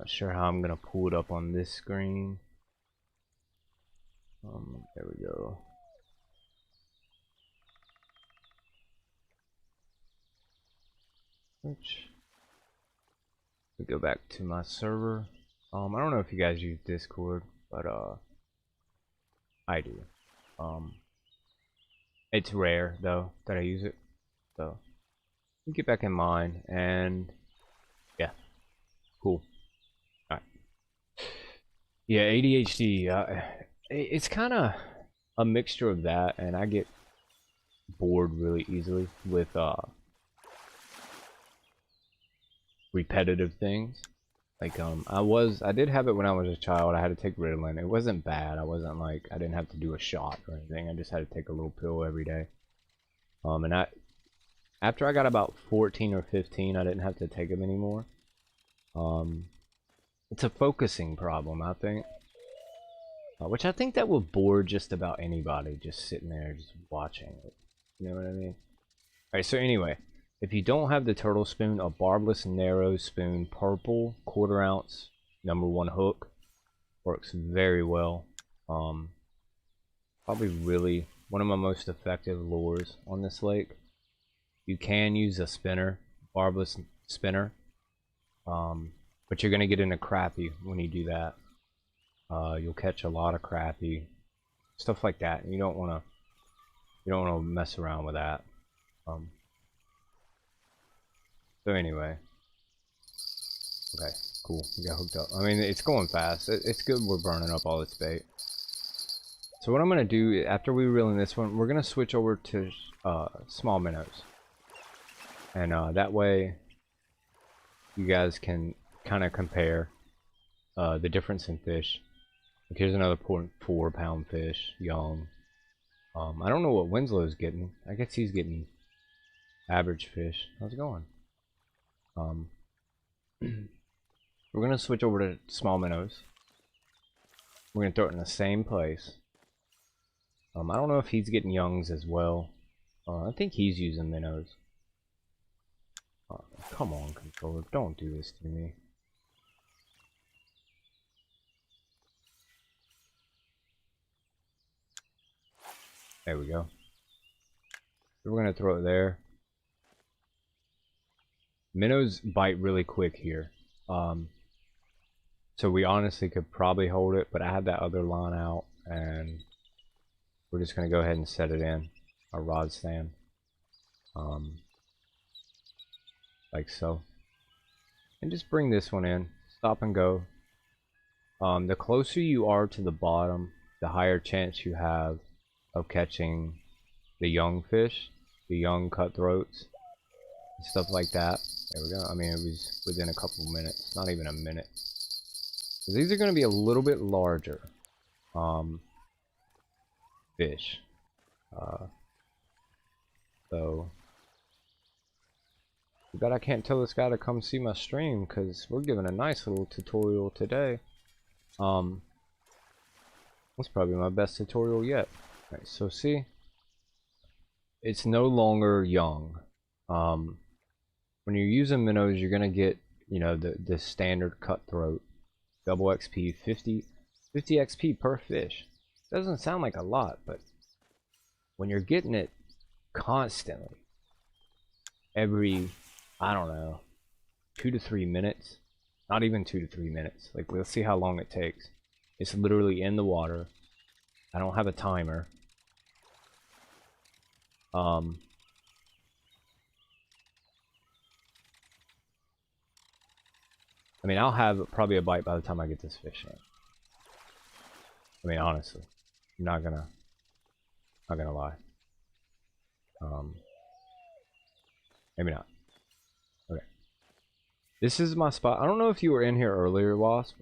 Not sure how I'm gonna pull it up on this screen. There we go. Which? We go back to my server. I don't know if you guys use Discord, but I do. It's rare though that I use it, so get back in mine, and yeah, cool. All right. Yeah, ADHD. It's kind of a mixture of that, and I get bored really easily with repetitive things. Like I did have it when I was a child. I had to take Ritalin. It wasn't bad. I wasn't like, I didn't have to do a shot or anything. I just had to take a little pill every day. And after I got about 14 or 15, I didn't have to take them anymore. It's a focusing problem, I think. Which I think that will bore just about anybody just sitting there just watching it. You know what I mean? Alright, so anyway, if you don't have the turtle spoon, a barbless narrow spoon, purple, 1/4 ounce, #1 hook, works very well. Probably really one of my most effective lures on this lake. You can use a spinner, barbless spinner, but you're gonna get into crappie when you do that. You'll catch a lot of crappie, stuff like that. You don't want to mess around with that. So anyway, okay, cool. We got hooked up. I mean, it's going fast. It's good. We're burning up all this bait. So what I'm gonna do after we reel in this one, we're gonna switch over to small minnows, and that way you guys can kind of compare the difference in fish. Like here's another 0.4 pound fish, young. I don't know what Winslow's getting. I guess he's getting average fish. How's it going? We're gonna switch over to small minnows. We're gonna throw it in the same place. I don't know if he's getting youngs as well. I think he's using minnows. Come on, controller, don't do this to me. There we go. So we're gonna throw it there. Minnows bite really quick here. So we honestly could probably hold it, but I have that other line out, and we're just gonna go ahead and set it in our rod stand. Like so. And just bring this one in. Stop and go. The closer you are to the bottom, the higher chance you have of catching the young fish, the young cutthroats, and stuff like that. There we go. I mean, it was within a couple minutes, not even a minute. So these are going to be a little bit larger fish. So too bad I can't tell this guy to come see my stream, because we're giving a nice little tutorial today. That's probably my best tutorial yet. Alright, so see, it's no longer young. When you're using minnows, you're gonna get, you know, the standard cutthroat, double XP, 50 XP per fish. Doesn't sound like a lot, but when you're getting it constantly, every, I don't know, 2 to 3 minutes, not even 2 to 3 minutes. Like, let's see how long it takes. It's literally in the water. I don't have a timer. I mean, I'll have probably a bite by the time I get this fish in. I mean, honestly, I'm not gonna lie. Maybe not. Okay. This is my spot. I don't know if you were in here earlier, Wasp,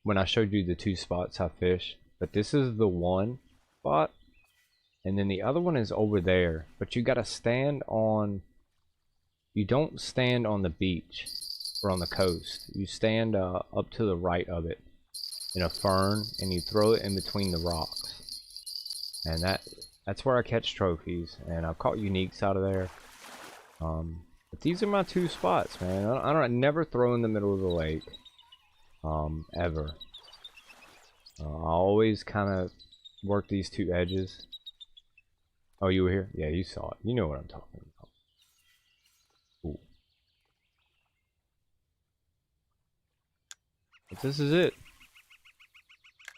when I showed you the 2 spots I fish, but this is the one spot, and then the other one is over there. But you gotta stand on. You don't stand on the beach or on the coast. You stand up to the right of it in a fern, and you throw it in between the rocks, and that's where I catch trophies, and I've caught uniques out of there. But these are my 2 spots, man. I never throw in the middle of the lake, ever. I always kind of work these 2 edges. Oh, you were here? Yeah, you saw it. You know what I'm talking about. Cool. But this is it.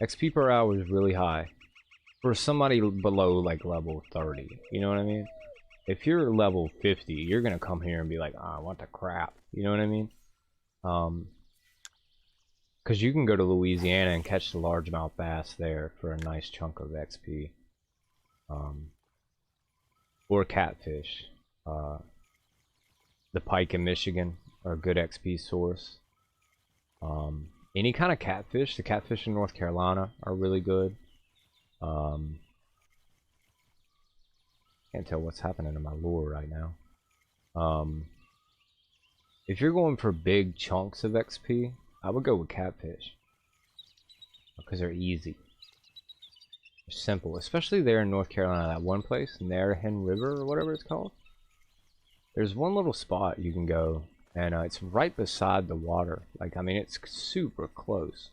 XP per hour is really high for somebody below like level 30. You know what I mean? If you're level 50, you're gonna come here and be like, "Ah, I want the crap." You know what I mean? Because you can go to Louisiana and catch the largemouth bass there for a nice chunk of XP. Or catfish. The pike in Michigan, are a good XP source. Any kind of catfish. The catfish in North Carolina are really good. Can't tell what's happening in my lure right now. If you're going for big chunks of XP, I would go with catfish because they're easy. They're simple, especially there in North Carolina. That one place, Narragansett River or whatever it's called. There's one little spot you can go, and it's right beside the water. Like, I mean, it's super close.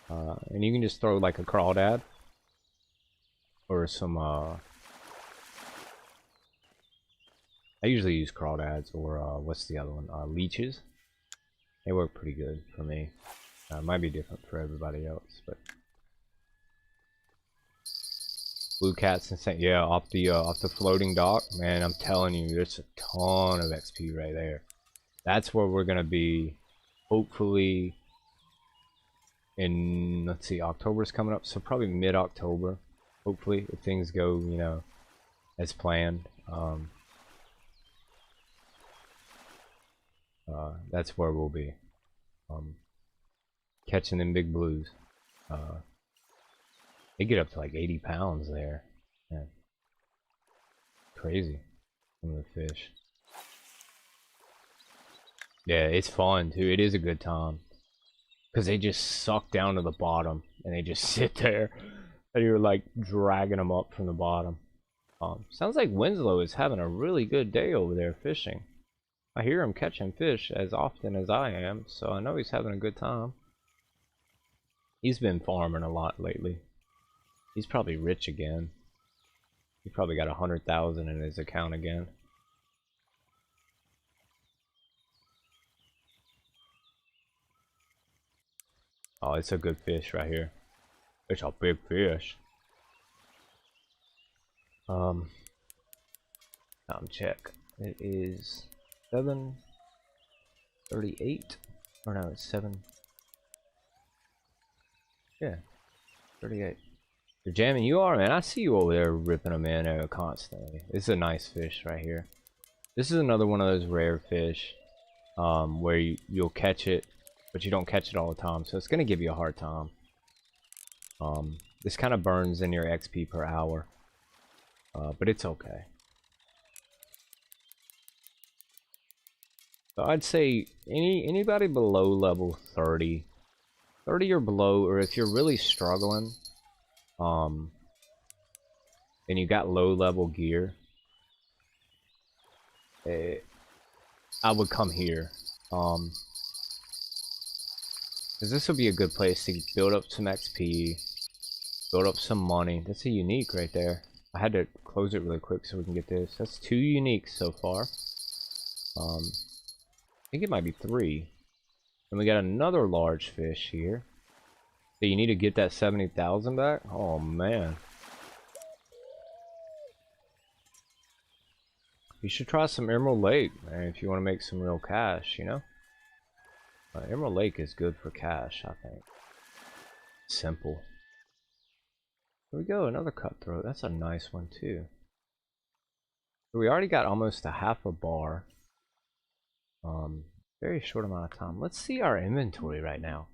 And you can just throw like a crawdad or some. I usually use crawdads or what's the other one? Leeches. They work pretty good for me. Might be different for everybody else, but blue cats and yeah, off the floating dock, man. I'm telling you, there's a ton of XP right there. That's where we're gonna be, hopefully. In, let's see, October's coming up, so probably mid-October, hopefully, if things go, you know, as planned. That's where we'll be, catching them big blues. They get up to like 80 pounds there. Man. Crazy. Some of the fish. Yeah, it's fun too. It is a good time. Because they just suck down to the bottom. And they just sit there. And you're like dragging them up from the bottom. Sounds like Winslow is having a really good day over there fishing. I hear him catching fish as often as I am. So I know he's having a good time. He's been farming a lot lately. He's probably rich again. He probably got 100,000 in his account again. Oh, it's a good fish right here. It's a big fish. Time check. It is 7:38. Or no, it's 7. Yeah, 38. You're jamming, you are, man. I see you over there ripping them in constantly. This is a nice fish right here. This is another one of those rare fish where you'll catch it, but you don't catch it all the time, so it's gonna give you a hard time. This kind of burns in your XP per hour, but it's okay. So I'd say anybody below level 30 or below, or if you're really struggling, and you got low level gear, I would come here, because this would be a good place to build up some XP, build up some money. That's a unique right there. I had to close it really quick so we can get this. That's 2 uniques so far. I think it might be 3. And we got another large fish here. So you need to get that 70,000 back? Oh man. You should try some Emerald Lake, man, if you want to make some real cash, you know? Emerald Lake is good for cash, I think. Simple. Here we go, another cutthroat. That's a nice one too. So we already got almost a half a bar. Very short amount of time. Let's see our inventory right now.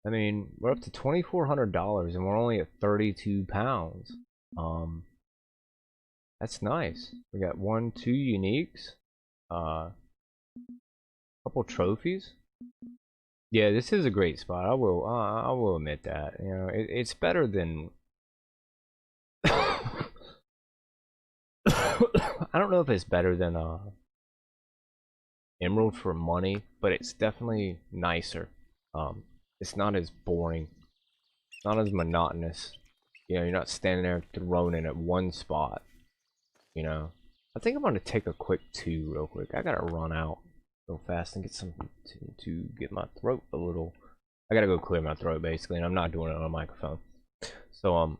I mean, we're up to $2,400 and we're only at 32 pounds. That's nice. We got 1, 2 uniques. Couple trophies. Yeah, this is a great spot. I will admit that. You know, it's better than. I don't know if it's better than Emerald for money, but it's definitely nicer. It's not as boring, not as monotonous. You know, you're not standing there thrown in at one spot. You know, I think I'm gonna take a quick 2 real quick. I gotta run out real fast and get something to get my throat a little. I gotta go clear my throat basically, and I'm not doing it on a microphone. So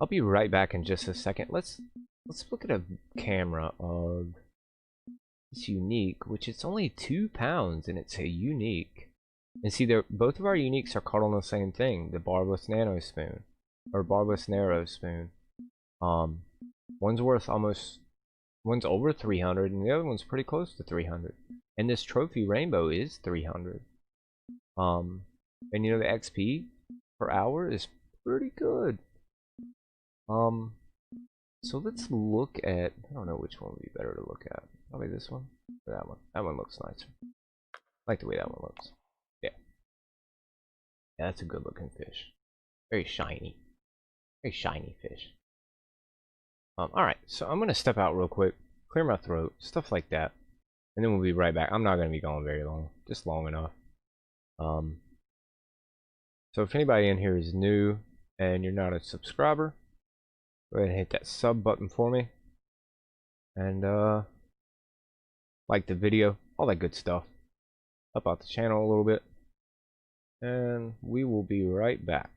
I'll be right back in just a second. Let's look at a camera of this unique, which it's only 2 pounds and it's a unique. And see, both of our uniques are caught on the same thing, the barbless nano spoon, or barbless narrow spoon. One's worth one's over 300, and the other one's pretty close to 300. And this trophy rainbow is 300. And you know, the XP per hour is pretty good. So let's look at, I don't know which one would be better to look at. Probably this one or that one. That one looks nicer. I like the way that one looks. Yeah. Yeah, that's a good looking fish. Very shiny. Very shiny fish. Alright, so I'm gonna step out real quick, clear my throat, stuff like that. And then we'll be right back. I'm not gonna be gone very long, just long enough. So if anybody in here is new and you're not a subscriber, go ahead and hit that sub button for me. And like the video, all that good stuff. Help out the channel a little bit. And we will be right back.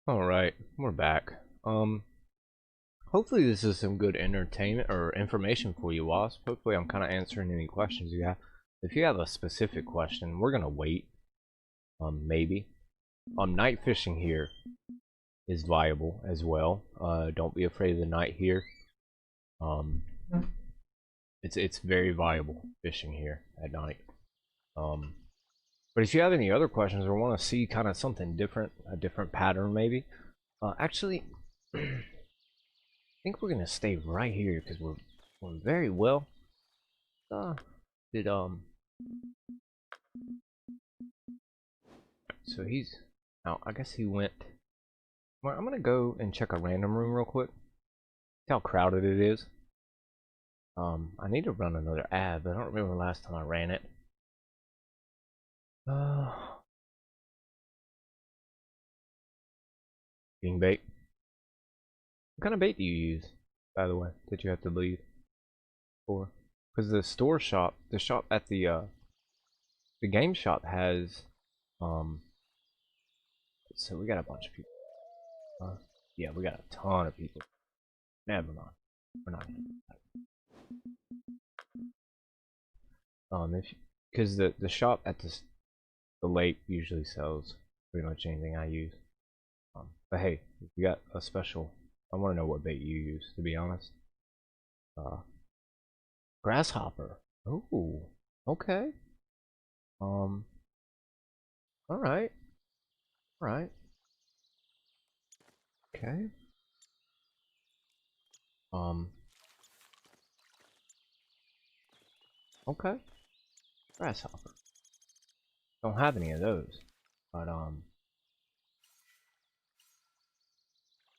Alright, we're back. Hopefully this is some good entertainment or information for you, Wasp. Hopefully I'm kind of answering any questions you have. If you have a specific question, we're gonna wait. Maybe. Night fishing here is viable as well. Don't be afraid of the night here. It's very viable fishing here at night. But if you have any other questions or want to see kind of something different, a different pattern maybe, actually, I think we're gonna stay right here because we're very well. So he's out. I guess he went. Well, I'm gonna go and check a random room real quick. See how crowded it is. I need to run another ad, but I don't remember the last time I ran it. Being bait. What kind of bait do you use, by the way, that you have to leave for? Because the store shop, the shop at the game shop has, so we got a bunch of people. Yeah, we got a ton of people. Never mind. We're not gonna. Because the shop at the lake usually sells pretty much anything I use. But hey, if you got a special, I want to know what bait you use, to be honest. Grasshopper. Oh, okay. All right. All right. Okay. Okay. Grasshopper. Don't have any of those, but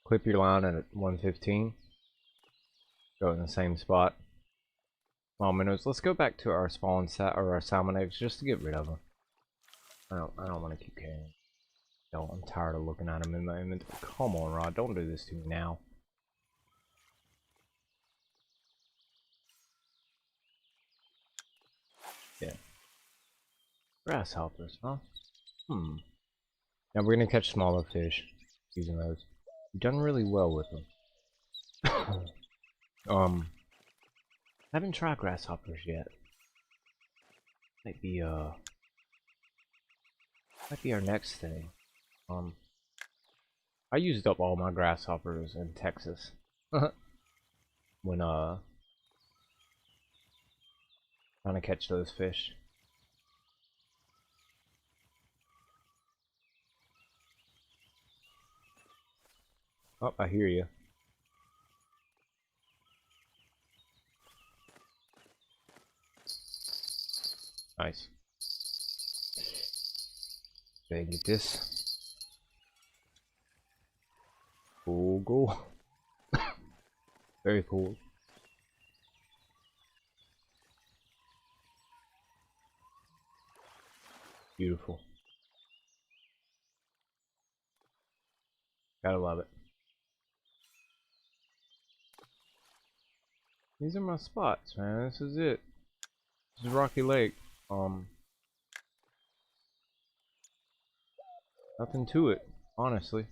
clip your line at 115. Go in the same spot. Minnows. Let's go back to our spawn set or our salmon eggs just to get rid of them. I don't want to keep carrying. No, I'm tired of looking at them in my inventory. Come on, Rod. Don't do this to me now. Yeah. Grasshoppers, huh? Now we're gonna catch smaller fish using those. We've done really well with them. Haven't tried grasshoppers yet. Might be our next thing. I used up all my grasshoppers in Texas. When trying to catch those fish. Oh, I hear you. Nice. Okay, get this. Cool, go. Very cool. Beautiful. Gotta love it. These are my spots, man. This is it. This is Rockylake. Nothing to it, honestly.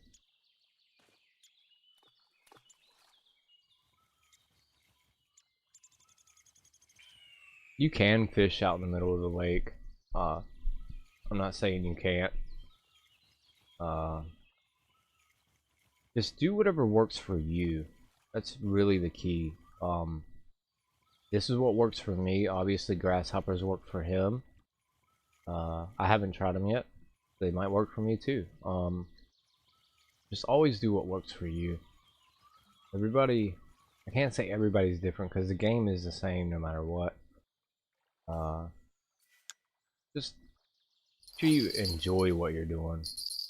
You can fish out in the middle of the lake. I'm not saying you can't. Just do whatever works for you. That's really the key. This is what works for me. Obviously, grasshoppers work for him. I haven't tried them yet. They might work for me too. Just always do what works for you. Everybody, I can't say everybody's different because the game is the same no matter what. Just make sure you enjoy what you're doing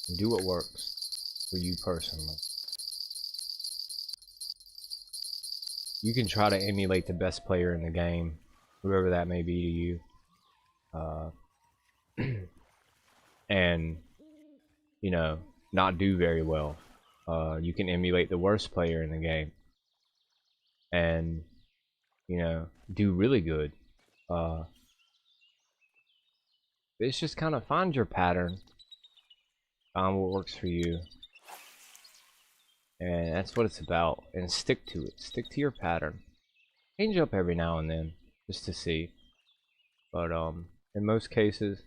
and do what works for you personally. You can try to emulate the best player in the game, whoever that may be to you, and you know, not do very well. You can emulate the worst player in the game and, you know, do really good. It's just kind of find your pattern, find what works for you, and that's what it's about. And stick to it. Stick to your pattern. Change up every now and then just to see. But in most cases,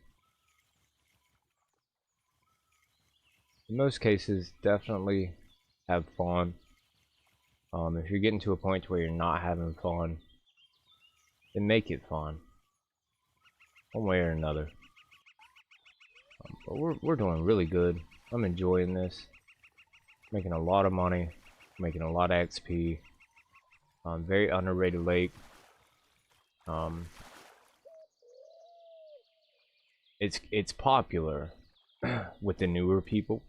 definitely have fun. If you're getting to a point where you're not having fun, then make it fun, one way or another. But we're doing really good. I'm enjoying this. Making a lot of money. making a lot of XP. Very underrated lake. It's popular with the newer people,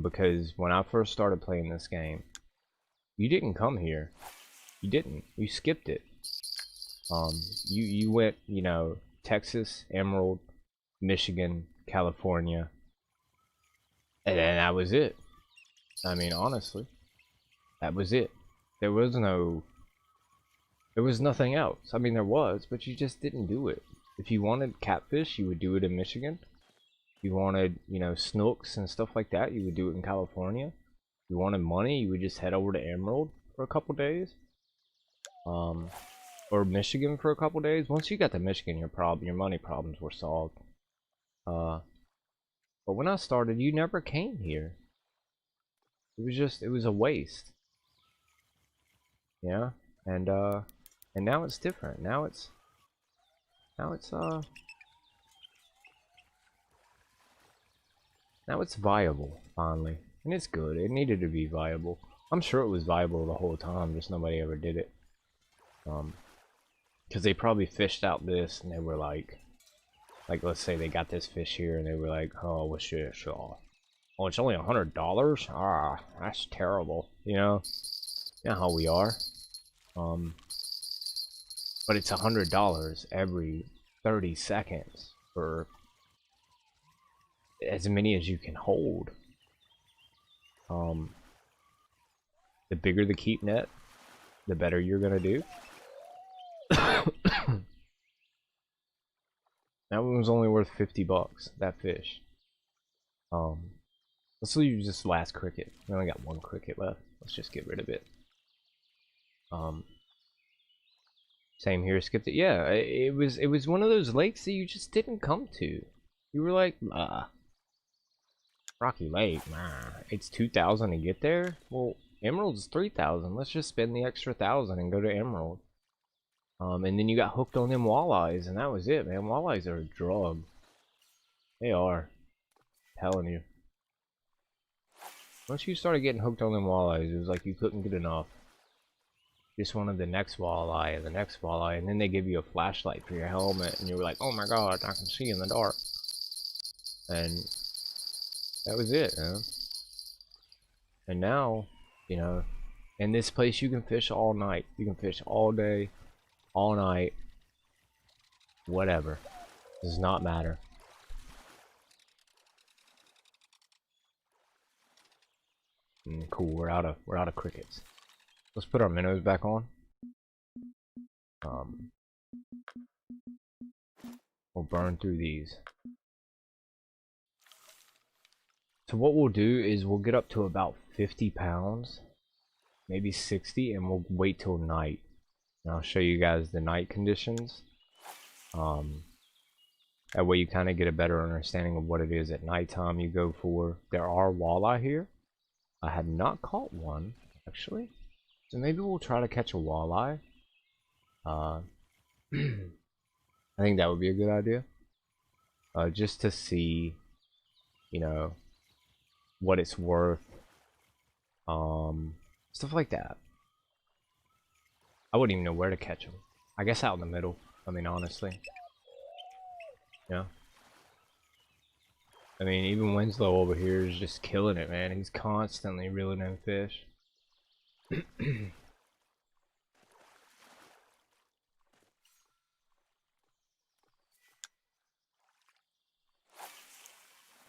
because when I first started playing this game, you didn't come here. You didn't. You skipped it. You went, you know, Texas, Emerald, Michigan, California, and then that was it. I mean, honestly, that was it. There was nothing else. I mean, there was, but you just didn't do it. If you wanted catfish, you would do it in Michigan. If you wanted, you know, snooks and stuff like that, you would do it in California. If you wanted money, you would just head over to Emerald for a couple days. Or Michigan for a couple days. Once you got to Michigan, your money problems were solved. But when I started, you never came here. It was a waste. Yeah, and now it's different. Now it's viable finally, and it's good. It needed to be viable. I'm sure it was viable the whole time, just nobody ever did it. Because they probably fished out this, and they were like let's say they got this fish here, and they were like, oh, what's this? Oh, it's only $100. Ah, that's terrible. You know how we are. But it's $100 every 30 seconds for as many as you can hold. The bigger the keep net, the better you're gonna do. That one was only worth 50 bucks, that fish. Let's leave this last cricket. We only got one cricket left. Let's just get rid of it. Same here, skipped it. Yeah, it was one of those lakes that you just didn't come to. You were like, Rocky Lake, it's 2,000 to get there. Well, Emerald's 3,000. Let's just spend the extra 1,000 and go to Emerald. And then you got hooked on them walleyes, and that was it, man. Walleyes are a drug. They are. I'm telling you. Once you started getting hooked on them walleyes, it was like you couldn't get enough. Just wanted the next walleye and the next walleye, and then they give you a flashlight for your helmet, and you were like, oh my god, I can see in the dark. And that was it, man. And now, you know, in this place you can fish all night. You can fish all day, all night, whatever. Does not matter. Cool, we're out of crickets. Let's put our minnows back on. We'll burn through these. So what we'll do is we'll get up to about 50 pounds, maybe 60, and we'll wait till night. And I'll show you guys the night conditions. That way you kind of get a better understanding of what it is at nighttime you go for. There are walleye here. I had not caught one, actually. So maybe we'll try to catch a walleye. I think that would be a good idea. Just to see, you know, what it's worth. Stuff like that. I wouldn't even know where to catch them. I guess out in the middle. I mean, honestly. Yeah. I mean, even Winslow over here is just killing it, man. He's constantly reeling in fish.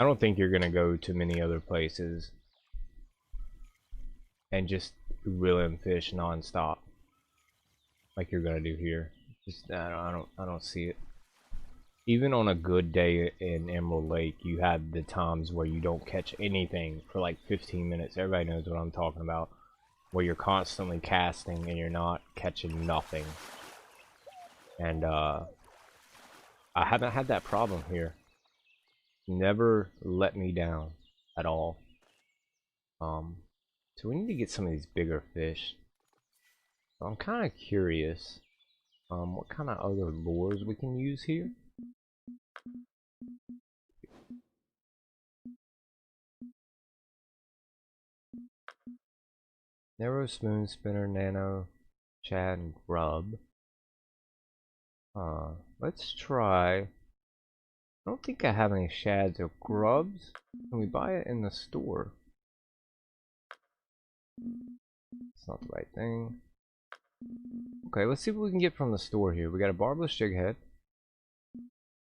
I don't think you're gonna go to many other places and just reel in fish non-stop like you're gonna do here. Just I don't see it. Even on a good day in Emerald Lake, you have the times where you don't catch anything for like 15 minutes. Everybody knows what I'm talking about. Where you're constantly casting and you're not catching nothing. And I haven't had that problem here. Never let me down at all. So we need to get some of these bigger fish. I'm kind of curious what kind of other lures we can use here. Narrow, spoon, spinner, nano, shad, and grub. Let's try. I don't think I have any shads or grubs. Can we buy it in the store? It's not the right thing. Okay, let's see what we can get from the store here. We got a barbless jig head.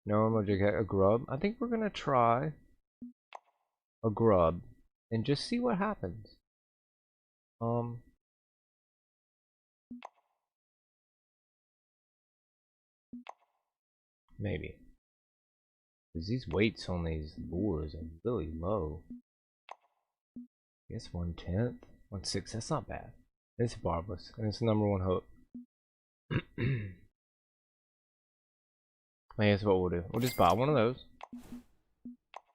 Normal jig head, a grub. I think we're gonna try a grub and just see what happens. Maybe. Because these weights on these lures are really low. I guess 1/10, 1/6, that's not bad. It's barbless, and it's the #1 hook. I guess what we'll do, we'll just buy one of those.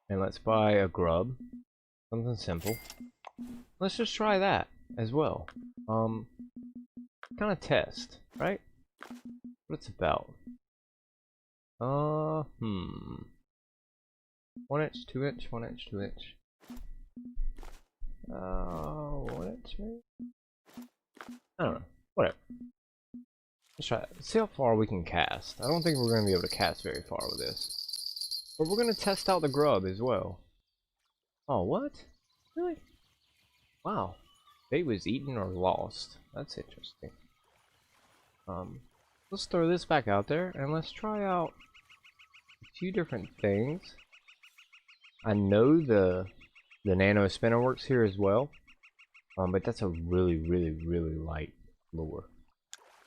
And let's buy a grub. Something simple. Let's just try that as well. Kind of test, right? What it's about. 1" 2" 1" 2". 1" maybe? I don't know. Whatever. Let's try it. Let's see how far we can cast. I don't think we're going to be able to cast very far with this. But we're going to test out the grub as well. Oh, what? Really? Wow. Bait was eaten or lost. That's interesting. Let's throw this back out there and let's try out a few different things. I know the nano spinner works here as well. But that's a really light lure.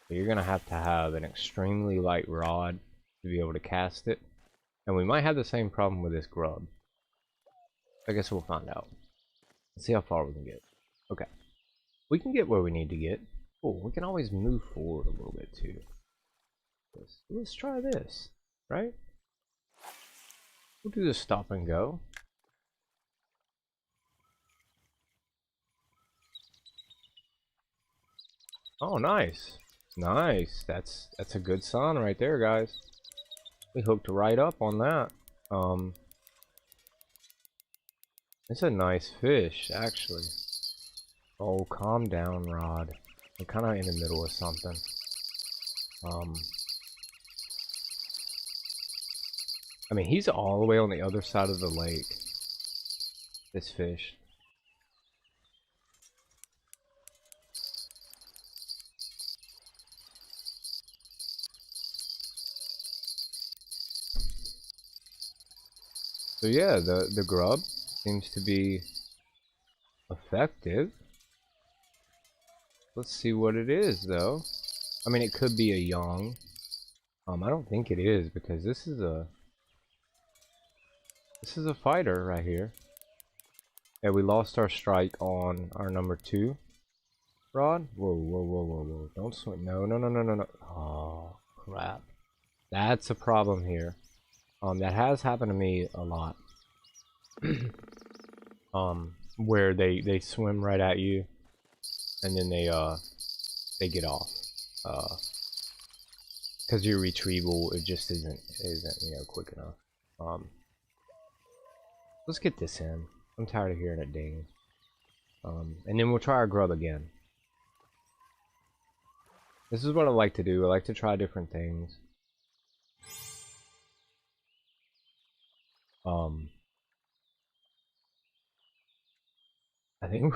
So you're gonna have to have an extremely light rod to be able to cast it. And we might have the same problem with this grub. I guess we'll find out. Let's see how far we can get. Okay. We can get where we need to get. Oh, we can always move forward a little bit too. Let's try this, right? We'll do the stop and go. Oh, nice. Nice. That's a good sign right there, guys. We hooked right up on that. It's a nice fish, actually. Oh, calm down, Rod. We're kind of in the middle of something. I mean, he's all the way on the other side of the lake. This fish. So yeah, the grub seems to be effective. Let's see what it is, though. I mean, it could be a young. I don't think it is, because this is a fighter right here. Yeah, we lost our strike on our #2 rod. Whoa. Don't swim. No. Oh, crap. That's a problem here. That has happened to me a lot. Where they swim right at you, and then they get off. Because your retrieval, it just isn't quick enough. Let's get this in. I'm tired of hearing it ding. And then we'll try our grub again. This is what I like to do. I like to try different things. I think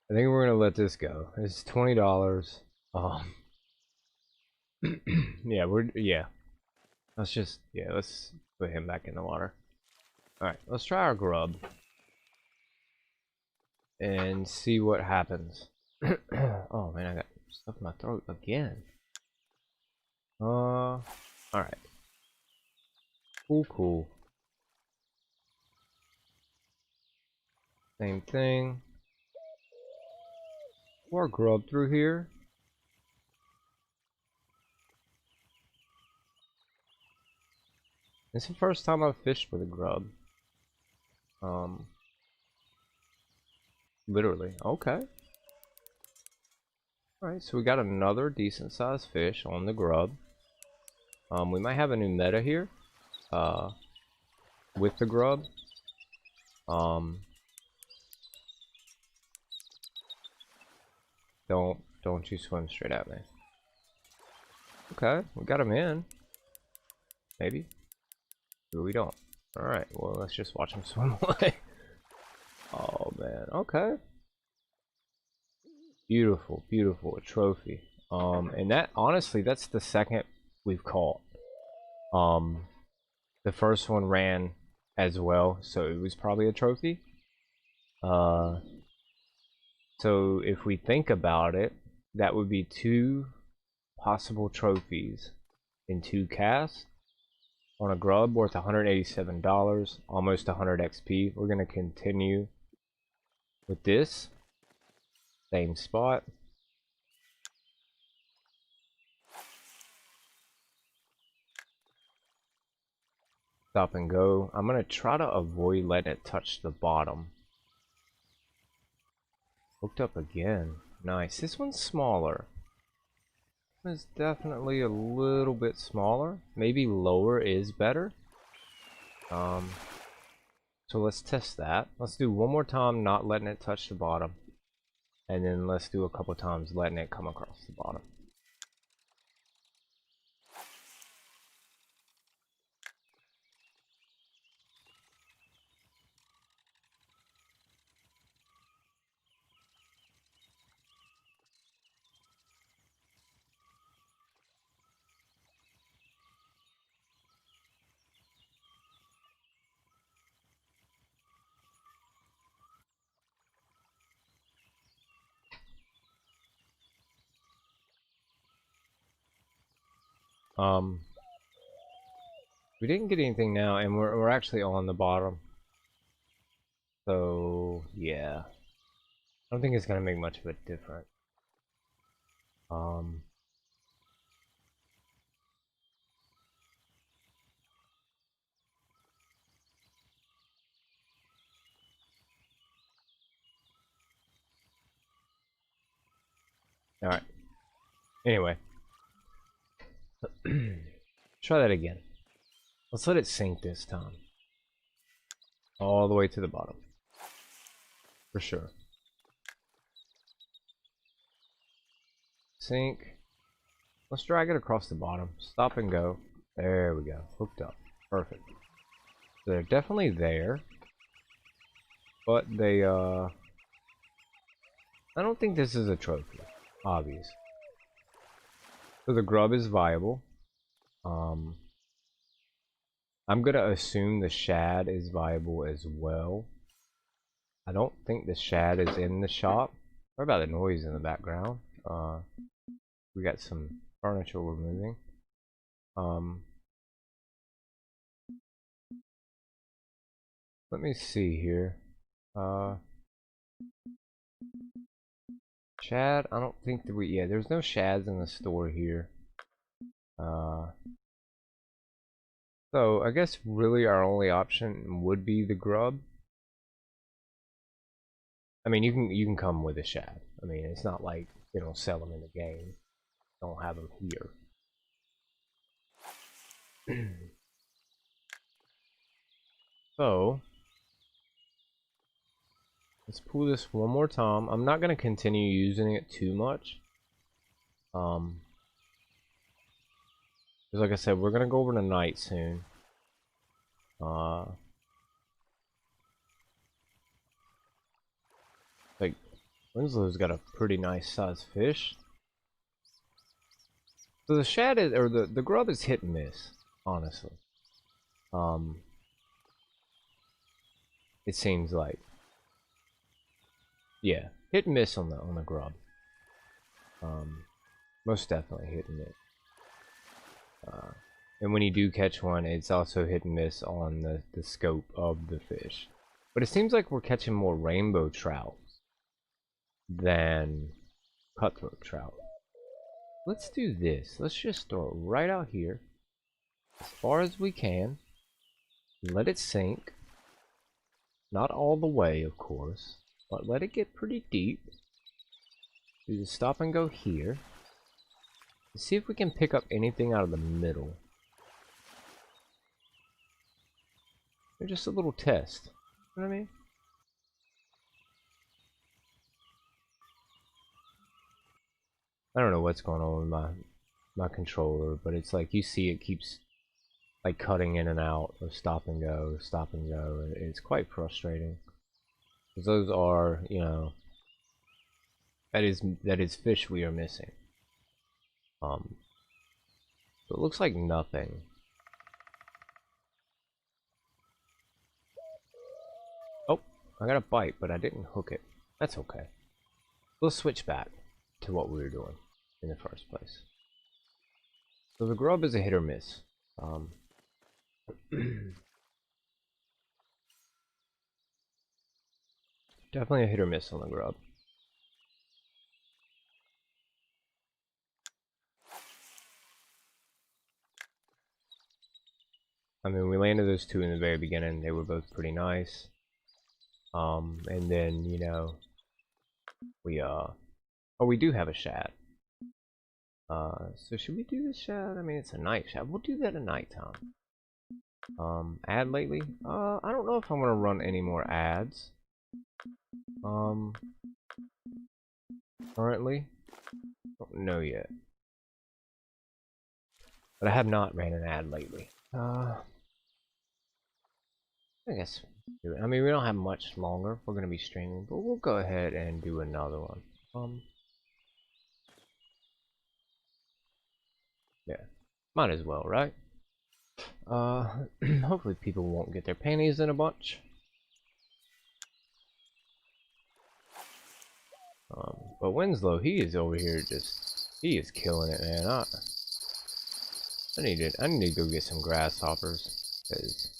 we're gonna let this go. It's $20. Yeah. Let's put him back in the water. Alright, let's try our grub and see what happens. Oh man, I got stuff in my throat again. Alright. Cool. Same thing. More grub through here. It's the first time I've fished with a grub. Literally. Okay. Alright, so we got another decent sized fish on the grub. We might have a new meta here. With the grub. Don't you swim straight at me. Okay, we got him in. Maybe. Or we don't. Alright, well, let's just watch him swim away. Oh, man. Okay. Beautiful, beautiful. A trophy. And that, honestly, that's the second we've caught. The first one ran as well, so it was probably a trophy. So if we think about it, that would be 2 possible trophies in 2 casts on a grub worth $187, almost 100 XP. We're going to continue with this same spot. Stop and go. I'm going to try to avoid letting it touch the bottom. Hooked up again. Nice. This one's smaller. This is definitely a little bit smaller. Maybe lower is better. So let's test that. Let's do one more time not letting it touch the bottom. And then let's do a couple times letting it come across the bottom. We didn't get anything now, and we're actually on the bottom. So yeah, I don't think it's gonna make much of a difference. All right. Anyway, try that again. Let's let it sink this time. All the way to the bottom. For sure. Sink. Let's drag it across the bottom. Stop and go. There we go. Hooked up. Perfect. So they're definitely there. But they, I don't think this is a trophy. Obvious. So the grub is viable. I'm gonna assume the shad is viable as well. I don't think the shad is in the shop. What about the noise in the background? We got some furniture we're moving. Let me see here. Shad, I don't think that yeah, there's no shads in the store here. So I guess really our only option would be the grub. I mean, you can come with a shad. I mean, it's not like they don't sell them in the game. Don't have them here. So let's pull this one more time. I'm not gonna continue using it too much. Because like I said, we're gonna go over to night soon. Like Winslow's got a pretty nice sized fish. So the shad is, or the grub is hit and miss, honestly. It seems like, yeah, hit and miss on the grub. Most definitely hit and miss. And when you do catch one, it's also hit and miss on the scope of the fish. But it seems like we're catching more rainbow trout than cutthroat trout. Let's do this. Let's just throw it right out here as far as we can. Let it sink. Not all the way, of course, but let it get pretty deep. Do the stop and go here. Let's see if we can pick up anything out of the middle. Or just a little test. You know what I mean? I don't know what's going on with my controller, but it's like you see it keeps like cutting in and out of stop and go, stop and go. It's quite frustrating. Because those are, you know, that is fish we are missing. So it looks like nothing. Oh, I got a bite, but I didn't hook it. That's okay. We'll switch back to what we were doing in the first place. So the grub is a hit or miss. Definitely a hit or miss on the grub. I mean, we landed those two in the very beginning. They were both pretty nice. And then, you know, we do have a shad. So should we do the shad? I mean, it's a night shad. We'll do that at nighttime. Ad lately? I don't know if I'm gonna run any more ads. Currently, don't know yet. But I have not ran an ad lately. I guess. I mean, we don't have much longer. We're gonna be streaming, but we'll go ahead and do another one. Yeah, might as well, right? Hopefully people won't get their panties in a bunch. But Winslow, he is over here he is killing it, man. I need to go get some grasshoppers, because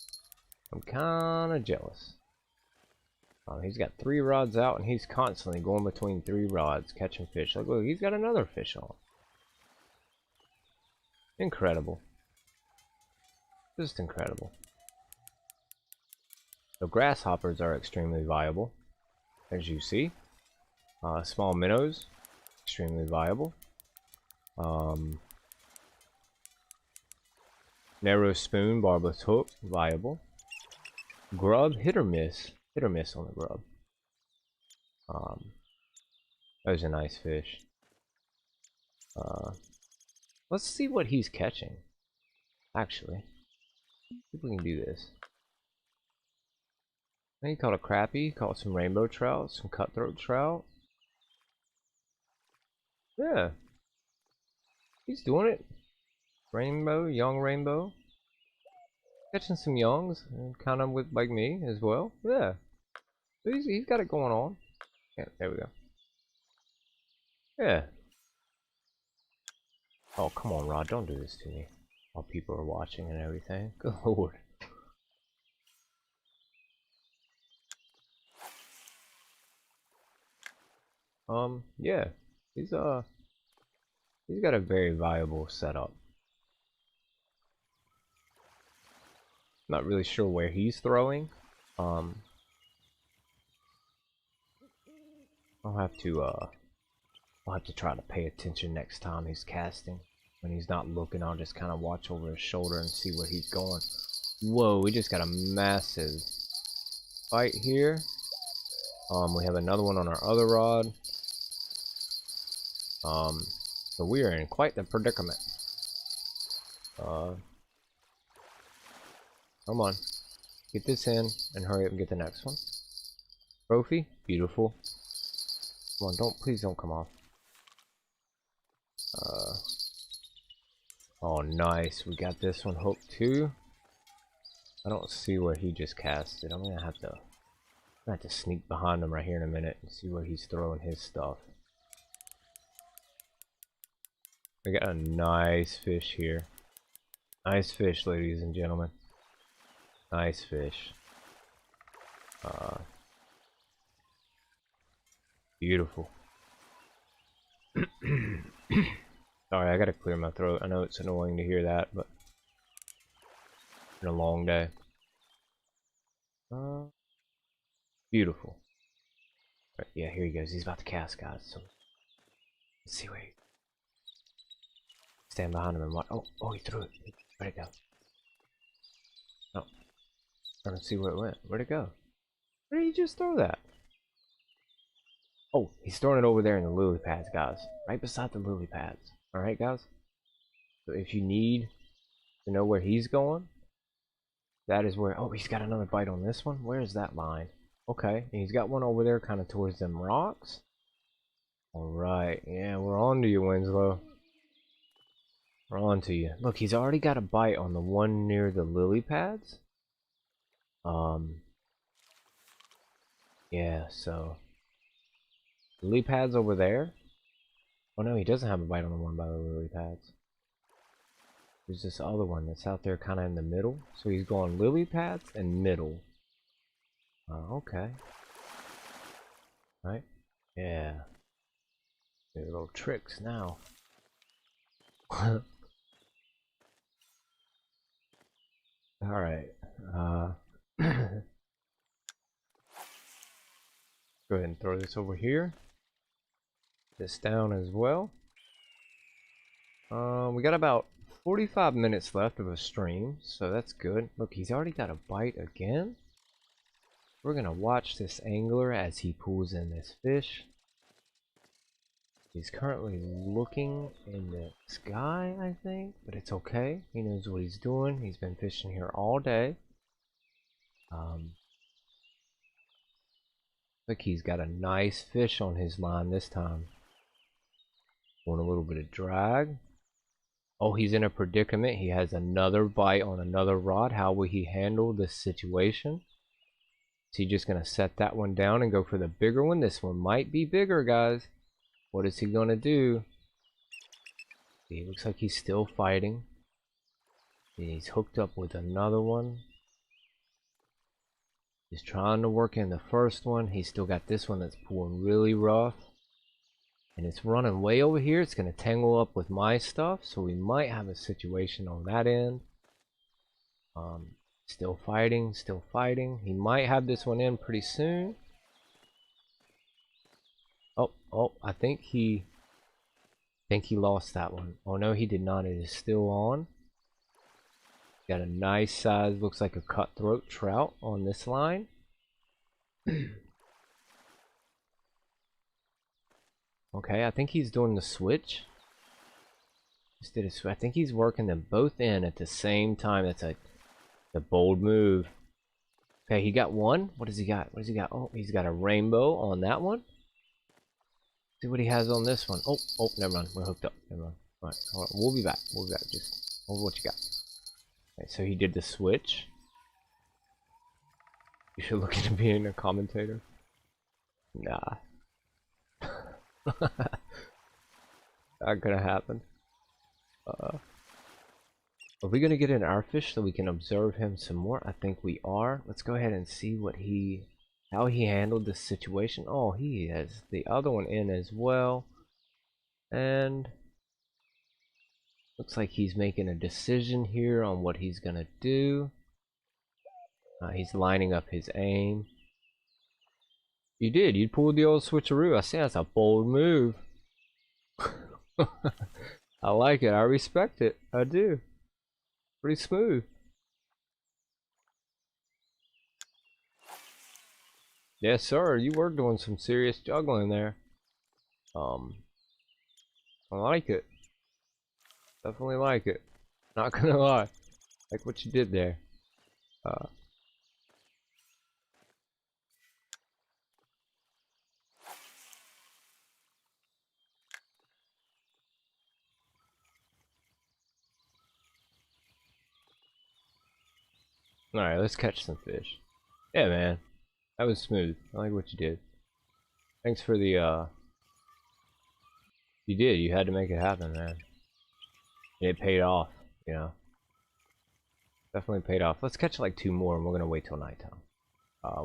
I'm kinda jealous. He's got 3 rods out, and he's constantly going between 3 rods, catching fish. Like, look, he's got another fish on. Incredible. Just incredible. So grasshoppers are extremely viable, as you see. Small minnows, extremely viable. Narrow spoon, barbless hook, viable. Grub, hit or miss on the grub. That was a nice fish. Let's see what he's catching. Actually, see if we can do this. He caught a crappie, caught some rainbow trout, some cutthroat trout. Yeah, he's doing it. Rainbow, young rainbow. Catching some youngs, kind of with like me as well. Yeah, so he's got it going on. Yeah, there we go. Yeah. Oh, come on, Rod, don't do this to me while people are watching and everything. Good lord. Yeah, he's got a very viable setup. Not really sure where he's throwing. I'll have to try to pay attention next time he's casting. When he's not looking, I'll just kind of watch over his shoulder and see where he's going. Whoa, we just got a massive fight here. We have another one on our other rod. So we are in quite the predicament. Come on, get this in and hurry up and get the next one. Trophy, beautiful. Come on, please don't come off. Oh, nice. We got this one hooked too. I don't see where he just casted. I'm gonna have to sneak behind him right here in a minute and see where he's throwing his stuff. We got a nice fish here. Nice fish, ladies and gentlemen. Nice fish. Beautiful. Sorry, I gotta clear my throat. I know it's annoying to hear that, but it's been a long day. Beautiful. Right, yeah, here he goes. He's about to cast, guys. So let's see where he... Stand behind him and watch. Oh, he threw it. Where'd it go? Oh, I don't see where it went. Where'd it go? Where did he just throw that? Oh, he's throwing it over there in the lily pads, guys. Right beside the lily pads. Alright, guys? So if you need to know where he's going, that is where... Oh, he's got another bite on this one. Where is that line? Okay, and he's got one over there kind of towards them rocks. Alright, yeah, we're on to you, Winslow. We're on to you. Look, he's already got a bite on the one near the lily pads. Yeah, so... Lily pads over there. Oh no, he doesn't have a bite on the one by the lily pads. There's this other one that's out there kind of in the middle. So he's going lily pads and middle. Okay. Right? Yeah. Their little tricks now. Alright. Go ahead and throw this over here. This down as well. We got about 45 minutes left of a stream, so that's good. Look, he's already got a bite again. We're gonna watch this angler as he pulls in this fish. He's currently looking in the sky, I think, but it's okay. He knows what he's doing. He's been fishing here all day. Look, he's got a nice fish on his line this time. Want a little bit of drag. Oh, he's in a predicament. He has another bite on another rod. How will he handle this situation? Is he just going to set that one down and go for the bigger one? This one might be bigger, guys. What is he going to do? He looks like he's still fighting. He's hooked up with another one. He's trying to work in the first one. He's still got this one that's pulling really rough. And it's running way over here. It's going to tangle up with my stuff. So we might have a situation on that end. Still fighting, still fighting. He might have this one in pretty soon. Oh, I think he lost that one. Oh no, he did not. It is still on. Got a nice size, looks like a cutthroat trout on this line. Okay, I think he's doing the switch. I think he's working them both in at the same time. That's a bold move. Okay, he got one. What does he got? What does he got? Oh, he's got a rainbow on that one. See what he has on this one. Oh, never mind. We're hooked up. Never mind. All right, hold on. We'll be back. We'll be back. Just hold what you got. Okay, so he did the switch. You should look into being a commentator. Nah. Not gonna happen. Are we gonna get in our fish so we can observe him some more? I think we are. Let's go ahead and see how he handled this situation. Oh, he has the other one in as well. And looks like he's making a decision here on what he's gonna do. He's lining up his aim. You pulled the old switcheroo. I see that's a bold move. I like it. I respect it. I do. Pretty smooth. Yes, sir. You were doing some serious juggling there. I like it. Definitely like it. Not gonna lie. Like what you did there. Alright, let's catch some fish. Yeah, man. That was smooth. I like what you did. Thanks for the, You did. You had to make it happen, man. And it paid off, you know. Definitely paid off. Let's catch like 2 more and we're gonna wait till nighttime.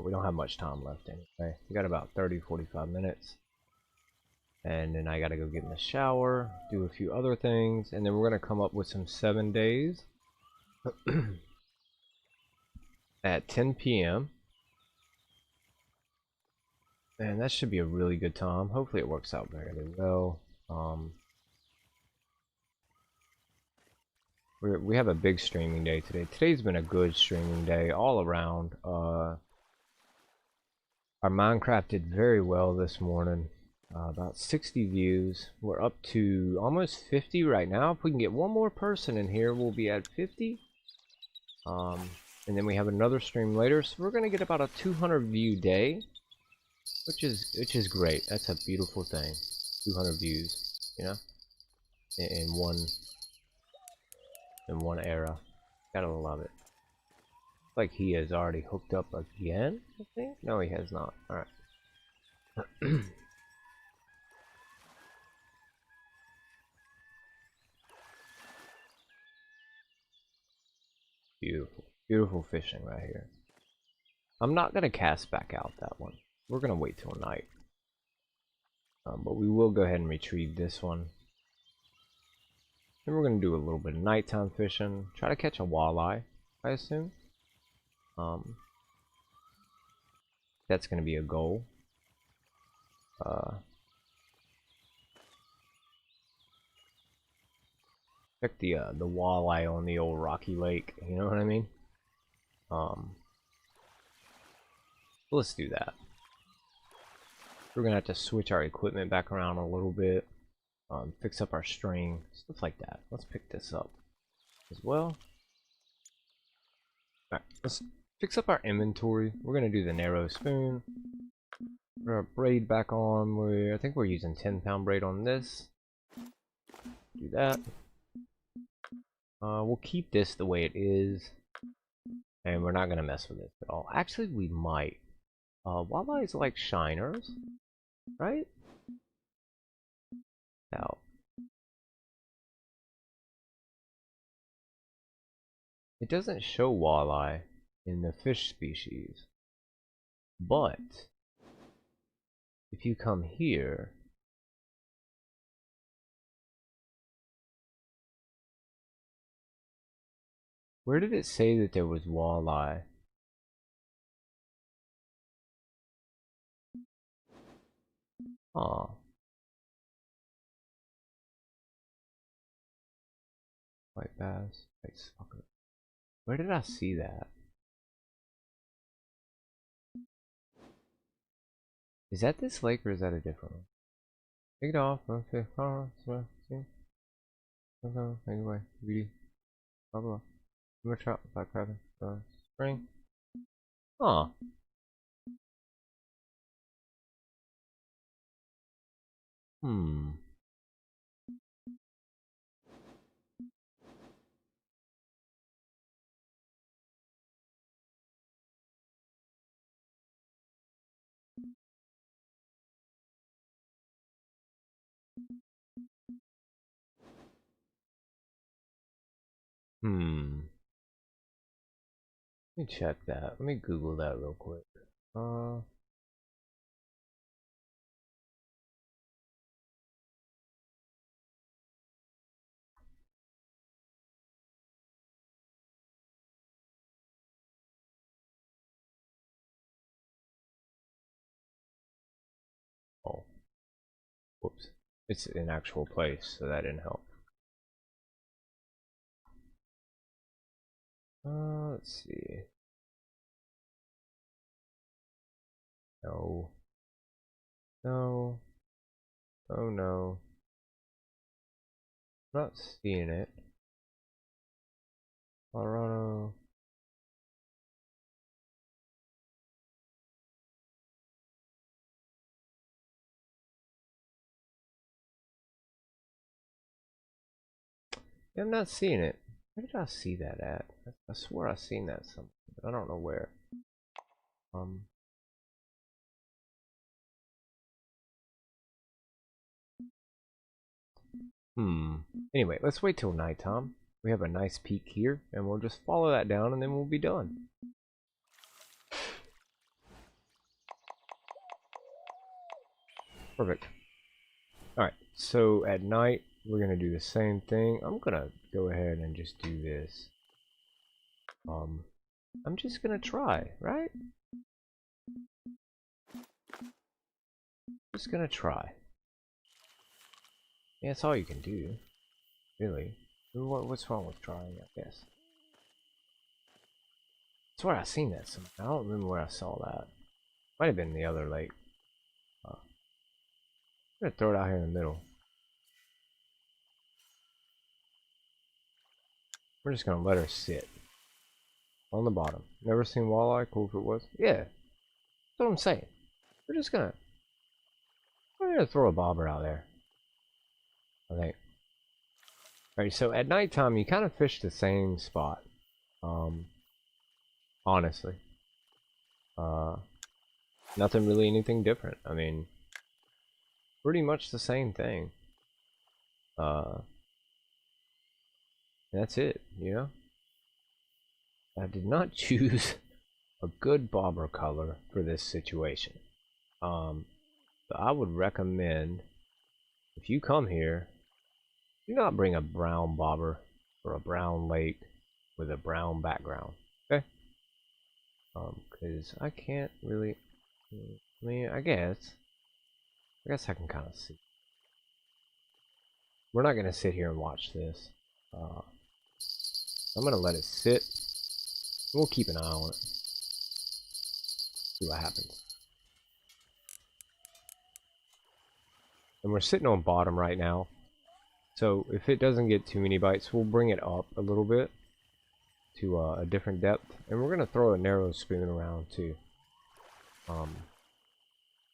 We don't have much time left anyway. We got about 30-45 minutes. And then I gotta go get in the shower, do a few other things, and then we're gonna come up with some 7 days. At 10 p.m. And that should be a really good time. Hopefully it works out very well. We have a big streaming day today. Today's been a good streaming day all around. Our Minecraft did very well this morning. About 60 views. We're up to almost 50 right now. If we can get one more person in here, we'll be at 50. And then we have another stream later, so we're gonna get about a 200 view day, which is great. That's a beautiful thing. 200 views, you know, in one era. Gotta love it. Like he has already hooked up again, I think. No, he has not. All right. Beautiful, beautiful fishing right here. I'm not gonna cast back out that one. We're gonna wait till night. But we will go ahead and retrieve this one. Then we're gonna do a little bit of nighttime fishing. Try to catch a walleye, I assume. That's gonna be a goal. Check the walleye on the old Rockylake. You know what I mean? Let's do that. We're gonna have to switch our equipment back around a little bit. Fix up our string, stuff like that. Let's pick this up as well. Alright, let's fix up our inventory. We're gonna do the narrow spoon. Put our braid back on. I think we're using 10-pound braid on this. Do that. We'll keep this the way it is, and we're not gonna mess with it at all. Actually, we might. Walleyes like shiners, right? Now, it doesn't show walleye in the fish species, but if you come here, where did it say that there was walleye? Oh. White bass, white sucker. Where did I see that? Is that this lake or is that a different one? Take it off. Okay. Anyway, beauty. Blah blah. More trout, black crab, spring. Huh. Hmm. Hmm. Let me check that. Let me Google that real quick. Oh, whoops. It's an actual place, so that didn't help. Let's see. No. No. Oh no. Not seeing it. Colorado. Yeah, I'm not seeing it. Where did I see that at? I swear I seen that somewhere, but I don't know where. Anyway, let's wait till nighttime. We have a nice peak here, and we'll just follow that down, and then we'll be done. Perfect. Alright, so at night, we're going to do the same thing. I'm going to go ahead and just do this. I'm just going to try, right? Just going to try. Yeah, that's all you can do. Really. What's wrong with trying, I guess? I swear I seen that somewhere. I don't remember where I saw that. Might have been the other lake. I'm gonna throw it out here in the middle. We're just gonna let her sit on the bottom. Never seen walleye. Cool if it was. Yeah, that's what I'm saying. We're gonna throw a bobber out there, I think. Alright, so at nighttime you kind of fish the same spot. Honestly. Nothing really anything different. I mean, pretty much the same thing. That's it, you know? I did not choose a good bobber color for this situation. So I would recommend, if you come here, do not bring a brown bobber or a brown lake with a brown background, okay? Because I can't really, I mean, I guess I can kind of see. We're not gonna sit here and watch this. I'm gonna let it sit. We'll keep an eye on it. See what happens. And we're sitting on bottom right now. So if it doesn't get too many bites, we'll bring it up a little bit to a different depth. And we're gonna throw a narrow spoon around too.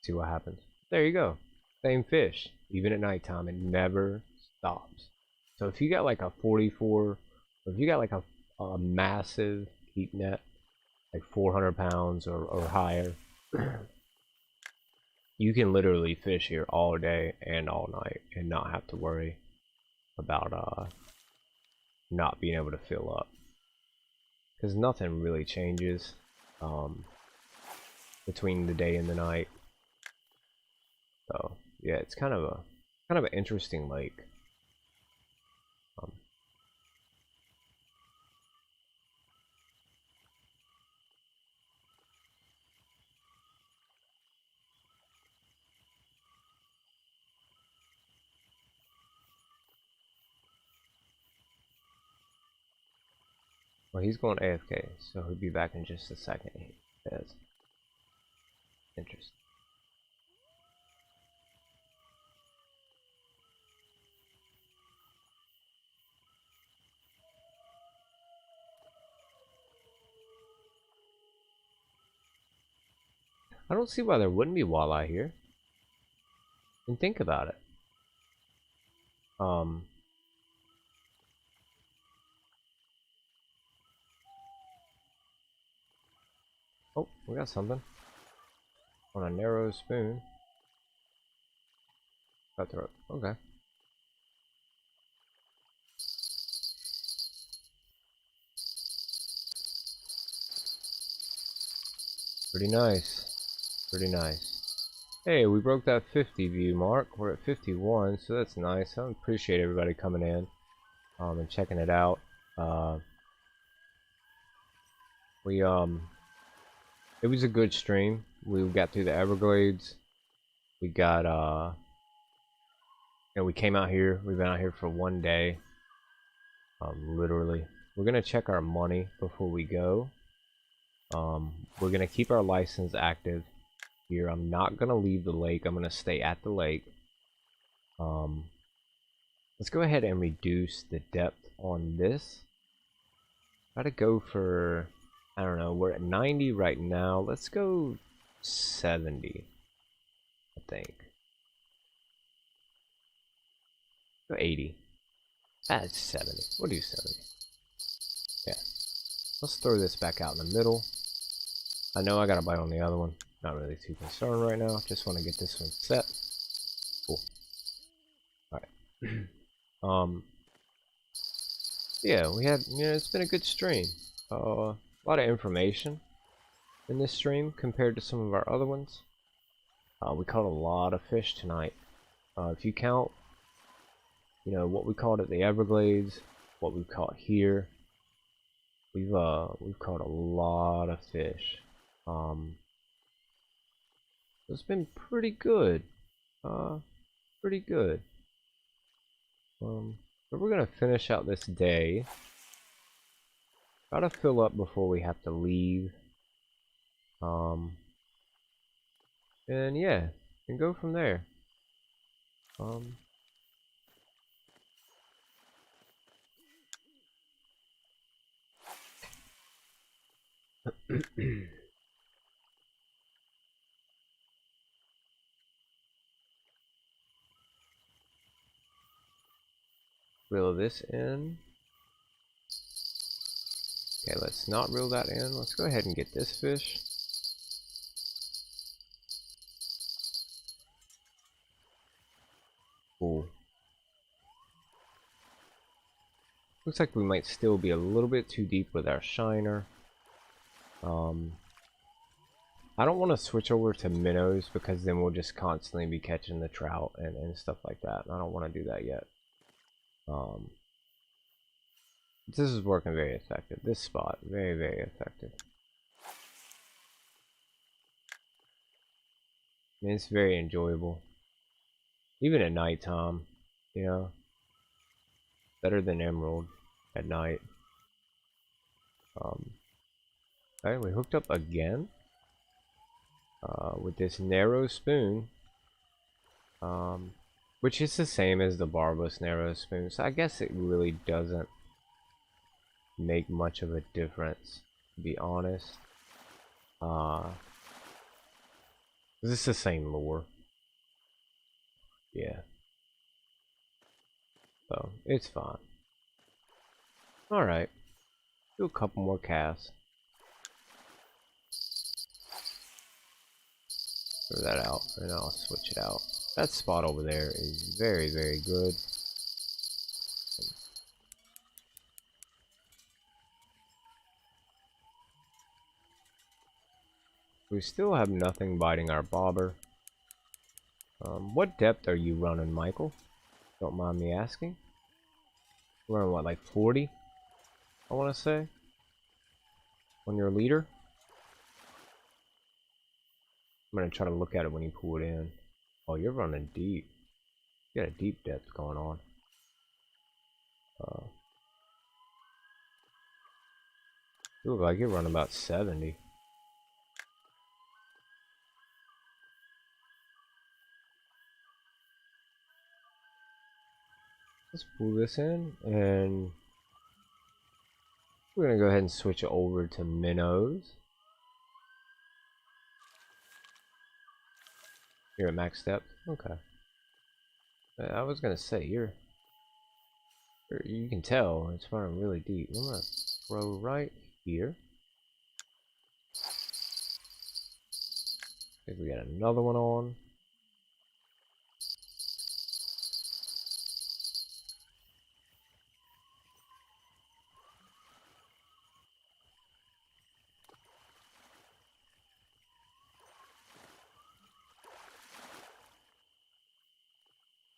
See what happens. There you go. Same fish. Even at nighttime, it never stops. So if you got like a 44, if you got like a massive heat net, like 400 pounds or higher, you can literally fish here all day and all night and not have to worry about not being able to fill up, because nothing really changes between the day and the night. So yeah, it's kind of an interesting lake. Well, he's going AFK, so he'll be back in just a second. He says. Interesting. I don't see why there wouldn't be walleye here. And think about it. Oh, we got something on a narrow spoon. Cut throat. Okay. Pretty nice. Pretty nice. Hey, we broke that 50 view mark. We're at 51, so that's nice. I appreciate everybody coming in and checking it out. It was a good stream. We got through the Everglades. We got we came out here. We've been out here for one day. Literally. We're gonna check our money before we go. We're gonna keep our license active here. I'm not gonna leave the lake. I'm gonna stay at the lake. Let's go ahead and reduce the depth on this. Try to go for, I don't know, we're at 90 right now. Let's go 70, I think. Go 80. That's 70. We'll do 70. Yeah. Let's throw this back out in the middle. I know I got a bite on the other one. Not really too concerned right now. Just want to get this one set. Cool. Alright. Yeah, we had, it's been a good stream. A lot of information in this stream compared to some of our other ones. We caught a lot of fish tonight. If you count, what we caught at the Everglades, what we've caught here, we've caught a lot of fish. It's been pretty good. Pretty good. But we're gonna finish out this day. Try to fill up before we have to leave. And yeah, and go from there. Reel this in. Okay, let's not reel that in. Let's go ahead and get this fish. Cool. Looks like we might still be a little bit too deep with our shiner. I don't want to switch over to minnows because then we'll just constantly be catching the trout and stuff like that. I don't want to do that yet. This is working very effective. This spot, very, very effective. I mean, it's very enjoyable. Even at nighttime, you know. Better than emerald at night. Alright, we hooked up again. With this narrow spoon. Which is the same as the barbless narrow spoon. So I guess it really doesn't make much of a difference, to be honest. This is the same lure. Yeah. So, it's fine. Alright. Do a couple more casts. Throw that out, and I'll switch it out. That spot over there is very, very good. We still have nothing biting our bobber. What depth are you running, Michael? Don't mind me asking. We're running what, like 40? I want to say. On your leader. I'm gonna try to look at it when you pull it in. Oh, you're running deep. You got a deep depth going on. You look like you're running about 70. Let's pull this in, and we're gonna go ahead and switch it over to minnows. You're at max depth? Okay. I was gonna say, you can tell it's running really deep. I'm gonna throw right here. I think we got another one on.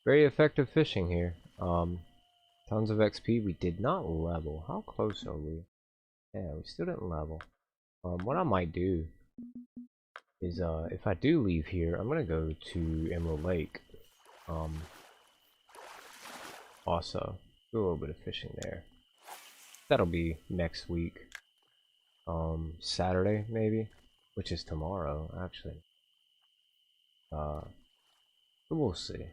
Very effective fishing here. Tons of XP. We did not level. How close are we? Yeah, we still didn't level. What I might do is, if I do leave here, I'm gonna go to Emerald Lake. Also, do a little bit of fishing there. That'll be next week. Saturday maybe, which is tomorrow actually. We'll see.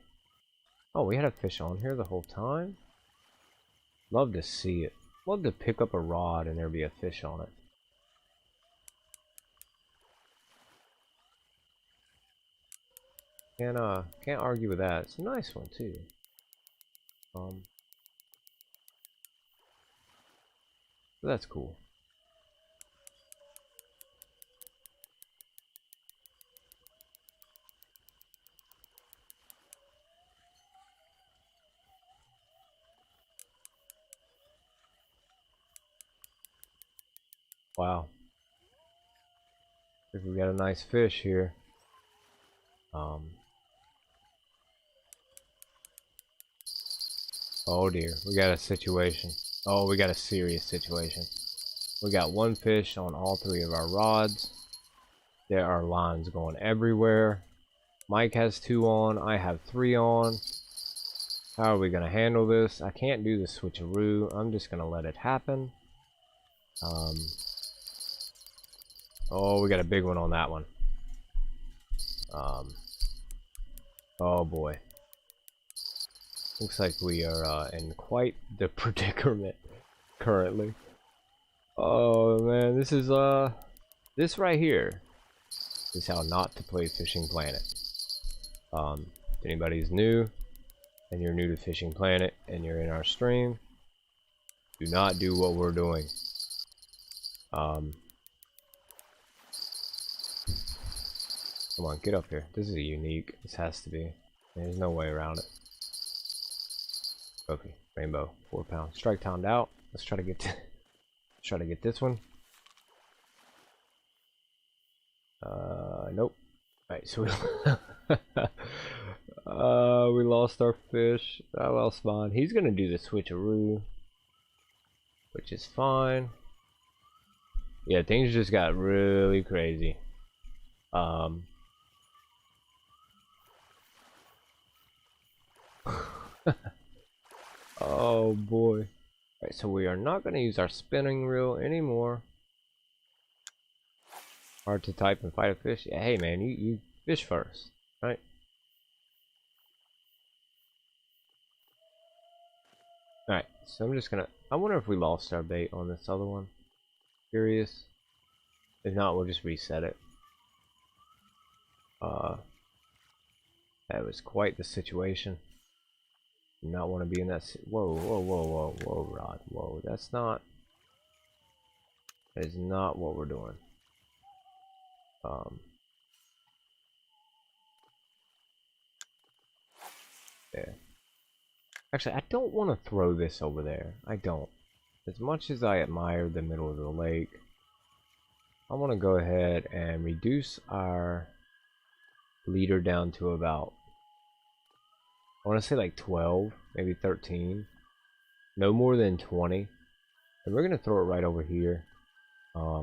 Oh, we had a fish on here the whole time? Love to see it. Love to pick up a rod and there be a fish on it. Can't argue with that. It's a nice one too. That's cool. Wow. If we got a nice fish here. Oh dear, we got a situation. Oh, we got a serious situation. We got one fish on all three of our rods. There are lines going everywhere. Mike has 2 on, I have 3 on. How are we gonna handle this? I can't do the switcheroo. I'm just gonna let it happen. Oh, we got a big one on that one. Oh boy. Looks like we are in quite the predicament currently. Oh man, this is this right here is how not to play Fishing Planet. If anybody's new and you're new to Fishing Planet and you're in our stream, do not do what we're doing. Come on, get up here. This is unique. This has to be. There's no way around it. Okay, rainbow, 4 pounds. Strike timed out. Let's try to get this one. Nope. Alright, so we lost our fish. I lost mine. He's gonna do the switcheroo, which is fine. Yeah, things just got really crazy. Oh boy. Alright, so we are not going to use our spinning reel anymore. Hard to type and fight a fish. Yeah, hey man, you fish first, right? Alright, so I'm just gonna, I wonder if we lost our bait on this other one. Curious. If not, we'll just reset it. That was quite the situation. Do not want to be in that. Whoa, whoa, whoa, whoa, whoa, Rod. Whoa, that is not what we're doing. Yeah. Actually, I don't want to throw this over there. I don't. As much as I admire the middle of the lake, I want to go ahead and reduce our leader down to about, I want to say like 12, maybe 13. No more than 20. And we're going to throw it right over here. I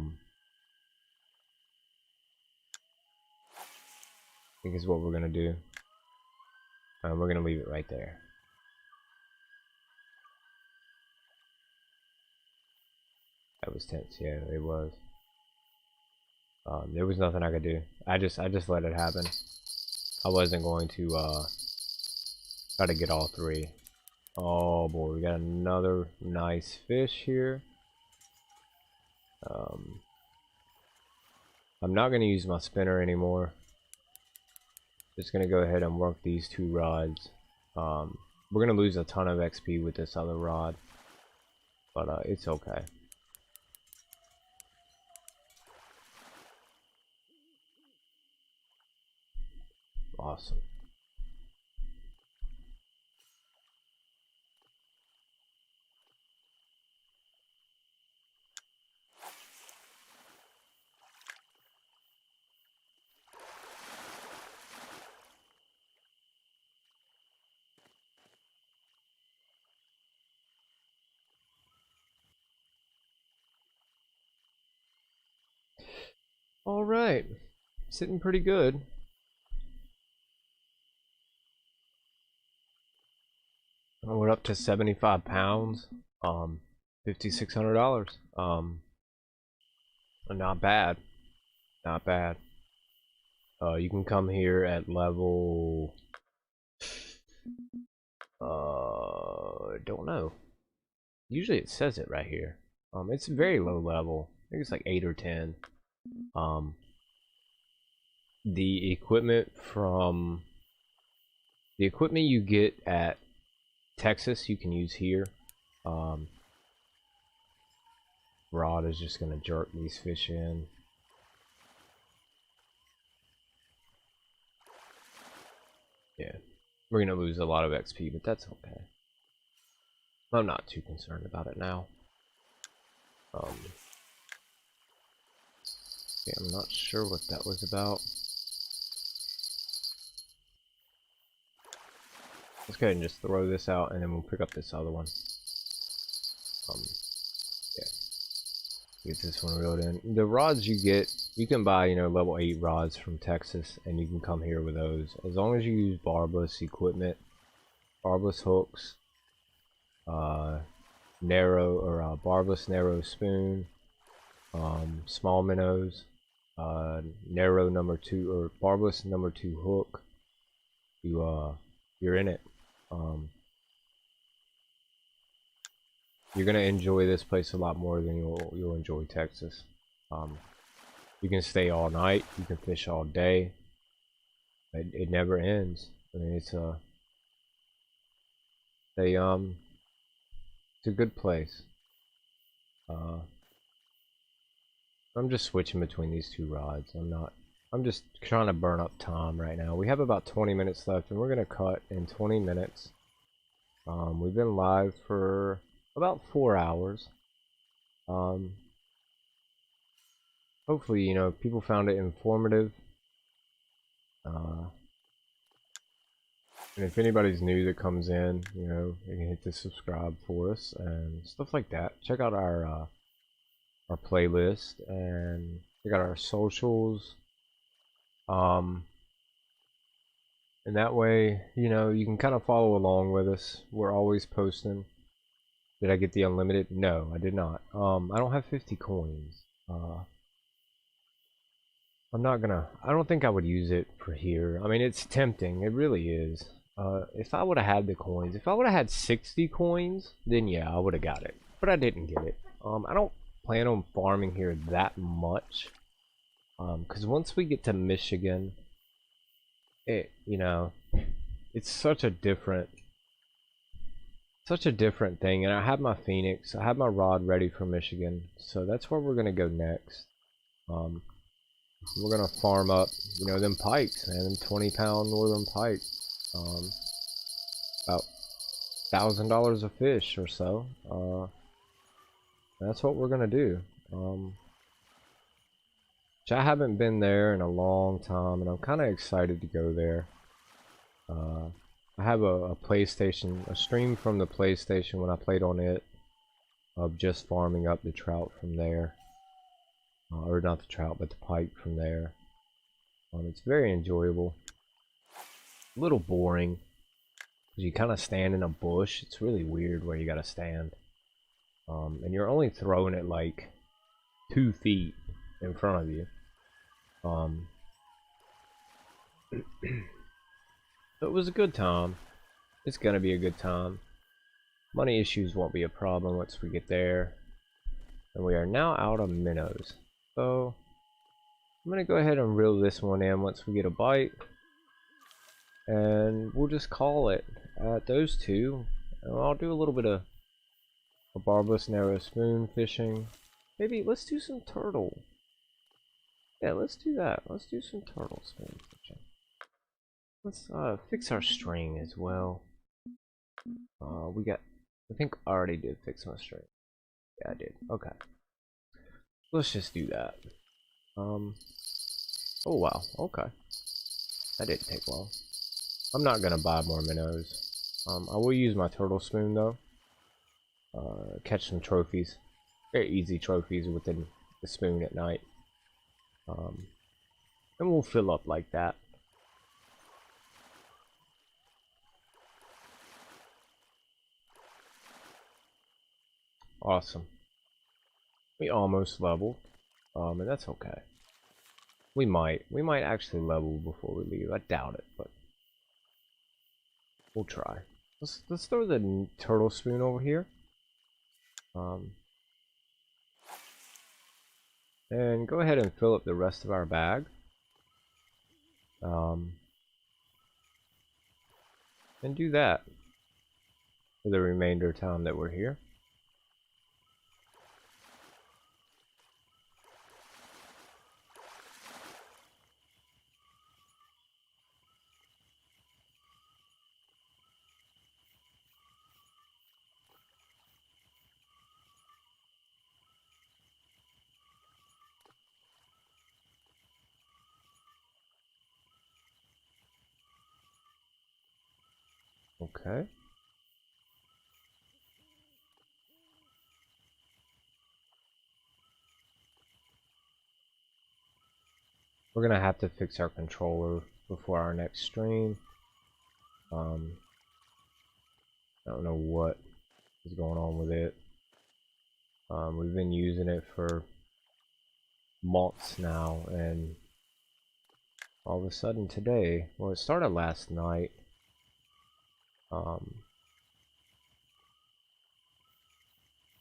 think is what we're going to do. We're going to leave it right there. That was tense. Yeah, it was. There was nothing I could do. I just let it happen. I wasn't going to try to get all three. Oh boy, we got another nice fish here. I'm not going to use my spinner anymore. Just going to go ahead and work these two rods. We're going to lose a ton of XP with this other rod, but it's okay. Awesome. All right, sitting pretty good. We're up to 75 pounds, $5,600. Not bad, not bad. You can come here at level, don't know. Usually it says it right here. It's very low level. I think it's like 8 or 10. The equipment you get at Texas you can use here. Rod is just gonna jerk these fish in. Yeah, we're gonna lose a lot of XP, but that's okay. I'm not too concerned about it now. Yeah, I'm not sure what that was about. Let's go ahead and just throw this out, and then we'll pick up this other one. Yeah, get this one reeled in. The rods you get, you can buy, you know, level 8 rods from Texas, and you can come here with those. As long as you use barbless equipment, barbless hooks, narrow or barbless narrow spoon, small minnows, narrow number 2 or barbless number 2 hook, you're in it. You're gonna enjoy this place a lot more than you'll enjoy Texas. You can stay all night, you can fish all day. It never ends. I mean, it's a good place. I'm just switching between these two rods. I'm just trying to burn up time right now. We have about 20 minutes left, and we're gonna cut in 20 minutes. We've been live for about 4 hours. Hopefully, you know, people found it informative. And if anybody's new that comes in, you know, you can hit the subscribe for us and stuff like that. Check out our playlist and check out our socials. And that way, you know, you can kind of follow along with us. We're always posting. Did I get the unlimited? No, I did not. I don't have 50 coins. I don't think I would use it for here. I mean, it's tempting. It really is. If I would have had the coins, if I would have had 60 coins, then yeah, I would have got it. But I didn't get it. I don't plan on farming here that much. Because once we get to Michigan, you know, it's such a different thing. And I have my Phoenix, I have my rod ready for Michigan, so that's where we're gonna go next. We're gonna farm up, you know, them pikes, man, them 20-pound northern pikes. About $1,000 a fish or so. That's what we're gonna do. Which I haven't been there in a long time, and I'm kind of excited to go there. I have a PlayStation, a stream from the PlayStation when I played on it, of just farming up the trout from there. Or not the trout, but the pike from there. It's very enjoyable. A little boring, because you kind of stand in a bush. It's really weird where you gotta stand. And you're only throwing it like 2 feet in front of you. So it was a good time. It's gonna be a good time. Money issues won't be a problem once we get there. And we are now out of minnows. So I'm gonna go ahead and reel this one in once we get a bite. And we'll just call it at those two. And I'll do a little bit of a barbless narrow spoon fishing. Maybe let's do some turtle. Yeah, let's do that. Let's do some turtle spoon fishing. Let's fix our string as well. I think I already did fix my string. Yeah, I did. Okay. Let's just do that. Oh wow, okay. That didn't take long. I'm not gonna buy more minnows. I will use my turtle spoon though. Catch some trophies. Very easy trophies within the spoon at night. And we'll fill up like that. Awesome. We almost leveled. And that's okay. We might actually level before we leave. I doubt it, but we'll try. Let's throw the turtle spoon over here. And go ahead and fill up the rest of our bag. And do that for the remainder of time that we're here. Okay. We're gonna have to fix our controller before our next stream. I don't know what is going on with it. We've been using it for months now, and all of a sudden today, well, it started last night.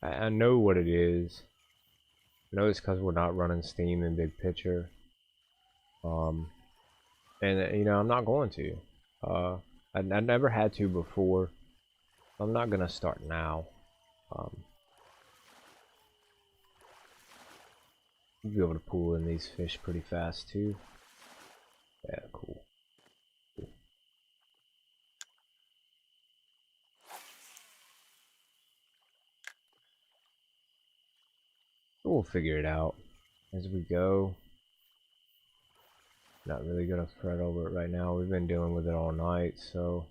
I know what it is. I know it's because we're not running Steam in big picture. And you know, I'm not going to. I never had to before. I'm not gonna start now. We'll be able to pull in these fish pretty fast too. Yeah, cool. We'll figure it out as we go. Not really gonna fret over it right now. We've been dealing with it all night, so.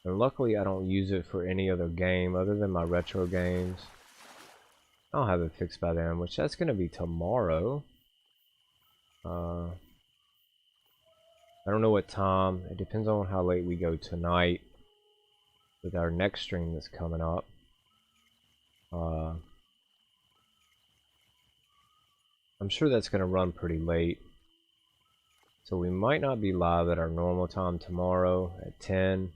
And luckily I don't use it for any other game other than my retro games. I'll have it fixed by then, which that's gonna be tomorrow. I don't know what time. It depends on how late we go tonight with our next stream that's coming up. I'm sure that's gonna run pretty late. So we might not be live at our normal time tomorrow at 10.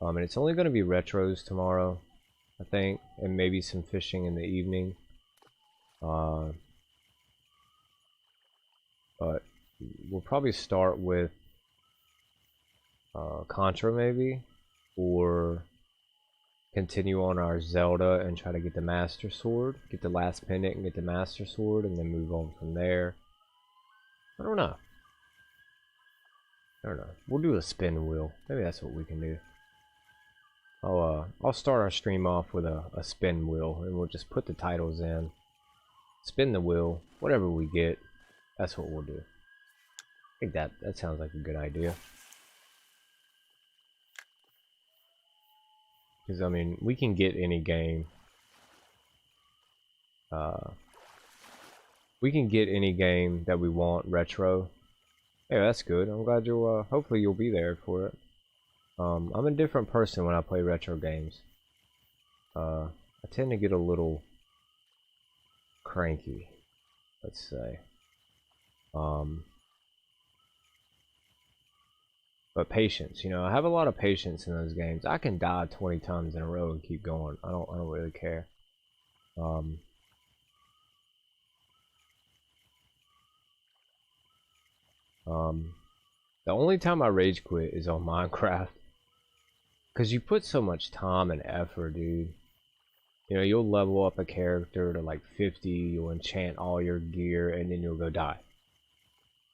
And it's only going to be retros tomorrow, I think, and maybe some fishing in the evening. But we'll probably start with Contra maybe, or continue on our Zelda and try to get the Master Sword, get the last pendant and get the Master Sword, and then move on from there. I don't know. We'll do a spin wheel. Maybe that's what we can do. I'll start our stream off with a spin wheel, and we'll just put the titles in, spin the wheel, whatever we get, that's what we'll do. I think that sounds like a good idea. Because I mean, we can get any game. We can get any game that we want retro. Yeah, that's good. I'm glad you'll. Hopefully, you'll be there for it. I'm a different person when I play retro games. I tend to get a little cranky, let's say. But patience, you know, I have a lot of patience in those games. I can die 20 times in a row and keep going. I don't really care. The only time I rage quit is on Minecraft. Because you put so much time and effort, dude. You know, you'll level up a character to like 50, you'll enchant all your gear, and then you'll go die.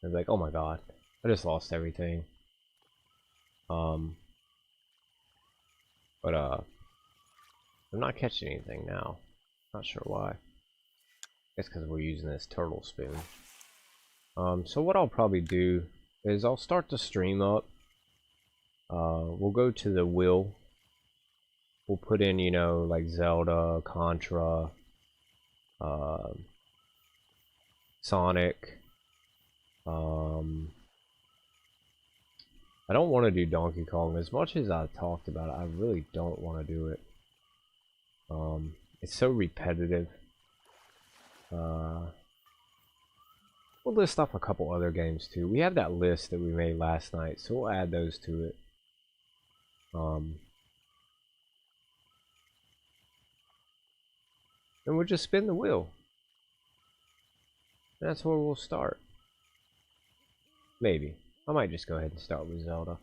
And it's like, oh my god, I just lost everything. I'm not catching anything now. Not sure why. I guess because we're using this turtle spoon. So what I'll probably do is I'll start the stream up. We'll go to the wheel. We'll put in, you know, like Zelda, Contra, Sonic. I don't want to do Donkey Kong. As much as I talked about it, I really don't want to do it. It's so repetitive. We'll list off a couple other games too. We have that list that we made last night, so we'll add those to it. And we'll just spin the wheel. That's where we'll start. Maybe. I might just go ahead and start with Zelda.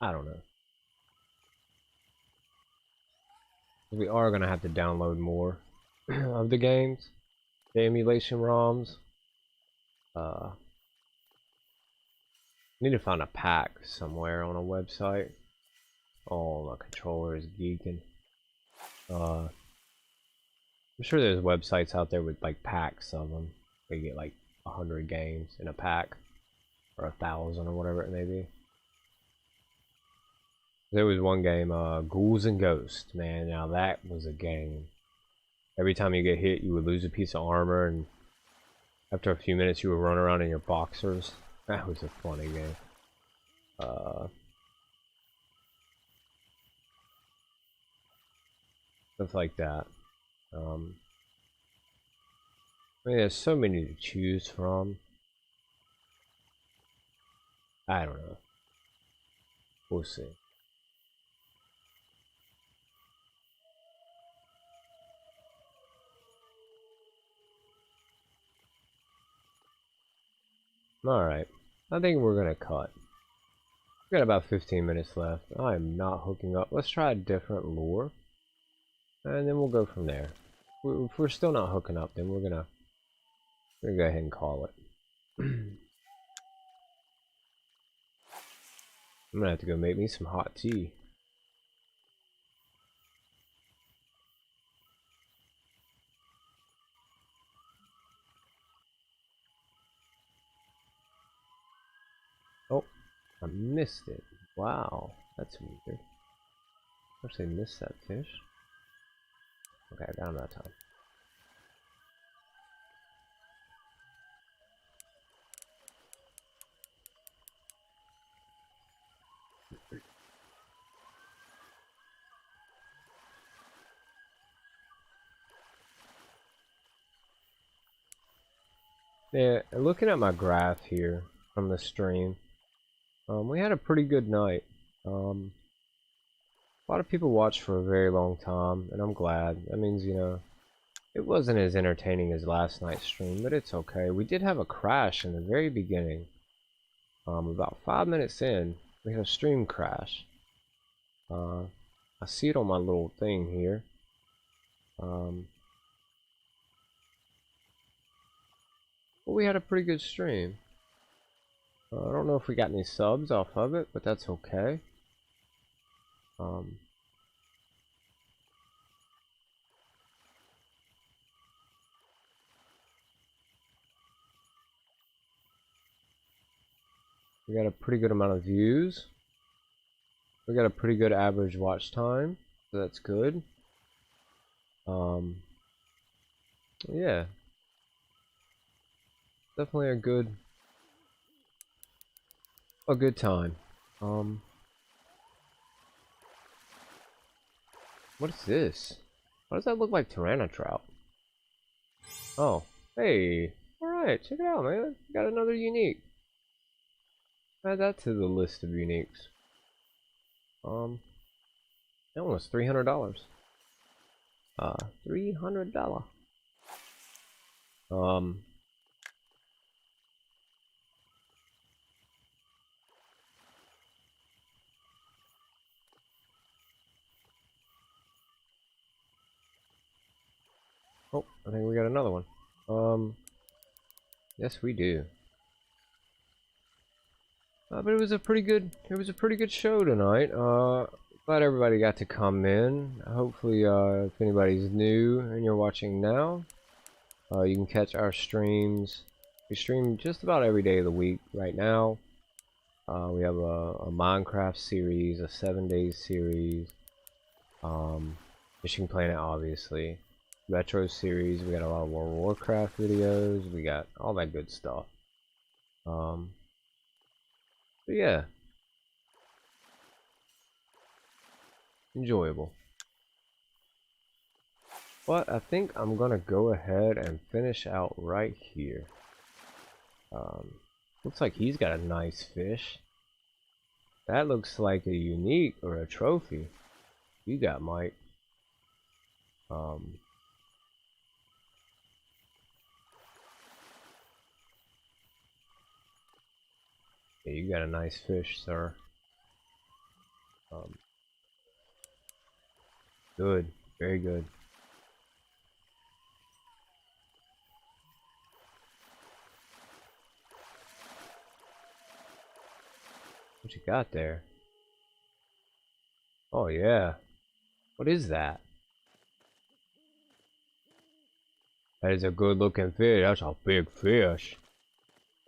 I don't know. We are going to have to download more of the games. The emulation ROMs. Need to find a pack somewhere on a website. Oh, my controller is geeking. I'm sure there's websites out there with like packs of them. They get like 100 games in a pack, or 1,000 or whatever it may be. There was one game, Ghouls and Ghosts. Man, now that was a game. Every time you get hit, you would lose a piece of armor, and after a few minutes, you would run around in your boxers. That was a funny game. Stuff like that. I mean, there's so many to choose from. I don't know. We'll see. Alright. I think we're gonna cut. We got about 15 minutes left. I am not hooking up. Let's try a different lure. And then we'll go from there. If we're still not hooking up, then we're gonna go ahead and call it. I'm gonna have to go make me some hot tea. Oh, I missed it. Wow, that's weird. Actually missed that fish. Okay, I got him that time. Yeah, looking at my graph here from the stream, we had a pretty good night. A lot of people watched for a very long time, and I'm glad. That means, you know, it wasn't as entertaining as last night's stream, but it's okay. We did have a crash in the very beginning. About 5 minutes in, we had a stream crash. I see it on my little thing here. But we had a pretty good stream. I don't know if we got any subs off of it, but that's okay. We got a pretty good amount of views. We got a pretty good average watch time, so that's good. Yeah. Definitely a good time. What is this? Why does that look like Tyrannotrout? Oh, hey. Alright, check it out, man. We got another unique. Add that to the list of uniques. That one was $300. $300. Oh, I think we got another one. Yes, we do. But it was a pretty good show tonight. Glad everybody got to come in. Hopefully, if anybody's new and you're watching now, you can catch our streams. We stream just about every day of the week right now. We have a Minecraft series, a 7 days series, Fishing Planet, obviously, retro series. We got a lot of World of Warcraft videos. We got all that good stuff. But yeah, enjoyable. But I think I'm gonna go ahead and finish out right here. Looks like he's got a nice fish. That looks like a unique or a trophy. You got Mike. Yeah, you got a nice fish, sir. Good, very good. What you got there? Oh yeah. What is that? That is a good looking fish. That's a big fish.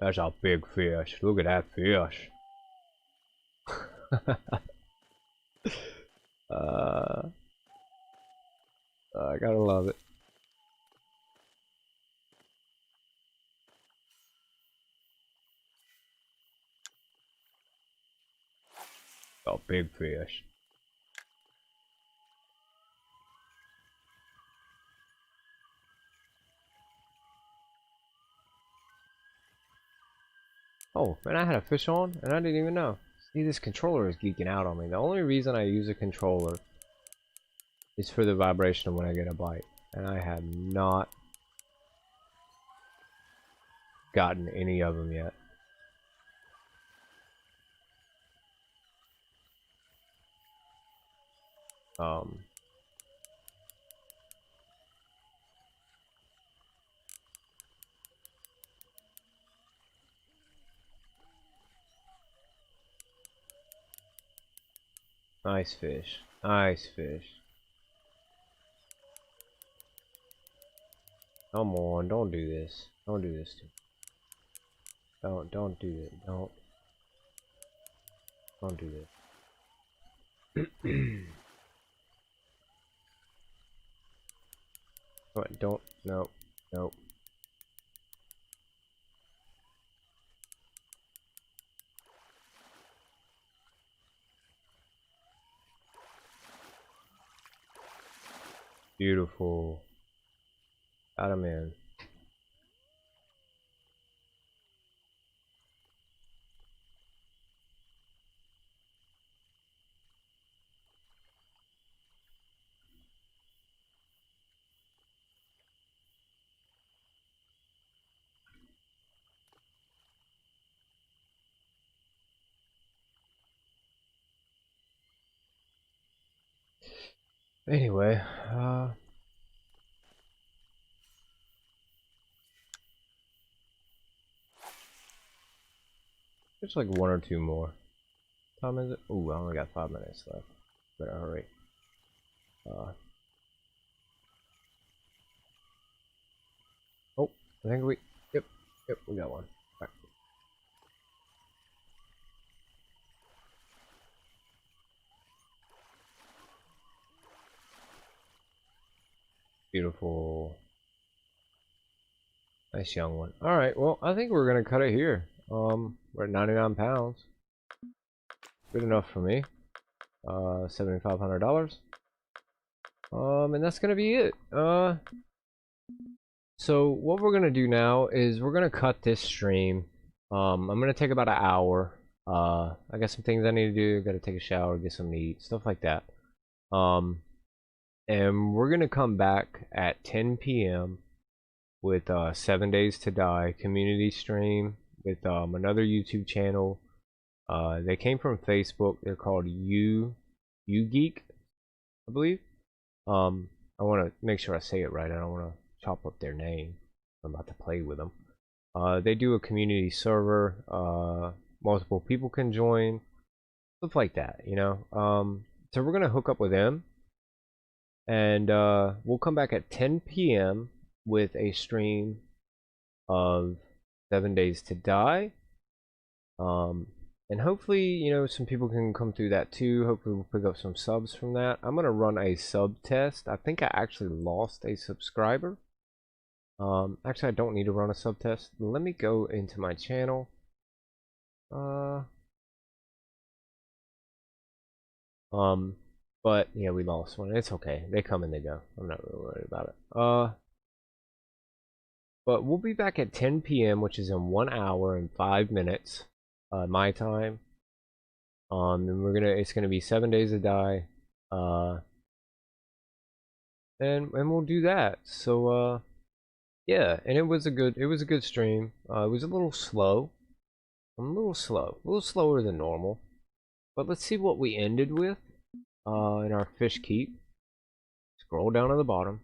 That's a big fish. Look at that fish. I gotta love it. A big fish. Oh, man, I had a fish on, and I didn't even know. See, this controller is geeking out on me. The only reason I use a controller is for the vibration of when I get a bite. And I have not gotten any of them yet. Nice fish. Nice fish. Come on, don't do this. Don't do this to me. Don't do it. Don't do this. What? Don't. No. No. Beautiful. Got him in. Anyway, there's like one or two more. What time is it? Ooh, I only got 5 minutes left. Better hurry. Oh, I think we. Yep, we got one. Right. Beautiful. Nice young one. Alright, well, I think we're gonna cut it here. We're at 99 pounds. Good enough for me. $7,500. And that's gonna be it. So what we're gonna do now is we're gonna cut this stream. I'm gonna take about an hour. I got some things I need to do. Gotta take a shower, get something to eat, stuff like that. And we're gonna come back at 10 p.m. with 7 Days to Die community stream with another YouTube channel. They came from Facebook. They're called UGeek, I believe. I want to make sure I say it right. I don't want to chop up their name. I'm about to play with them. They do a community server. Multiple people can join, stuff like that, you know. So we're gonna hook up with them, and we'll come back at 10 p.m. with a stream of 7 Days to Die. And hopefully, you know, some people can come through that too. Hopefully we'll pick up some subs from that. I'm gonna run a sub test. I think I actually lost a subscriber. Actually I don't need to run a sub test. Let me go into my channel. But yeah, we lost one. It's okay. They come and they go. I'm not really worried about it. But we'll be back at 10 p.m., which is in 1 hour and 5 minutes, my time. And it's gonna be 7 Days to Die. And we'll do that. So yeah, and it was a good stream. It was a little slow. I'm a little slower than normal. But let's see what we ended with in our fish keep. Scroll down to the bottom.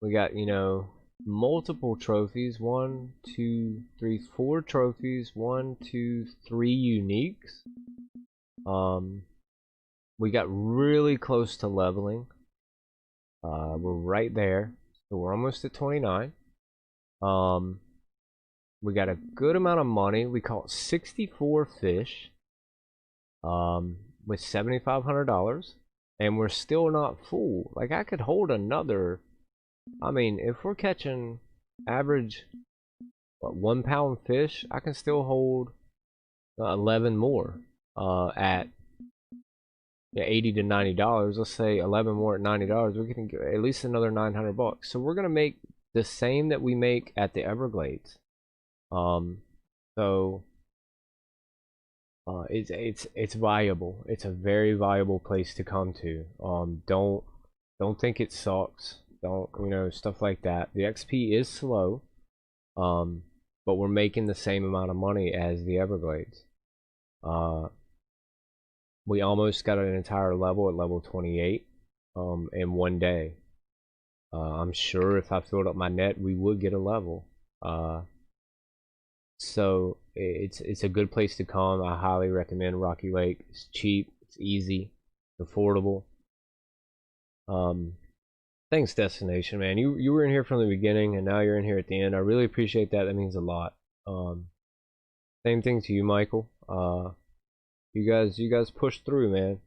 We got, you know, multiple trophies. 1, 2, 3, 4 trophies. 1, 2, 3 uniques. We got really close to leveling. We're right there. So we're almost at 29. We got a good amount of money. We caught 64 fish. With $7,500, and we're still not full. Like, I could hold another. I mean, if we're catching average, what, 1 pound fish, I can still hold 11 more at $80 to $90. Let's say 11 more at $90. We can get at least another 900 bucks. So we're gonna make the same that we make at the Everglades. So it's viable. It's a very viable place to come to. Don't think it sucks. Don't, you know, stuff like that. The XP is slow, but we're making the same amount of money as the Everglades. We almost got an entire level at level 28 in one day. I'm sure if I filled up my net, we would get a level. So it's a good place to come. I highly recommend Rockylake. It's cheap, it's easy, affordable. Thanks, Destination, man. You were in here from the beginning, and now you're in here at the end. I really appreciate that. That means a lot. Same thing to you, Michael. You guys pushed through, man.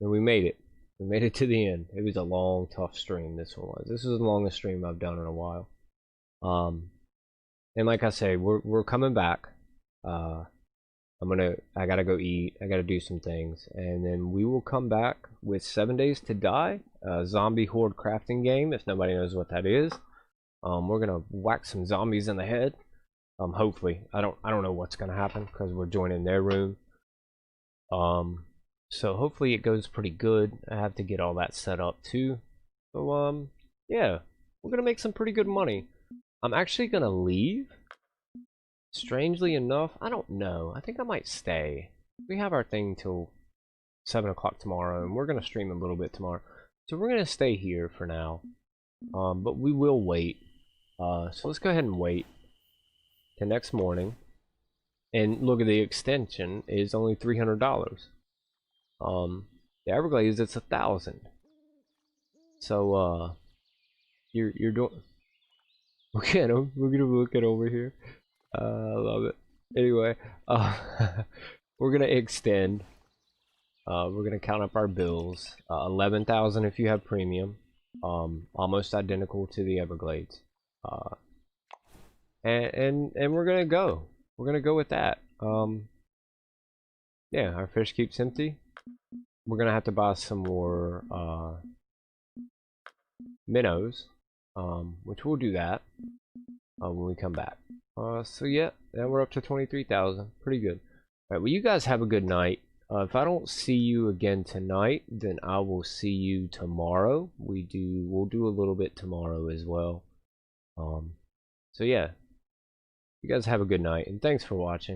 And we made it. We made it to the end. It was a long, tough stream. This one was. This is the longest stream I've done in a while. And like I say, we're coming back. I gotta go eat. I gotta do some things, and then we will come back with 7 Days to Die, a zombie horde crafting game. If nobody knows what that is, we're gonna whack some zombies in the head. Hopefully, I don't know what's gonna happen because we're joining their room. So hopefully it goes pretty good. I have to get all that set up too. So yeah, we're gonna make some pretty good money. I'm actually gonna leave. Strangely enough, I don't know. I think I might stay. We have our thing till 7 o'clock tomorrow, and we're gonna stream a little bit tomorrow. So we're gonna stay here for now. But we will wait. So let's go ahead and wait till next morning. And look at the extension is only $300. The Everglades it's 1,000. So you're doing. Look at him. We're gonna look at over here. I love it. Anyway, we're gonna extend. We're gonna count up our bills. 11,000 if you have premium. Almost identical to the Everglades. And we're gonna go. We're gonna go with that. Yeah, our fish keeps empty. We're gonna have to buy some more minnows, which we'll do that when we come back. So yeah, now we're up to 23,000. Pretty good. Alright, well you guys have a good night. If I don't see you again tonight, then I will see you tomorrow. We'll do a little bit tomorrow as well. So yeah, you guys have a good night, and thanks for watching.